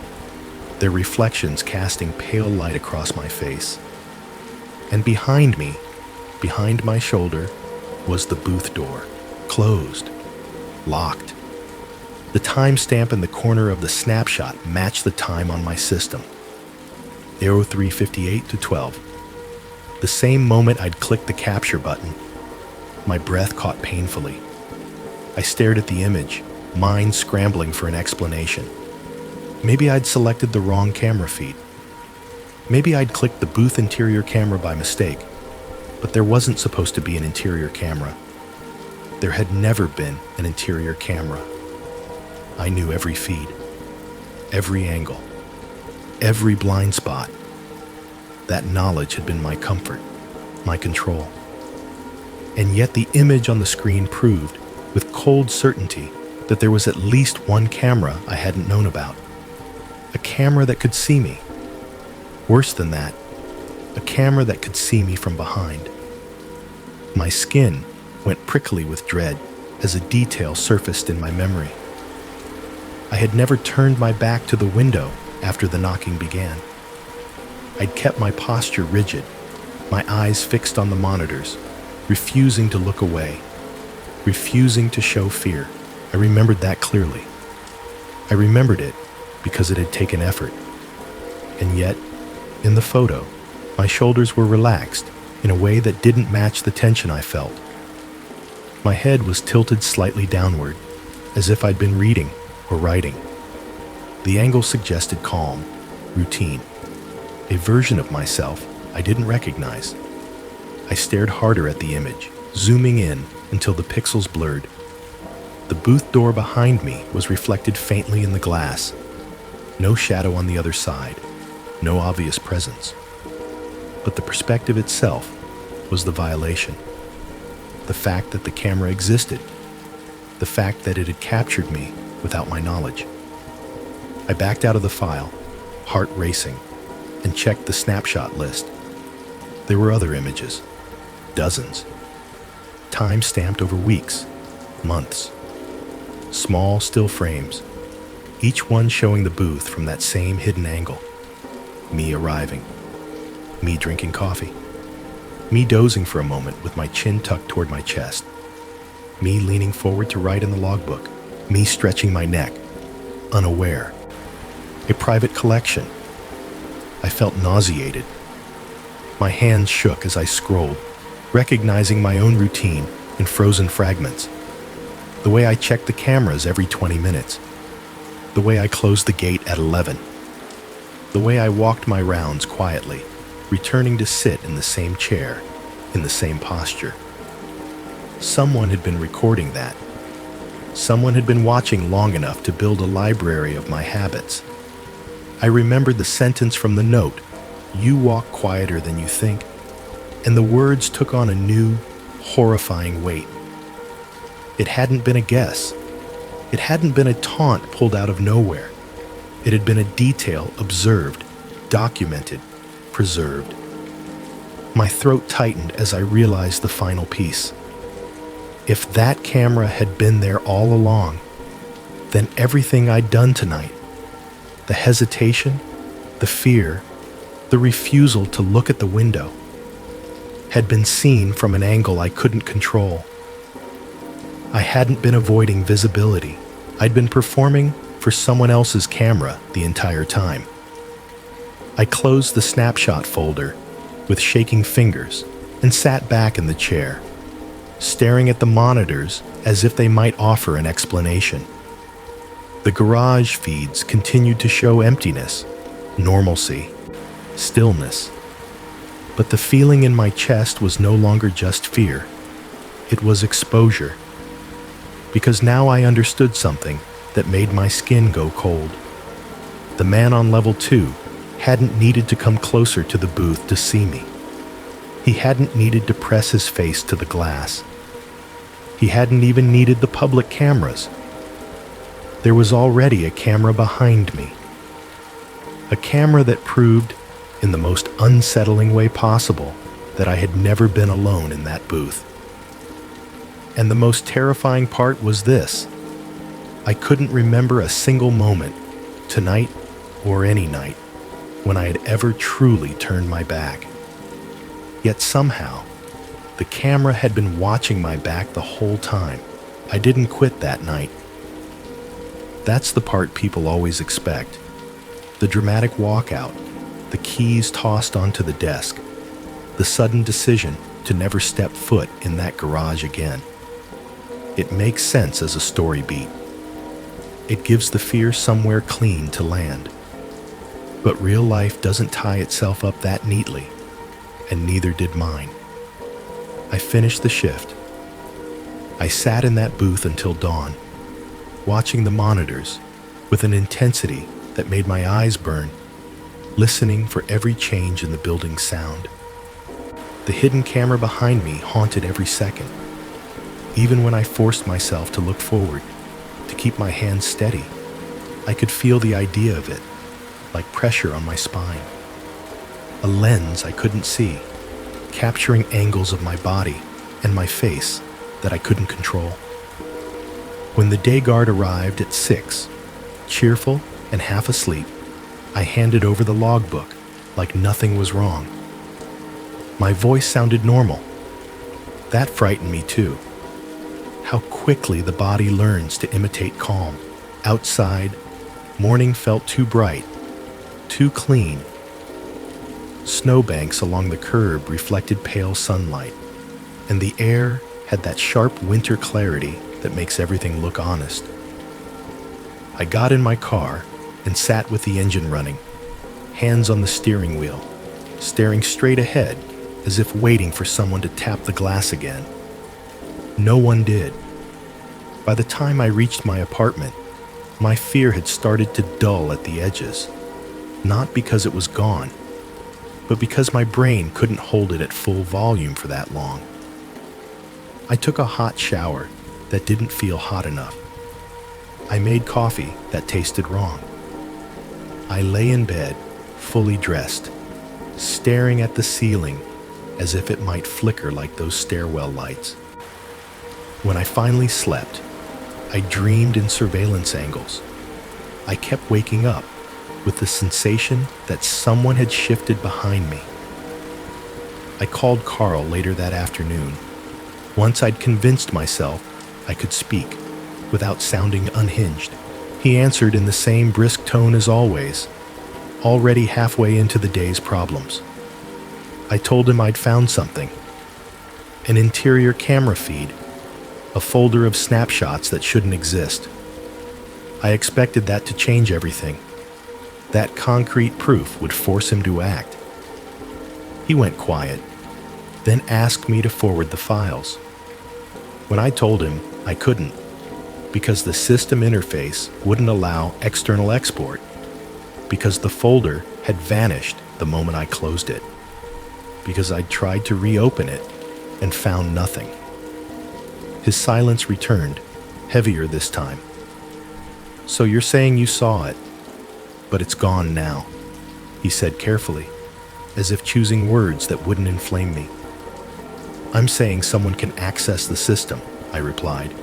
their reflections casting pale light across my face. And behind me, behind my shoulder, was the booth door, closed, locked. The timestamp in the corner of the snapshot matched the time on my system. 03:58 to 12. The same moment I'd clicked the capture button, my breath caught painfully. I stared at the image, mind scrambling for an explanation. Maybe I'd selected the wrong camera feed. Maybe I'd clicked the booth interior camera by mistake, but there wasn't supposed to be an interior camera. There had never been an interior camera. I knew every feed, every angle, every blind spot. That knowledge had been my comfort, my control. And yet the image on the screen proved, with cold certainty, that there was at least one camera I hadn't known about. A camera that could see me. Worse than that, a camera that could see me from behind. My skin went prickly with dread as a detail surfaced in my memory. I had never turned my back to the window after the knocking began. I'd kept my posture rigid, my eyes fixed on the monitors, refusing to look away, refusing to show fear. I remembered that clearly. I remembered it because it had taken effort. And yet, in the photo, my shoulders were relaxed in a way that didn't match the tension I felt. My head was tilted slightly downward, as if I'd been reading or writing. The angle suggested calm, routine, a version of myself I didn't recognize. I stared harder at the image, zooming in until the pixels blurred. The booth door behind me was reflected faintly in the glass. No shadow on the other side, no obvious presence. But the perspective itself was the violation. The fact that the camera existed, the fact that it had captured me without my knowledge. I backed out of the file, heart racing, and checked the snapshot list. There were other images, dozens, time-stamped over weeks, months. Small, still frames, each one showing the booth from that same hidden angle. Me arriving, me drinking coffee, me dozing for a moment with my chin tucked toward my chest, me leaning forward to write in the logbook, me stretching my neck, unaware. A private collection. I felt nauseated. My hands shook as I scrolled, recognizing my own routine in frozen fragments. The way I checked the cameras every 20 minutes. The way I closed the gate at 11. The way I walked my rounds quietly, returning to sit in the same chair, in the same posture. Someone had been recording that. Someone had been watching long enough to build a library of my habits. I remembered the sentence from the note, "You walk quieter than you think," and the words took on a new, horrifying weight. It hadn't been a guess. It hadn't been a taunt pulled out of nowhere. It had been a detail observed, documented, preserved. My throat tightened as I realized the final piece. If that camera had been there all along, then everything I'd done tonight, the hesitation, the fear, the refusal to look at the window, had been seen from an angle I couldn't control. I hadn't been avoiding visibility. I'd been performing for someone else's camera the entire time. I closed the snapshot folder with shaking fingers and sat back in the chair, staring at the monitors as if they might offer an explanation. The garage feeds continued to show emptiness, normalcy, stillness. But the feeling in my chest was no longer just fear. It was exposure. Because now I understood something that made my skin go cold. The man on level 2 hadn't needed to come closer to the booth to see me. He hadn't needed to press his face to the glass. He hadn't even needed the public cameras. There was already a camera behind me. A camera that proved, in the most unsettling way possible, that I had never been alone in that booth. And the most terrifying part was this: I couldn't remember a single moment, tonight or any night, when I had ever truly turned my back. Yet somehow, the camera had been watching my back the whole time. I didn't quit that night. That's the part people always expect. The dramatic walkout, the keys tossed onto the desk, the sudden decision to never step foot in that garage again. It makes sense as a story beat. It gives the fear somewhere clean to land. But real life doesn't tie itself up that neatly, and neither did mine. I finished the shift. I sat in that booth until dawn, watching the monitors with an intensity that made my eyes burn, listening for every change in the building's sound. The hidden camera behind me haunted every second. Even when I forced myself to look forward, to keep my hands steady, I could feel the idea of it, like pressure on my spine. A lens I couldn't see, capturing angles of my body and my face that I couldn't control. When the day guard arrived at 6, cheerful and half asleep, I handed over the logbook like nothing was wrong. My voice sounded normal. That frightened me too. How quickly the body learns to imitate calm. Outside, morning felt too bright, too clean. Snowbanks along the curb reflected pale sunlight, and the air had that sharp winter clarity that makes everything look honest. I got in my car and sat with the engine running, hands on the steering wheel, staring straight ahead as if waiting for someone to tap the glass again. No one did. By the time I reached my apartment, my fear had started to dull at the edges, not because it was gone, but because my brain couldn't hold it at full volume for that long. I took a hot shower that didn't feel hot enough. I made coffee that tasted wrong. I lay in bed, fully dressed, staring at the ceiling as if it might flicker like those stairwell lights. When I finally slept, I dreamed in surveillance angles. I kept waking up with the sensation that someone had shifted behind me. I called Carl later that afternoon. Once I'd convinced myself I could speak without sounding unhinged. He answered in the same brisk tone as always, already halfway into the day's problems. I told him I'd found something. An interior camera feed, a folder of snapshots that shouldn't exist. I expected that to change everything. That concrete proof would force him to act. He went quiet, then asked me to forward the files. When I told him I couldn't, because the system interface wouldn't allow external export, because the folder had vanished the moment I closed it, because I'd tried to reopen it and found nothing. His silence returned, heavier this time. "So you're saying you saw it, but it's gone now," he said carefully, as if choosing words that wouldn't inflame me. "I'm saying someone can access the system, I replied.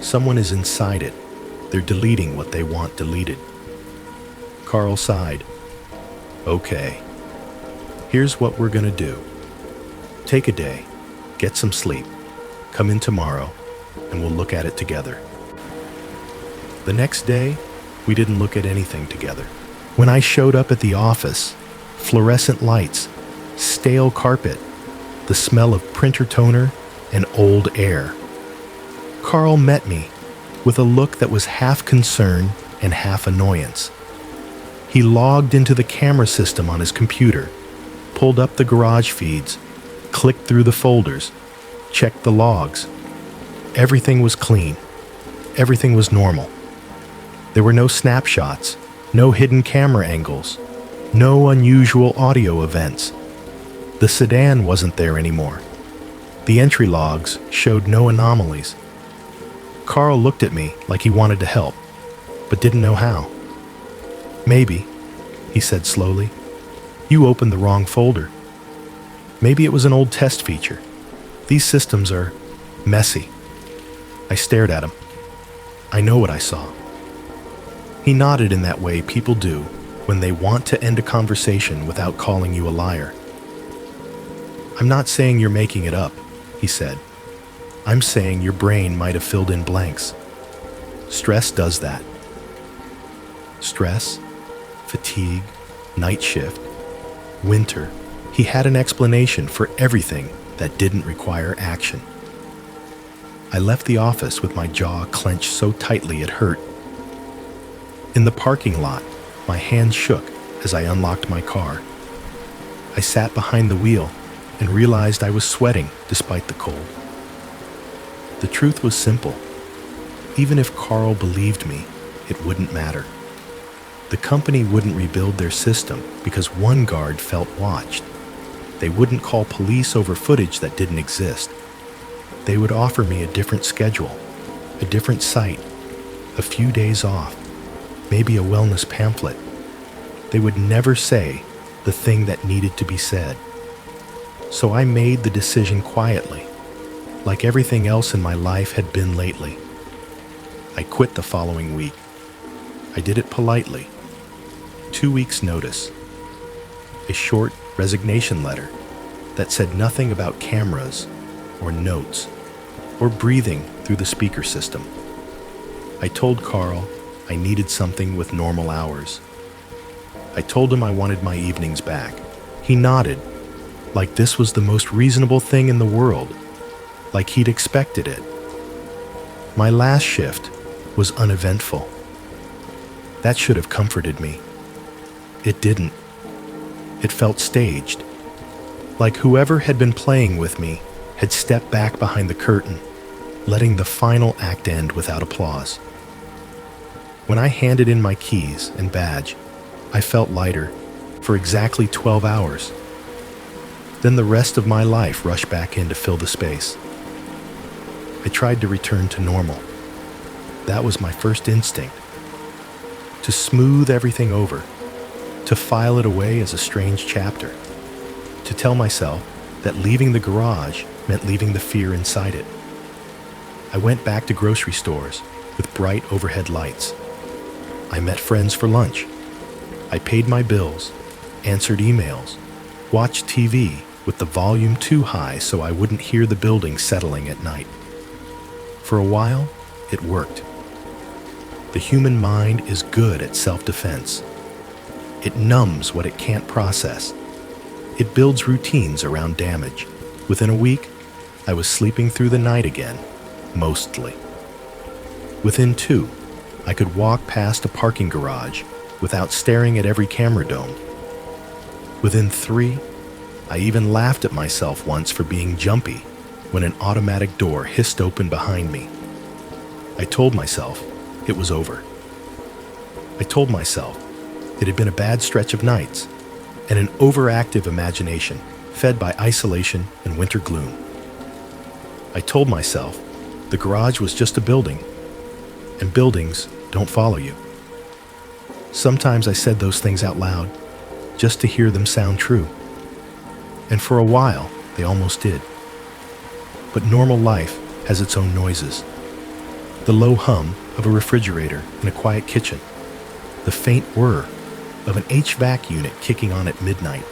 Someone is inside it. They're deleting what they want deleted. Carl sighed. Okay. Here's what we're gonna do. Take a day, get some sleep, come in tomorrow, and we'll look at it together. The next day, we didn't look at anything together. When I showed up at the office, fluorescent lights, stale carpet, the smell of printer toner, and old air. Carl met me with a look that was half concern and half annoyance. He logged into the camera system on his computer, pulled up the garage feeds, clicked through the folders, checked the logs. Everything was clean. Everything was normal. There were no snapshots, no hidden camera angles, no unusual audio events. The sedan wasn't there anymore. The entry logs showed no anomalies. Carl looked at me like he wanted to help, but didn't know how. Maybe, he said slowly, you opened the wrong folder. Maybe it was an old test feature. These systems are messy. I stared at him. I know what I saw. He nodded in that way people do when they want to end a conversation without calling you a liar. I'm not saying you're making it up, he said. I'm saying your brain might have filled in blanks. Stress does that. Stress, fatigue, night shift, winter. He had an explanation for everything that didn't require action. I left the office with my jaw clenched so tightly it hurt. In the parking lot, my hands shook as I unlocked my car. I sat behind the wheel and realized I was sweating despite the cold. The truth was simple. Even if Carl believed me, it wouldn't matter. The company wouldn't rebuild their system because one guard felt watched. They wouldn't call police over footage that didn't exist. They would offer me a different schedule, a different site, a few days off, maybe a wellness pamphlet. They would never say the thing that needed to be said. So I made the decision quietly, like everything else in my life had been lately. I quit the following week. I did it politely. 2 weeks' notice. A short resignation letter that said nothing about cameras or notes or breathing through the speaker system. I told Carl I needed something with normal hours. I told him I wanted my evenings back. He nodded, like this was the most reasonable thing in the world, like he'd expected it. My last shift was uneventful. That should have comforted me. It didn't. It felt staged, like whoever had been playing with me had stepped back behind the curtain, letting the final act end without applause. When I handed in my keys and badge, I felt lighter for exactly 12 hours. Then the rest of my life rushed back in to fill the space. I tried to return to normal. That was my first instinct. To smooth everything over, to file it away as a strange chapter, to tell myself that leaving the garage meant leaving the fear inside it. I went back to grocery stores with bright overhead lights. I met friends for lunch. I paid my bills, answered emails, watched TV with the volume too high so I wouldn't hear the building settling at night. For a while, it worked. The human mind is good at self-defense. It numbs what it can't process. It builds routines around damage. Within a week, I was sleeping through the night again, mostly. Within 2, I could walk past a parking garage without staring at every camera dome. Within 3, I even laughed at myself once for being jumpy when an automatic door hissed open behind me. I told myself it was over. I told myself it had been a bad stretch of nights and an overactive imagination fed by isolation and winter gloom. I told myself the garage was just a building, and buildings don't follow you. Sometimes I said those things out loud just to hear them sound true. And for a while, they almost did. But normal life has its own noises. The low hum of a refrigerator in a quiet kitchen. The faint whir of an HVAC unit kicking on at midnight.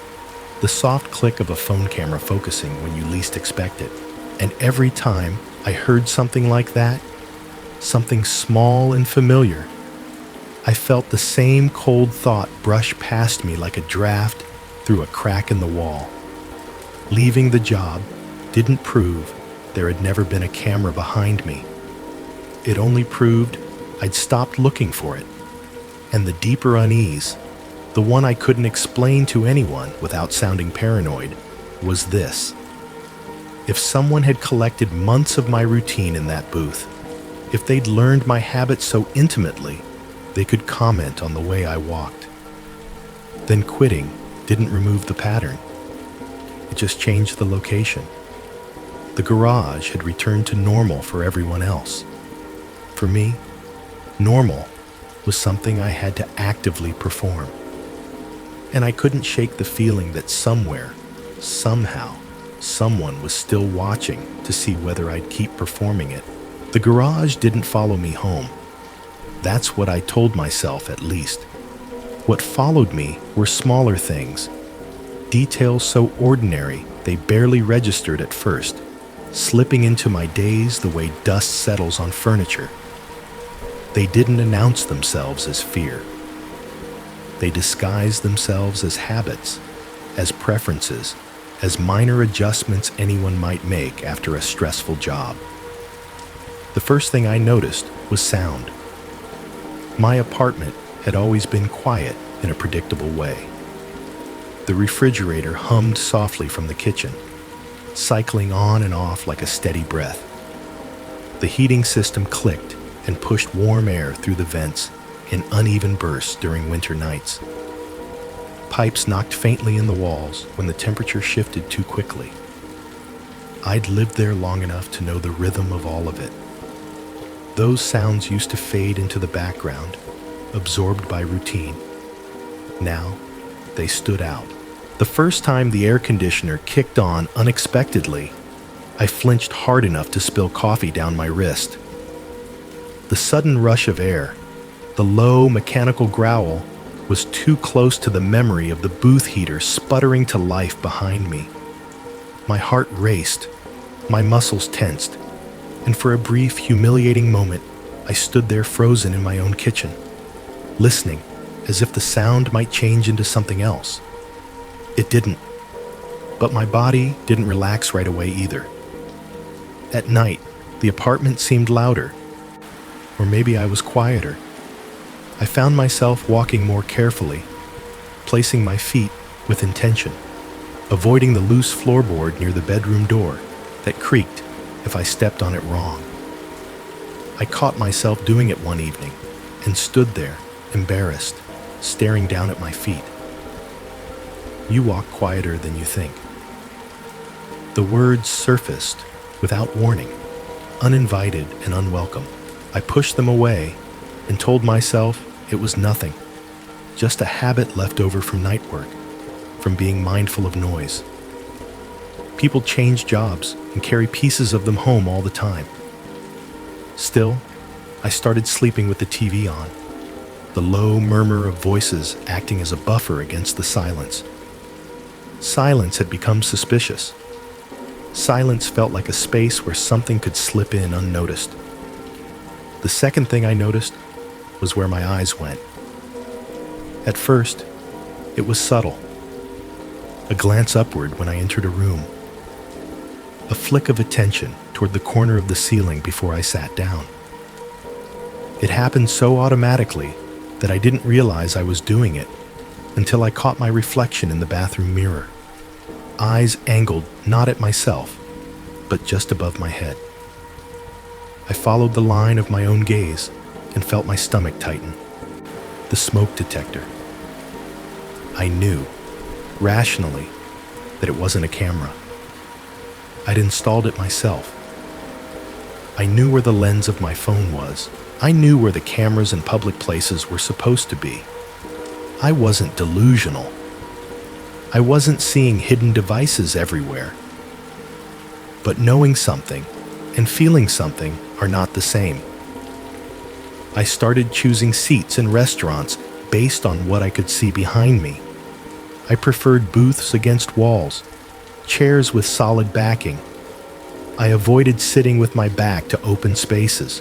The soft click of a phone camera focusing when you least expect it. And every time I heard something like that, something small and familiar, I felt the same cold thought brush past me like a draft through a crack in the wall. Leaving the job didn't prove there had never been a camera behind me. It only proved I'd stopped looking for it. And the deeper unease, the one I couldn't explain to anyone without sounding paranoid, was this. If someone had collected months of my routine in that booth, if they'd learned my habits so intimately, they could comment on the way I walked. Then quitting didn't remove the pattern. It just changed the location. The garage had returned to normal for everyone else. For me, normal was something I had to actively perform. And I couldn't shake the feeling that somewhere, somehow, someone was still watching to see whether I'd keep performing it. The garage didn't follow me home. That's what I told myself, at least. What followed me were smaller things, details so ordinary they barely registered at first, slipping into my days the way dust settles on furniture. They didn't announce themselves as fear. They disguised themselves as habits, as preferences, as minor adjustments anyone might make after a stressful job. The first thing I noticed was sound. My apartment had always been quiet in a predictable way. The refrigerator hummed softly from the kitchen, cycling on and off like a steady breath. The heating system clicked and pushed warm air through the vents in uneven bursts during winter nights. Pipes knocked faintly in the walls when the temperature shifted too quickly. I'd lived there long enough to know the rhythm of all of it. Those sounds used to fade into the background, absorbed by routine. Now, they stood out. The first time the air conditioner kicked on unexpectedly, I flinched hard enough to spill coffee down my wrist. The sudden rush of air, the low mechanical growl, was too close to the memory of the booth heater sputtering to life behind me. My heart raced, my muscles tensed, and for a brief, humiliating moment, I stood there frozen in my own kitchen, listening as if the sound might change into something else. It didn't, but my body didn't relax right away either. At night, the apartment seemed louder, or maybe I was quieter. I found myself walking more carefully, placing my feet with intention, avoiding the loose floorboard near the bedroom door that creaked if I stepped on it wrong. I caught myself doing it one evening and stood there, embarrassed, staring down at my feet. You walk quieter than you think. The words surfaced without warning, uninvited and unwelcome. I pushed them away and told myself it was nothing, just a habit left over from night work, from being mindful of noise. People change jobs and carry pieces of them home all the time. Still, I started sleeping with the TV on, the low murmur of voices acting as a buffer against the silence. Silence had become suspicious. Silence felt like a space where something could slip in unnoticed. The second thing I noticed was where my eyes went. At first, it was subtle. A glance upward when I entered a room. A flick of attention toward the corner of the ceiling before I sat down. It happened so automatically that I didn't realize I was doing it until I caught my reflection in the bathroom mirror. Eyes angled not at myself, but just above my head. I followed the line of my own gaze and felt my stomach tighten. The smoke detector. I knew, rationally, that it wasn't a camera. I'd installed it myself. I knew where the lens of my phone was. I knew where the cameras in public places were supposed to be. I wasn't delusional. I wasn't seeing hidden devices everywhere. But knowing something, and feeling something are not the same. I started choosing seats in restaurants based on what I could see behind me. I preferred booths against walls, chairs with solid backing. I avoided sitting with my back to open spaces.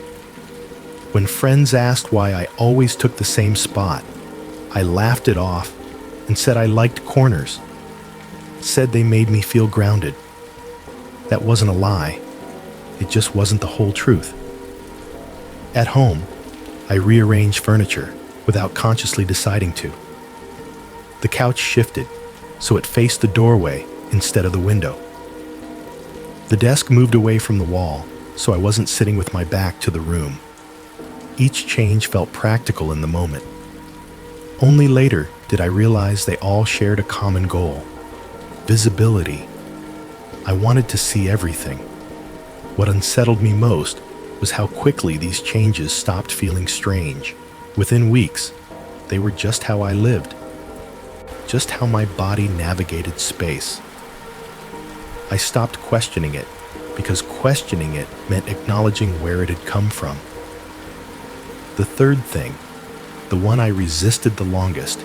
When friends asked why I always took the same spot, I laughed it off and said I liked corners. Said they made me feel grounded. That wasn't a lie. It just wasn't the whole truth. At home, I rearranged furniture without consciously deciding to. The couch shifted so it faced the doorway instead of the window. The desk moved away from the wall so I wasn't sitting with my back to the room. Each change felt practical in the moment. Only later did I realize they all shared a common goal: visibility. I wanted to see everything. What unsettled me most was how quickly these changes stopped feeling strange. Within weeks, they were just how I lived, just how my body navigated space. I stopped questioning it because questioning it meant acknowledging where it had come from. The third thing, the one I resisted the longest,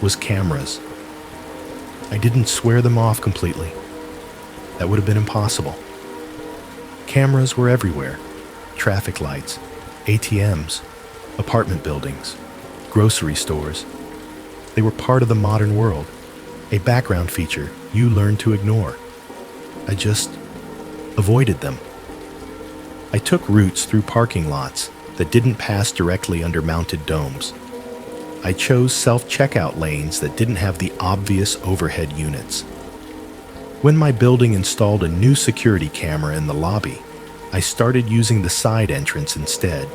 was cameras. I didn't swear them off completely. That would have been impossible. Cameras were everywhere: traffic lights, ATMs, apartment buildings, grocery stores. They were part of the modern world, a background feature you learn to ignore. I just avoided them. I took routes through parking lots that didn't pass directly under mounted domes. I chose self-checkout lanes that didn't have the obvious overhead units. When my building installed a new security camera in the lobby, I started using the side entrance instead,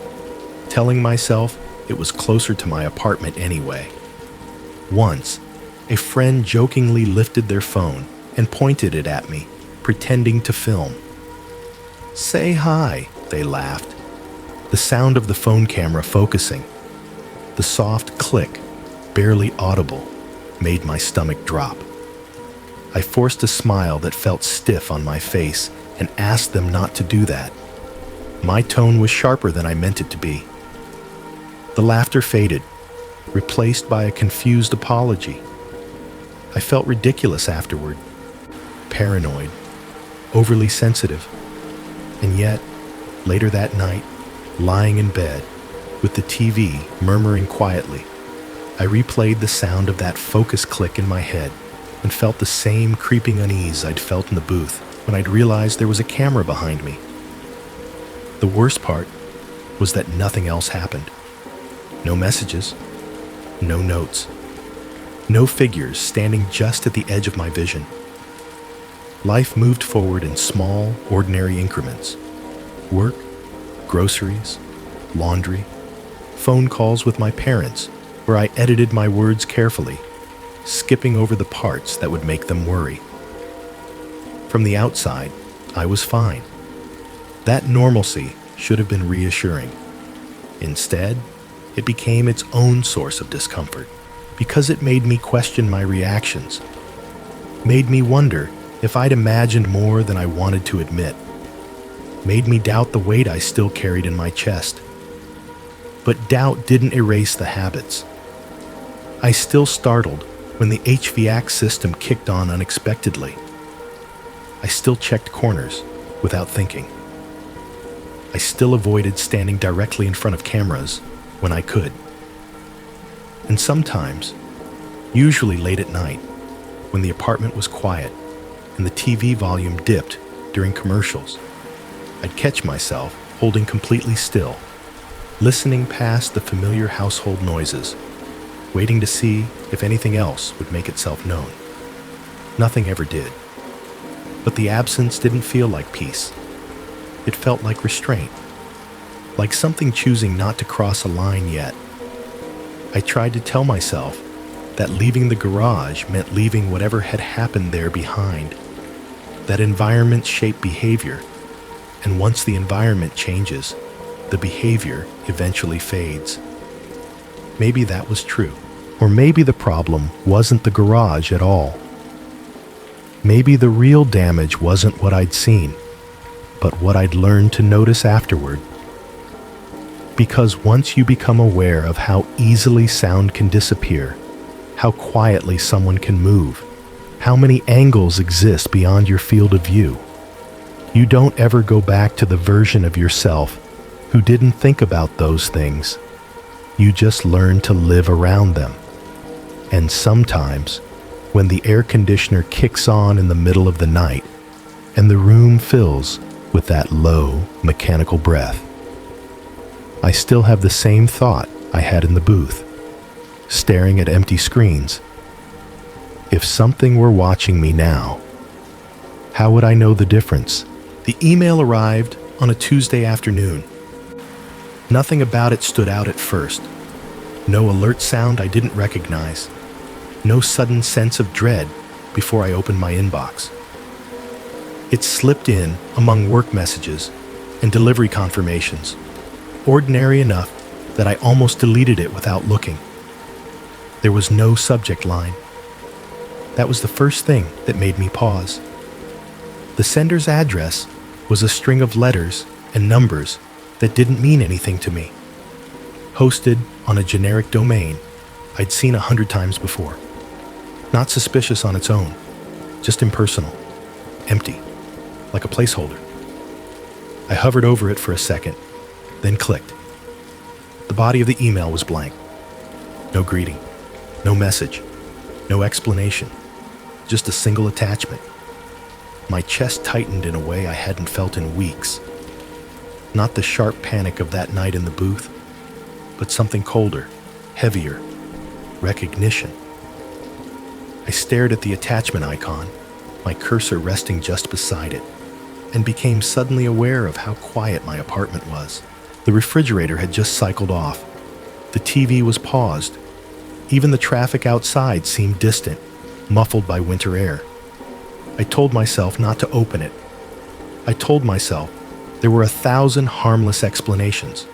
telling myself it was closer to my apartment anyway. Once, a friend jokingly lifted their phone and pointed it at me, pretending to film. "Say hi," they laughed. The sound of the phone camera focusing, the soft click, barely audible, made my stomach drop. I forced a smile that felt stiff on my face and asked them not to do that. My tone was sharper than I meant it to be. The laughter faded, replaced by a confused apology. I felt ridiculous afterward, paranoid, overly sensitive. And yet, later that night, lying in bed, with the TV murmuring quietly, I replayed the sound of that focus click in my head and felt the same creeping unease I'd felt in the booth when I'd realized there was a camera behind me. The worst part was that nothing else happened. No messages, no notes, no figures standing just at the edge of my vision. Life moved forward in small, ordinary increments. Work, groceries, laundry, phone calls with my parents, where I edited my words carefully, skipping over the parts that would make them worry. From the outside, I was fine. That normalcy should have been reassuring. Instead, it became its own source of discomfort because it made me question my reactions, made me wonder if I'd imagined more than I wanted to admit, made me doubt the weight I still carried in my chest. But doubt didn't erase the habits. I still startled when the HVAC system kicked on unexpectedly. I still checked corners without thinking. I still avoided standing directly in front of cameras when I could. And sometimes, usually late at night, when the apartment was quiet and the TV volume dipped during commercials, I'd catch myself holding completely still, listening past the familiar household noises, waiting to see if anything else would make itself known. Nothing ever did. But the absence didn't feel like peace. It felt like restraint, like something choosing not to cross a line yet. I tried to tell myself that leaving the garage meant leaving whatever had happened there behind, that environments shape behavior, and once the environment changes, the behavior eventually fades. Maybe that was true. Or maybe the problem wasn't the garage at all. Maybe the real damage wasn't what I'd seen. but what I'd learned to notice afterward. Because once you become aware of how easily sound can disappear, how quietly someone can move, how many angles exist beyond your field of view, you don't ever go back to the version of yourself who didn't think about those things. You just learn to live around them. And sometimes, when the air conditioner kicks on in the middle of the night and the room fills with that low, mechanical breath, I still have the same thought I had in the booth, staring at empty screens. If something were watching me now, how would I know the difference? The email arrived on a Tuesday afternoon. Nothing about it stood out at first. No alert sound I didn't recognize. No sudden sense of dread before I opened my inbox. It slipped in among work messages and delivery confirmations, ordinary enough that I almost deleted it without looking. There was no subject line. That was the first thing that made me pause. The sender's address was a string of letters and numbers that didn't mean anything to me, hosted on a generic domain I'd seen 100 times before. Not suspicious on its own, just impersonal, empty, like a placeholder. I hovered over it for a second, then clicked. The body of the email was blank. No greeting, no message, no explanation, just a single attachment. My chest tightened in a way I hadn't felt in weeks. Not the sharp panic of that night in the booth, but something colder, heavier, recognition. I stared at the attachment icon, my cursor resting just beside it, and became suddenly aware of how quiet my apartment was. The refrigerator had just cycled off. The TV was paused. Even the traffic outside seemed distant, muffled by winter air. I told myself not to open it. I told myself there were 1,000 harmless explanations.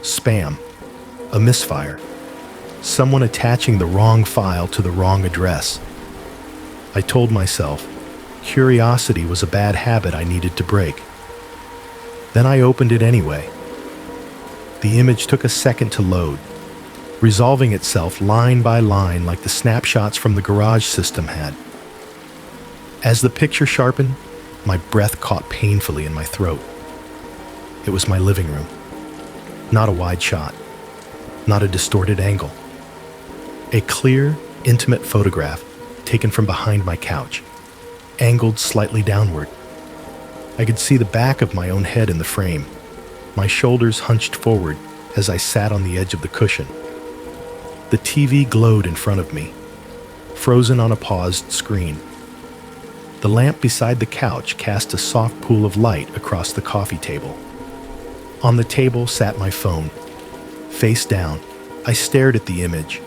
Spam, a misfire, someone attaching the wrong file to the wrong address. I told myself curiosity was a bad habit I needed to break. Then I opened it anyway. The image took a second to load, resolving itself line by line like the snapshots from the garage system had. As the picture sharpened, my breath caught painfully in my throat. It was my living room. Not a wide shot, not a distorted angle. A clear, intimate photograph taken from behind my couch, angled slightly downward. I could see the back of my own head in the frame, my shoulders hunched forward as I sat on the edge of the cushion. The TV glowed in front of me, frozen on a paused screen. The lamp beside the couch cast a soft pool of light across the coffee table. On the table sat my phone. Face down, I stared at the image,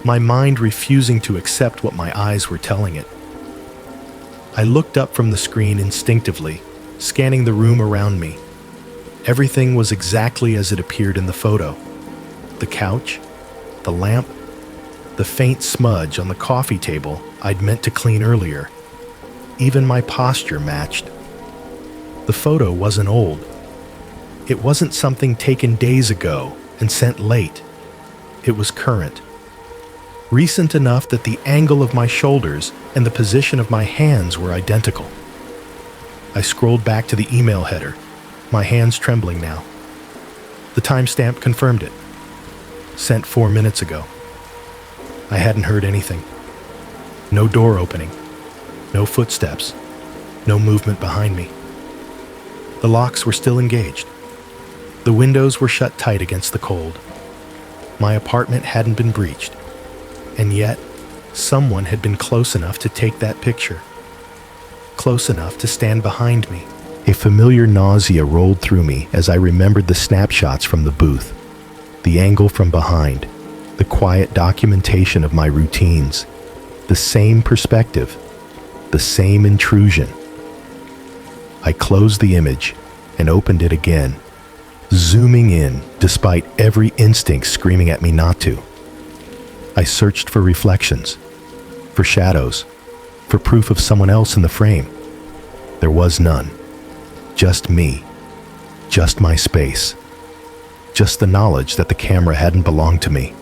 my mind refusing to accept what my eyes were telling it. I looked up from the screen instinctively, scanning the room around me. Everything was exactly as it appeared in the photo. The couch, the lamp, the faint smudge on the coffee table I'd meant to clean earlier. Even my posture matched. The photo wasn't old. It wasn't something taken days ago and sent late. It was current. Recent enough that the angle of my shoulders and the position of my hands were identical. I scrolled back to the email header, my hands trembling now. The timestamp confirmed it. Sent 4 minutes ago. I hadn't heard anything. No door opening. No footsteps. No movement behind me. The locks were still engaged. The windows were shut tight against the cold. My apartment hadn't been breached. And yet, someone had been close enough to take that picture. Close enough to stand behind me. A familiar nausea rolled through me as I remembered the snapshots from the booth, the angle from behind, the quiet documentation of my routines, the same perspective, the same intrusion. I closed the image and opened it again, zooming in despite every instinct screaming at me not to. I searched for reflections, for shadows, for proof of someone else in the frame. There was none. Just me. Just my space. Just the knowledge that the camera hadn't belonged to me.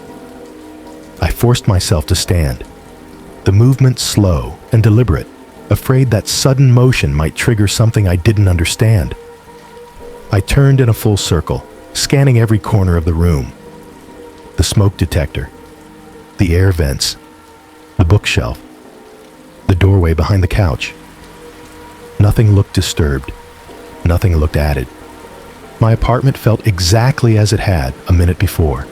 I forced myself to stand, the movement slow and deliberate, afraid that sudden motion might trigger something I didn't understand. I turned in a full circle, scanning every corner of the room. The smoke detector, the air vents, the bookshelf, the doorway behind the couch. Nothing looked disturbed. Nothing looked added. My apartment felt exactly as it had a minute before,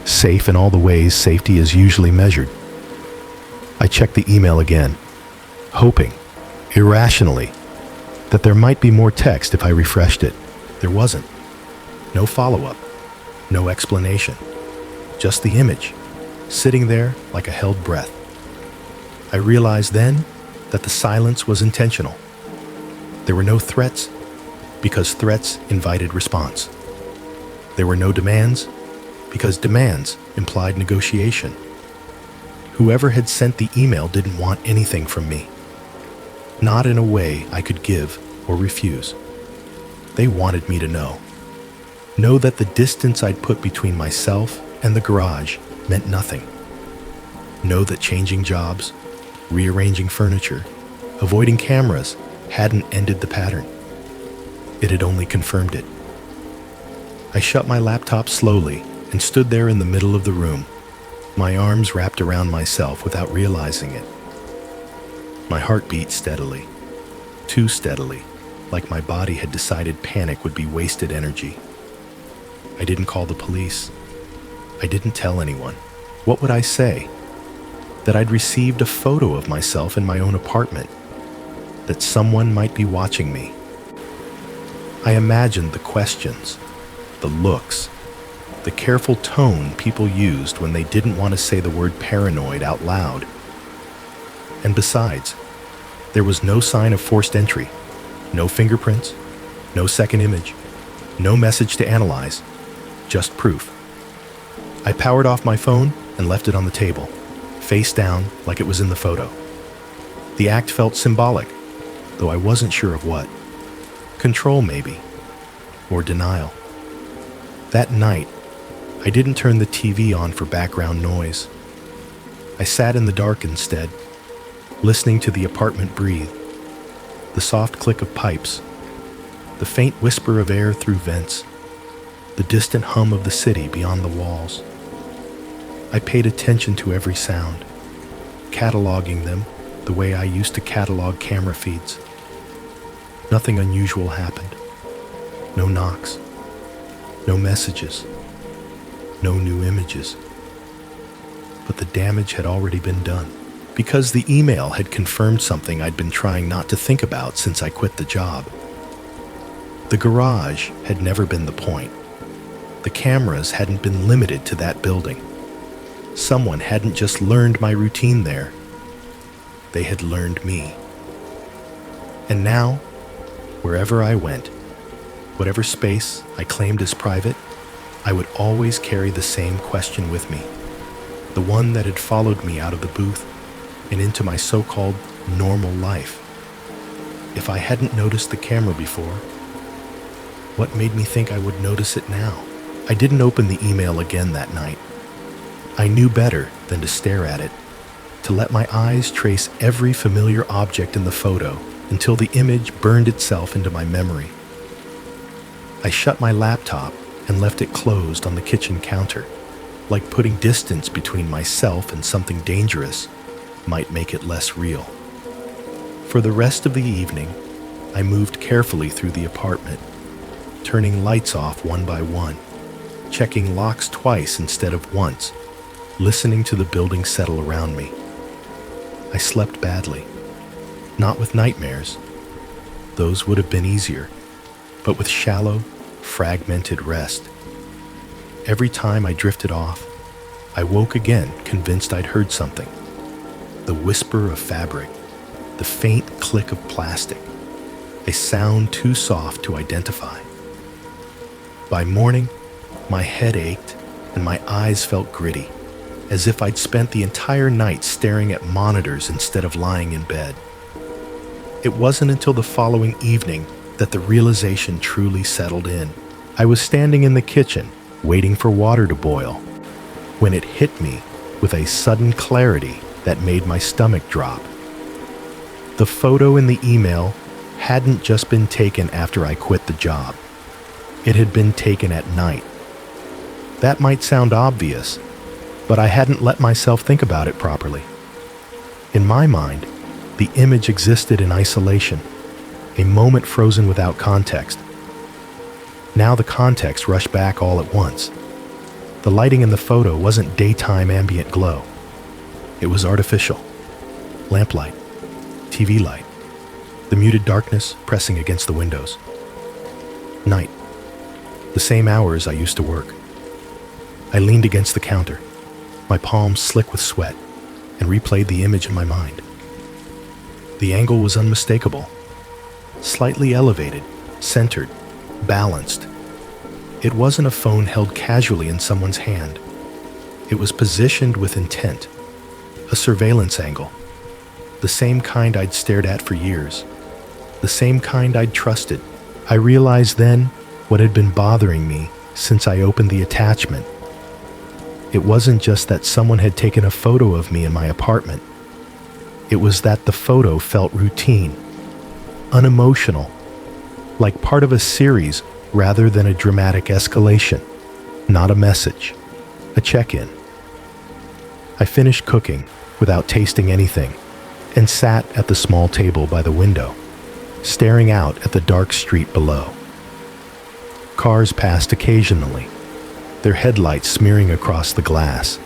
safe in all the ways safety is usually measured. I checked the email again, hoping, irrationally, that there might be more text if I refreshed it. There wasn't. No follow-up, no explanation, just the image, sitting there like a held breath. I realized then that the silence was intentional. There were no threats, because threats invited response. There were no demands, because demands implied negotiation. Whoever had sent the email didn't want anything from me. Not in a way I could give or refuse. They wanted me to know. Know that the distance I'd put between myself and the garage meant nothing. Know that changing jobs, rearranging furniture, avoiding cameras hadn't ended the pattern. It had only confirmed it. I shut my laptop slowly and stood there in the middle of the room, my arms wrapped around myself without realizing it. My heart beat steadily, too steadily, like my body had decided panic would be wasted energy. I didn't call the police. I didn't tell anyone. What would I say? That I'd received a photo of myself in my own apartment, that someone might be watching me. I imagined the questions, the looks, the careful tone people used when they didn't want to say the word paranoid out loud. And besides, there was no sign of forced entry, no fingerprints, no second image, no message to analyze, just proof. I powered off my phone and left it on the table, face down like it was in the photo. The act felt symbolic, though I wasn't sure of what. Control, maybe, or denial. That night, I didn't turn the TV on for background noise. I sat in the dark instead, listening to the apartment breathe, the soft click of pipes, the faint whisper of air through vents, the distant hum of the city beyond the walls. I paid attention to every sound, cataloging them the way I used to catalog camera feeds. Nothing unusual happened. No knocks, no messages, no new images. But the damage had already been done, because the email had confirmed something I'd been trying not to think about since I quit the job. The garage had never been the point. The cameras hadn't been limited to that building. Someone hadn't just learned my routine there. They had learned me. And now, wherever I went, whatever space I claimed as private, I would always carry the same question with me, the one that had followed me out of the booth and into my so-called normal life. If I hadn't noticed the camera before, what made me think I would notice it now? I didn't open the email again that night. I knew better than to stare at it, to let my eyes trace every familiar object in the photo until the image burned itself into my memory. I shut my laptop and left it closed on the kitchen counter, like putting distance between myself and something dangerous might make it less real. For the rest of the evening, I moved carefully through the apartment, turning lights off one by one, checking locks twice instead of once, listening to the building settle around me. I slept badly, not with nightmares. Those would have been easier, but with shallow, fragmented rest. Every time I drifted off, I woke again convinced I'd heard something. The whisper of fabric, the faint click of plastic, a sound too soft to identify. By morning, my head ached and my eyes felt gritty, as if I'd spent the entire night staring at monitors instead of lying in bed. It wasn't until the following evening that the realization truly settled in. I was standing in the kitchen, waiting for water to boil, when it hit me with a sudden clarity that made my stomach drop. The photo in the email hadn't just been taken after I quit the job. It had been taken at night. That might sound obvious, but I hadn't let myself think about it properly. In my mind, the image existed in isolation, a moment frozen without context. Now the context rushed back all at once. The lighting in the photo wasn't daytime ambient glow. It was artificial. Lamplight, TV light, the muted darkness pressing against the windows. Night, the same hours I used to work. I leaned against the counter, my palms slick with sweat, and replayed the image in my mind. The angle was unmistakable, slightly elevated, centered, balanced. It wasn't a phone held casually in someone's hand. It was positioned with intent, a surveillance angle, the same kind I'd stared at for years, the same kind I'd trusted. I realized then what had been bothering me since I opened the attachment. It wasn't just that someone had taken a photo of me in my apartment. It was that the photo felt routine, unemotional, like part of a series rather than a dramatic escalation, not a message, a check-in. I finished cooking without tasting anything and sat at the small table by the window, staring out at the dark street below. Cars passed occasionally, their headlights smearing across the glass.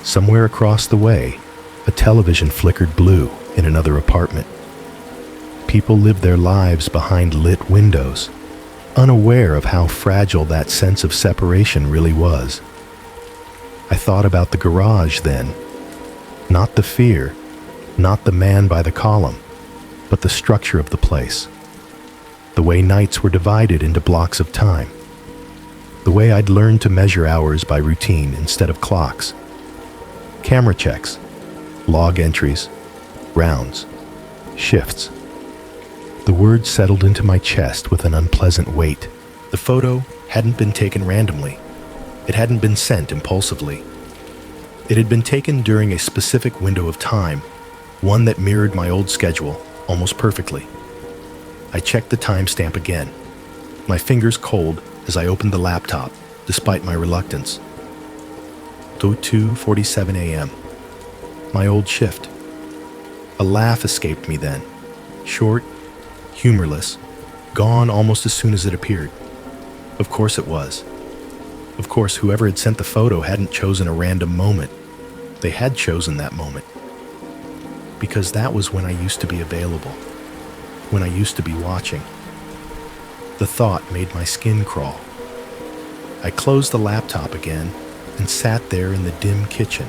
Somewhere across the way, a television flickered blue in another apartment. People lived their lives behind lit windows, unaware of how fragile that sense of separation really was. I thought about the garage then, not the fear, not the man by the column, but the structure of the place. The way nights were divided into blocks of time. The way I'd learned to measure hours by routine instead of clocks. Camera checks, log entries, rounds, shifts. The words settled into my chest with an unpleasant weight. The photo hadn't been taken randomly. It hadn't been sent impulsively. It had been taken during a specific window of time, one that mirrored my old schedule almost perfectly. I checked the timestamp again, my fingers cold as I opened the laptop, despite my reluctance. 02:47 a.m. My old shift. A laugh escaped me then, short, humorless, gone almost as soon as it appeared. Of course it was. Of course, whoever had sent the photo hadn't chosen a random moment. They had chosen that moment. Because that was when I used to be available, when I used to be watching. The thought made my skin crawl. I closed the laptop again and sat there in the dim kitchen,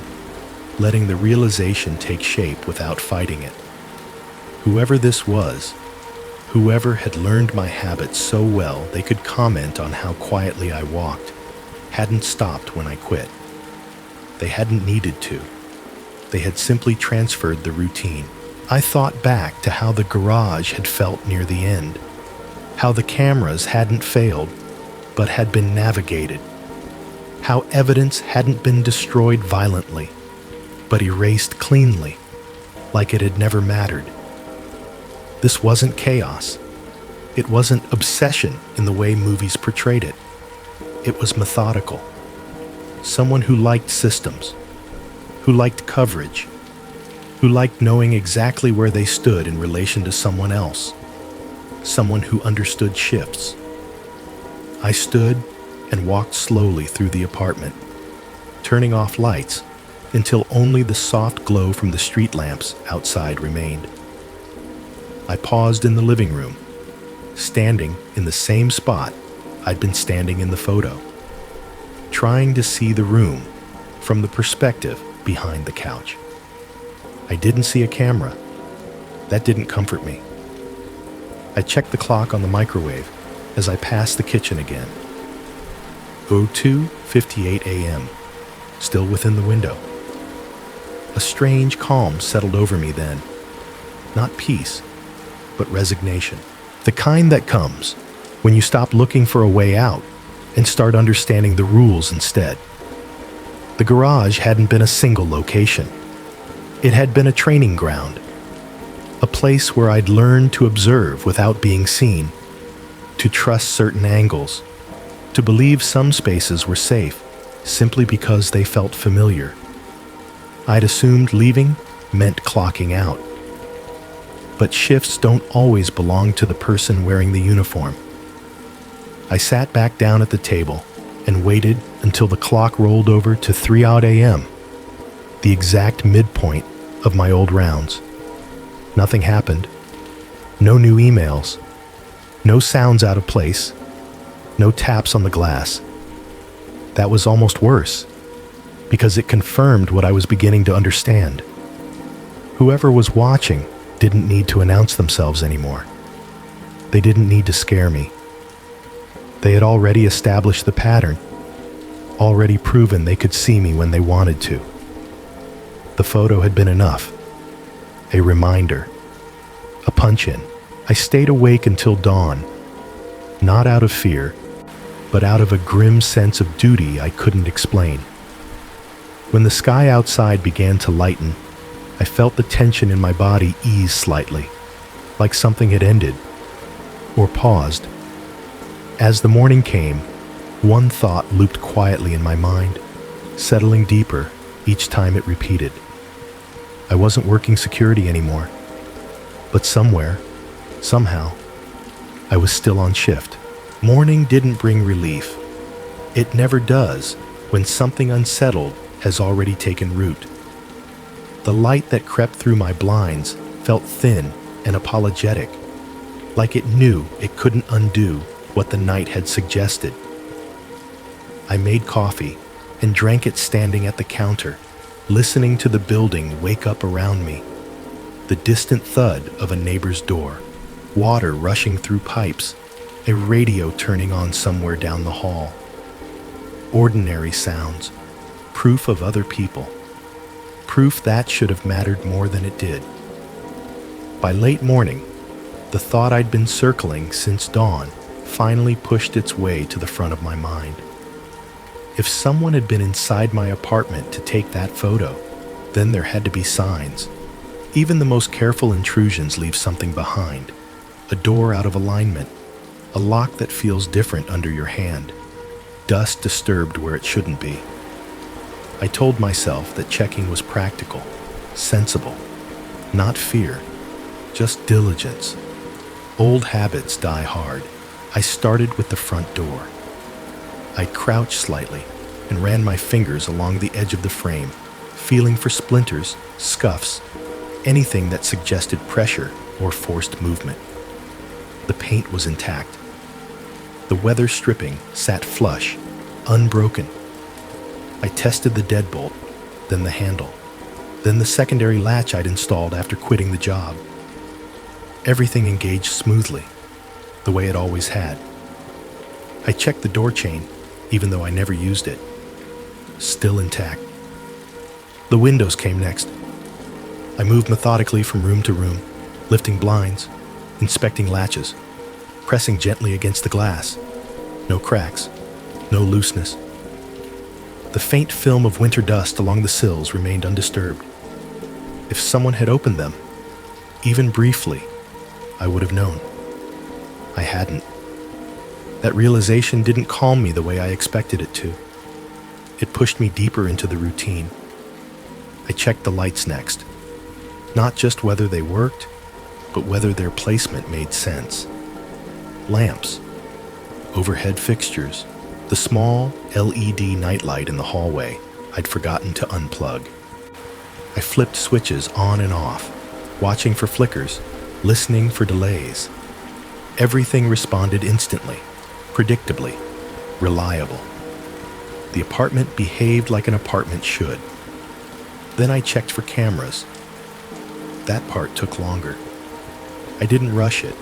letting the realization take shape without fighting it. Whoever this was, whoever had learned my habits so well they could comment on how quietly I walked, hadn't stopped when I quit. They hadn't needed to. They had simply transferred the routine. I thought back to how the garage had felt near the end, how the cameras hadn't failed, but had been navigated, how evidence hadn't been destroyed violently, but erased cleanly, like it had never mattered. This wasn't chaos. It wasn't obsession in the way movies portrayed it. It was methodical. Someone who liked systems, who liked coverage, who liked knowing exactly where they stood in relation to someone else, someone who understood shifts. I stood and walked slowly through the apartment, turning off lights until only the soft glow from the street lamps outside remained. I paused in the living room, standing in the same spot I'd been standing in the photo, trying to see the room from the perspective behind the couch. I didn't see a camera. That didn't comfort me. I checked the clock on the microwave as I passed the kitchen again. 02:58 a.m., still within the window. A strange calm settled over me then. Not peace, but resignation. The kind that comes when you stop looking for a way out and start understanding the rules instead. The garage hadn't been a single location. It had been a training ground, a place where I'd learned to observe without being seen, to trust certain angles, to believe some spaces were safe simply because they felt familiar. I'd assumed leaving meant clocking out. But shifts don't always belong to the person wearing the uniform. I sat back down at the table and waited until the clock rolled over to 3 odd a.m., the exact midpoint of my old rounds. Nothing happened. No new emails. No sounds out of place. No taps on the glass. That was almost worse, because it confirmed what I was beginning to understand. Whoever was watching didn't need to announce themselves anymore. They didn't need to scare me. They had already established the pattern, already proven they could see me when they wanted to. The photo had been enough. A reminder. A punch-in. I stayed awake until dawn, not out of fear, but out of a grim sense of duty I couldn't explain. When the sky outside began to lighten, I felt the tension in my body ease slightly, like something had ended, or paused. As the morning came, one thought looped quietly in my mind, settling deeper each time it repeated. I wasn't working security anymore, but somewhere, somehow, I was still on shift. Morning didn't bring relief. It never does when something unsettled has already taken root. The light that crept through my blinds felt thin and apologetic, like it knew it couldn't undo what the night had suggested. I made coffee and drank it standing at the counter, listening to the building wake up around me. The distant thud of a neighbor's door, water rushing through pipes, a radio turning on somewhere down the hall. Ordinary sounds, proof of other people, proof that should have mattered more than it did. By late morning, the thought I'd been circling since dawn finally pushed its way to the front of my mind. If someone had been inside my apartment to take that photo, then there had to be signs. Even the most careful intrusions leave something behind. A door out of alignment, a lock that feels different under your hand, dust disturbed where it shouldn't be. I told myself that checking was practical, sensible, not fear, just diligence. Old habits die hard. I started with the front door. I crouched slightly and ran my fingers along the edge of the frame, feeling for splinters, scuffs, anything that suggested pressure or forced movement. The paint was intact. The weather stripping sat flush, unbroken. I tested the deadbolt, then the handle, then the secondary latch I'd installed after quitting the job. Everything engaged smoothly, the way it always had. I checked the door chain, even though I never used it. Still intact. The windows came next. I moved methodically from room to room, lifting blinds, inspecting latches, pressing gently against the glass. No cracks, no looseness. The faint film of winter dust along the sills remained undisturbed. If someone had opened them, even briefly, I would have known. I hadn't. That realization didn't calm me the way I expected it to. It pushed me deeper into the routine. I checked the lights next. Not just whether they worked, but whether their placement made sense. Lamps, overhead fixtures, the small LED nightlight in the hallway I'd forgotten to unplug. I flipped switches on and off, watching for flickers, listening for delays. Everything responded instantly, predictably, reliable. The apartment behaved like an apartment should. Then I checked for cameras. That part took longer. I didn't rush it.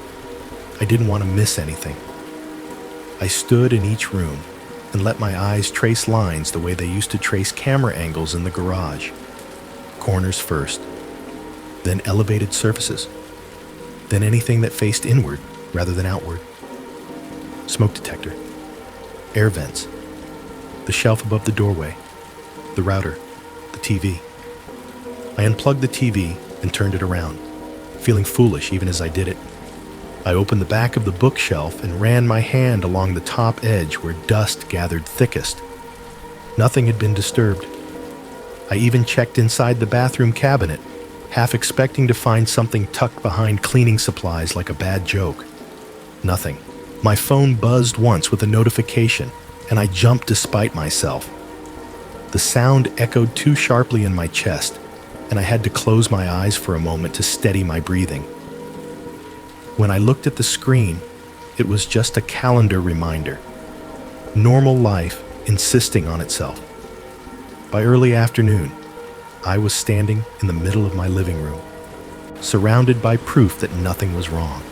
I didn't want to miss anything. I stood in each room and let my eyes trace lines the way they used to trace camera angles in the garage. Corners first, then elevated surfaces, then anything that faced inward, rather than outward. Smoke detector, air vents, the shelf above the doorway, the router, the TV. I unplugged the TV and turned it around, feeling foolish even as I did it. I opened the back of the bookshelf and ran my hand along the top edge where dust gathered thickest. Nothing had been disturbed. I even checked inside the bathroom cabinet, half expecting to find something tucked behind cleaning supplies like a bad joke. Nothing. My phone buzzed once with a notification, and I jumped despite myself. The sound echoed too sharply in my chest, and I had to close my eyes for a moment to steady my breathing. When I looked at the screen, it was just a calendar reminder. Normal life insisting on itself. By early afternoon, I was standing in the middle of my living room, surrounded by proof that nothing was wrong.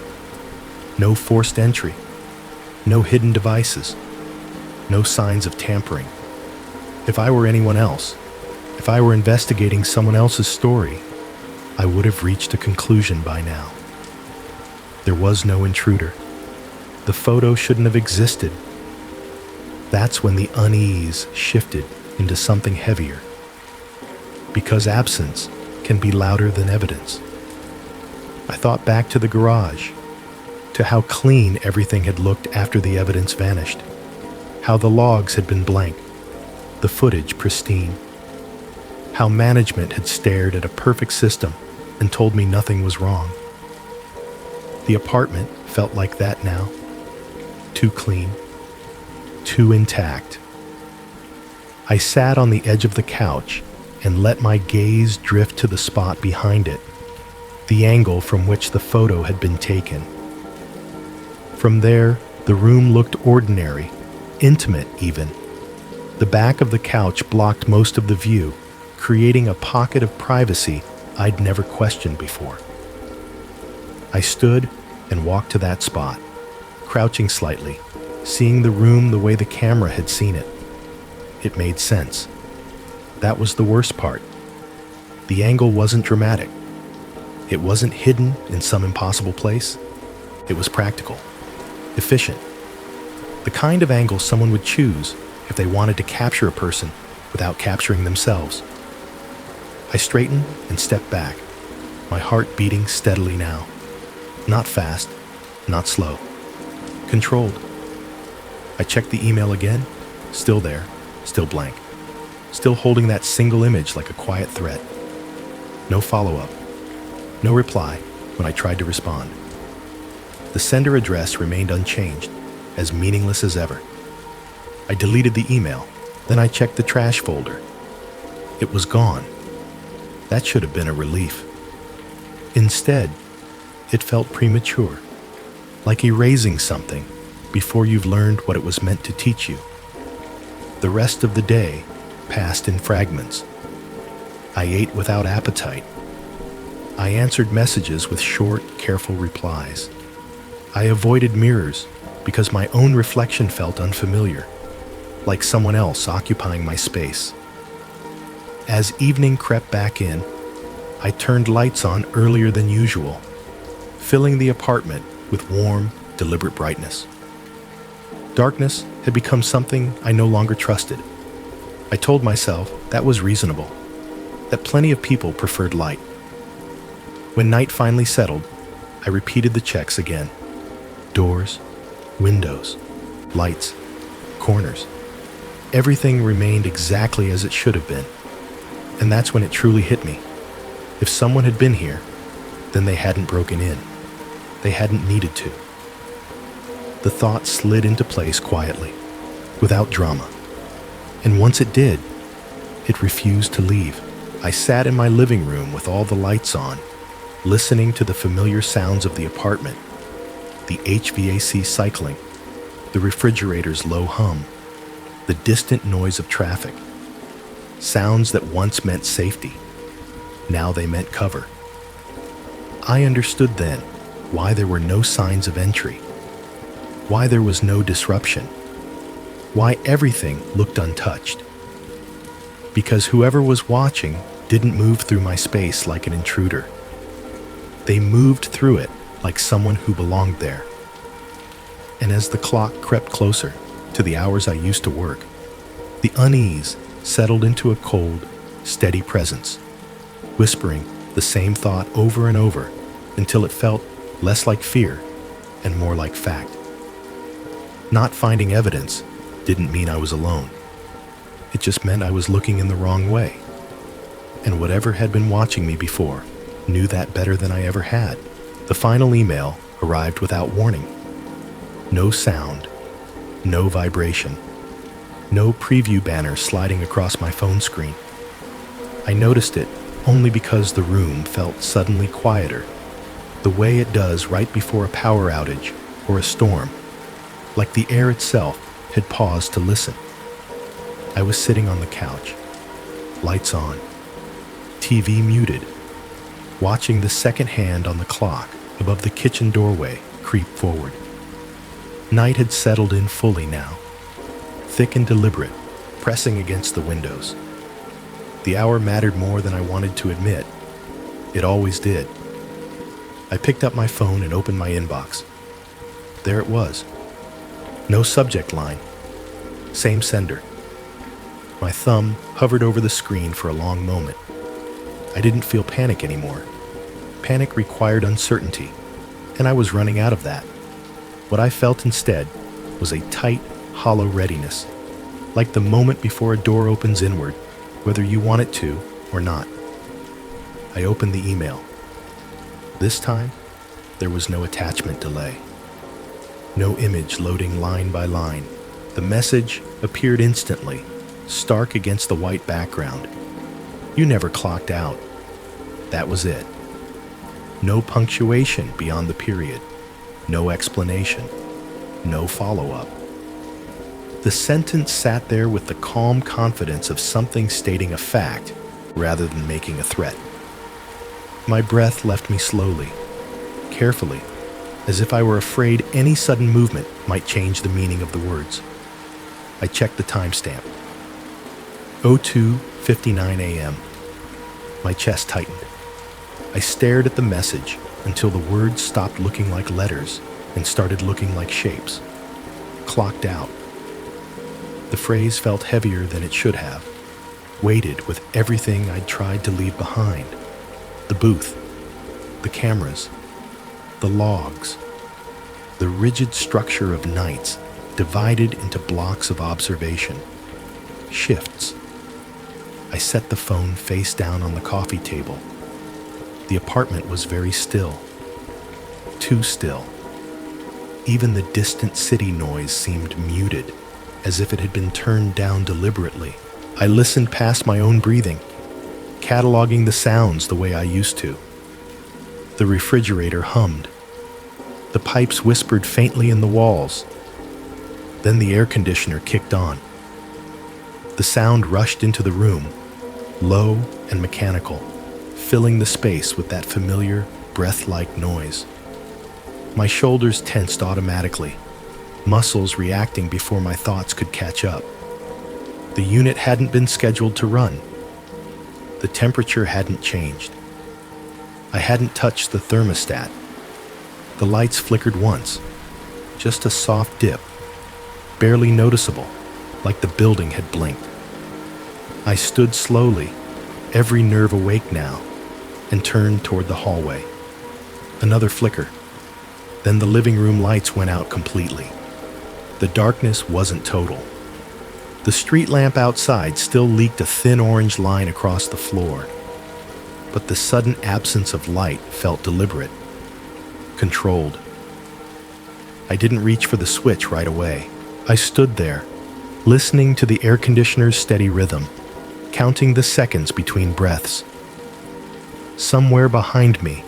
No forced entry, no hidden devices, no signs of tampering. If I were anyone else, if I were investigating someone else's story, I would have reached a conclusion by now. There was no intruder. The photo shouldn't have existed. That's when the unease shifted into something heavier. Because absence can be louder than evidence. I thought back to the garage, to how clean everything had looked after the evidence vanished, how the logs had been blank, the footage pristine, how management had stared at a perfect system and told me nothing was wrong. The apartment felt like that now. Too clean, too intact. I sat on the edge of the couch and let my gaze drift to the spot behind it, the angle from which the photo had been taken. From there, the room looked ordinary, intimate even. The back of the couch blocked most of the view, creating a pocket of privacy I'd never questioned before. I stood and walked to that spot, crouching slightly, seeing the room the way the camera had seen it. It made sense. That was the worst part. The angle wasn't dramatic. It wasn't hidden in some impossible place. It was practical, efficient. The kind of angle someone would choose if they wanted to capture a person without capturing themselves. I straightened and stepped back, my heart beating steadily now. Not fast, not slow. Controlled. I checked the email again, still there, still blank. Still holding that single image like a quiet threat. No follow-up. No reply when I tried to respond. The sender address remained unchanged, as meaningless as ever. I deleted the email, then I checked the trash folder. It was gone. That should have been a relief. Instead, it felt premature, like erasing something before you've learned what it was meant to teach you. The rest of the day passed in fragments. I ate without appetite. I answered messages with short, careful replies. I avoided mirrors because my own reflection felt unfamiliar, like someone else occupying my space. As evening crept back in, I turned lights on earlier than usual, filling the apartment with warm, deliberate brightness. Darkness had become something I no longer trusted. I told myself that was reasonable, that plenty of people preferred light. When night finally settled, I repeated the checks again. Doors, windows, lights, corners. Everything remained exactly as it should have been. And that's when it truly hit me. If someone had been here, then they hadn't broken in. They hadn't needed to. The thought slid into place quietly, without drama. And once it did, it refused to leave. I sat in my living room with all the lights on, listening to the familiar sounds of the apartment, the HVAC cycling, the refrigerator's low hum, the distant noise of traffic. Sounds that once meant safety. Now they meant cover. I understood then why there were no signs of entry, why there was no disruption, why everything looked untouched. Because whoever was watching didn't move through my space like an intruder. They moved through it like someone who belonged there, And as the clock crept closer to the hours I used to work, the unease settled into a cold, steady presence, whispering the same thought over and over until it felt less like fear and more like fact. Not finding evidence didn't mean I was alone. It just meant I was looking in the wrong way. And whatever had been watching me before knew that better than I ever had. The final email arrived without warning. No sound, no vibration, no preview banner sliding across my phone screen. I noticed it only because the room felt suddenly quieter, the way it does right before a power outage or a storm, like the air itself had paused to listen. I was sitting on the couch, lights on, TV muted, watching the second hand on the clock above the kitchen doorway creep forward. Night had settled in fully now, thick and deliberate, pressing against the windows. The hour mattered more than I wanted to admit. It always did. I picked up my phone and opened my inbox. There it was. No subject line. Same sender. My thumb hovered over the screen for a long moment. I didn't feel panic anymore. Panic required uncertainty, and I was running out of that. What I felt instead was a tight, hollow readiness, like the moment before a door opens inward, whether you want it to or not. I opened the email. This time, there was no attachment delay. No image loading line by line. The message appeared instantly, stark against the white background. You never clocked out. That was it. No punctuation beyond the period. No explanation. No follow-up. The sentence sat there with the calm confidence of something stating a fact rather than making a threat. My breath left me slowly, carefully, as if I were afraid any sudden movement might change the meaning of the words. I checked the timestamp. 02:59 a.m. My chest tightened. I stared at the message until the words stopped looking like letters and started looking like shapes. Clocked out. The phrase felt heavier than it should have, weighted with everything I'd tried to leave behind. The booth, the cameras, the logs, the rigid structure of nights divided into blocks of observation, shifts. I set the phone face down on the coffee table. The apartment was very still, too still. Even the distant city noise seemed muted, as if it had been turned down deliberately. I listened past my own breathing, cataloging the sounds the way I used to. The refrigerator hummed. The pipes whispered faintly in the walls. Then the air conditioner kicked on. The sound rushed into the room, low and mechanical, filling the space with that familiar, breath-like noise. My shoulders tensed automatically, muscles reacting before my thoughts could catch up. The unit hadn't been scheduled to run. The temperature hadn't changed. I hadn't touched the thermostat. The lights flickered once, just a soft dip, barely noticeable, like the building had blinked. I stood slowly, every nerve awake now, and turned toward the hallway. Another flicker. Then the living room lights went out completely. The darkness wasn't total. The street lamp outside still leaked a thin orange line across the floor. But the sudden absence of light felt deliberate, controlled. I didn't reach for the switch right away. I stood there, listening to the air conditioner's steady rhythm, counting the seconds between breaths. Somewhere behind me,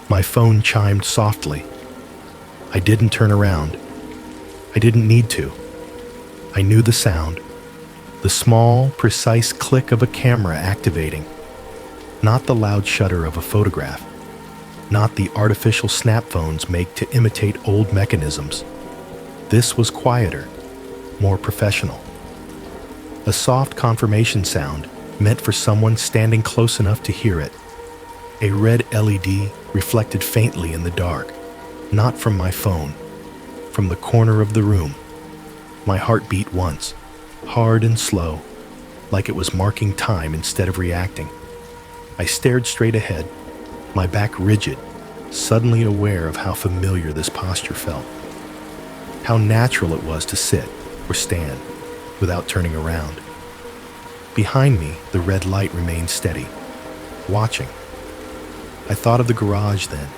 my phone chimed softly. I didn't turn around. I didn't need to. I knew the sound. The small, precise click of a camera activating. Not the loud shutter of a photograph. Not the artificial snap phones make to imitate old mechanisms. This was quieter, more professional. A soft confirmation sound meant for someone standing close enough to hear it. A red LED reflected faintly in the dark, not from my phone, from the corner of the room. My heart beat once, hard and slow, like it was marking time instead of reacting. I stared straight ahead, my back rigid, suddenly aware of how familiar this posture felt. How natural it was to sit or stand without turning around. Behind me, the red light remained steady, watching. I thought of the garage then,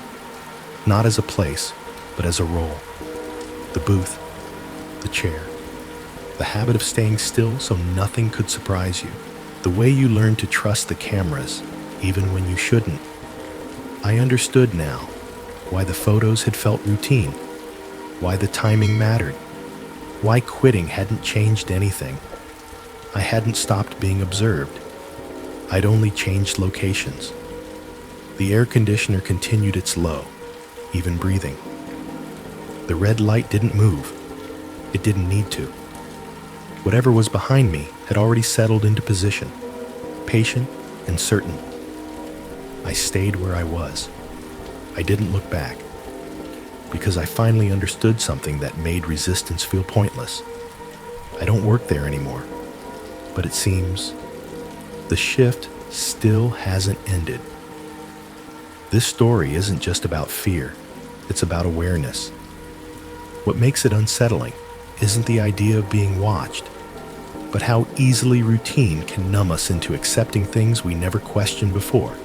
not as a place, but as a role. The booth, the chair, the habit of staying still so nothing could surprise you, the way you learned to trust the cameras even when you shouldn't. I understood now why the photos had felt routine, why the timing mattered, why quitting hadn't changed anything. I hadn't stopped being observed. I'd only changed locations. The air conditioner continued its low, even breathing. The red light didn't move. It didn't need to. Whatever was behind me had already settled into position, patient and certain. I stayed where I was. I didn't look back, because I finally understood something that made resistance feel pointless. I don't work there anymore, but it seems the shift still hasn't ended. This story isn't just about fear, it's about awareness. What makes it unsettling isn't the idea of being watched, but how easily routine can numb us into accepting things we never questioned before.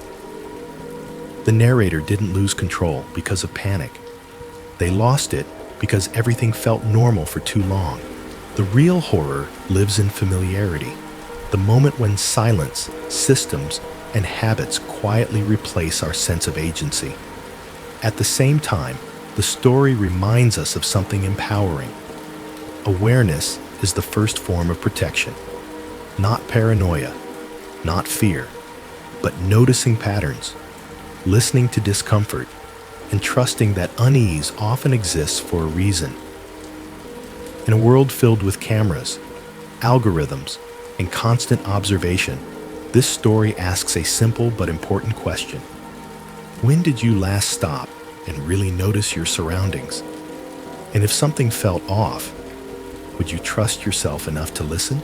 The narrator didn't lose control because of panic. They lost it because everything felt normal for too long. The real horror lives in familiarity, the moment when silence, systems, and habits quietly replace our sense of agency. At the same time, the story reminds us of something empowering. Awareness is the first form of protection. Not paranoia, not fear, but noticing patterns, listening to discomfort, and trusting that unease often exists for a reason. In a world filled with cameras, algorithms, and constant observation, this story asks a simple but important question. When did you last stop and really notice your surroundings? And if something felt off, would you trust yourself enough to listen?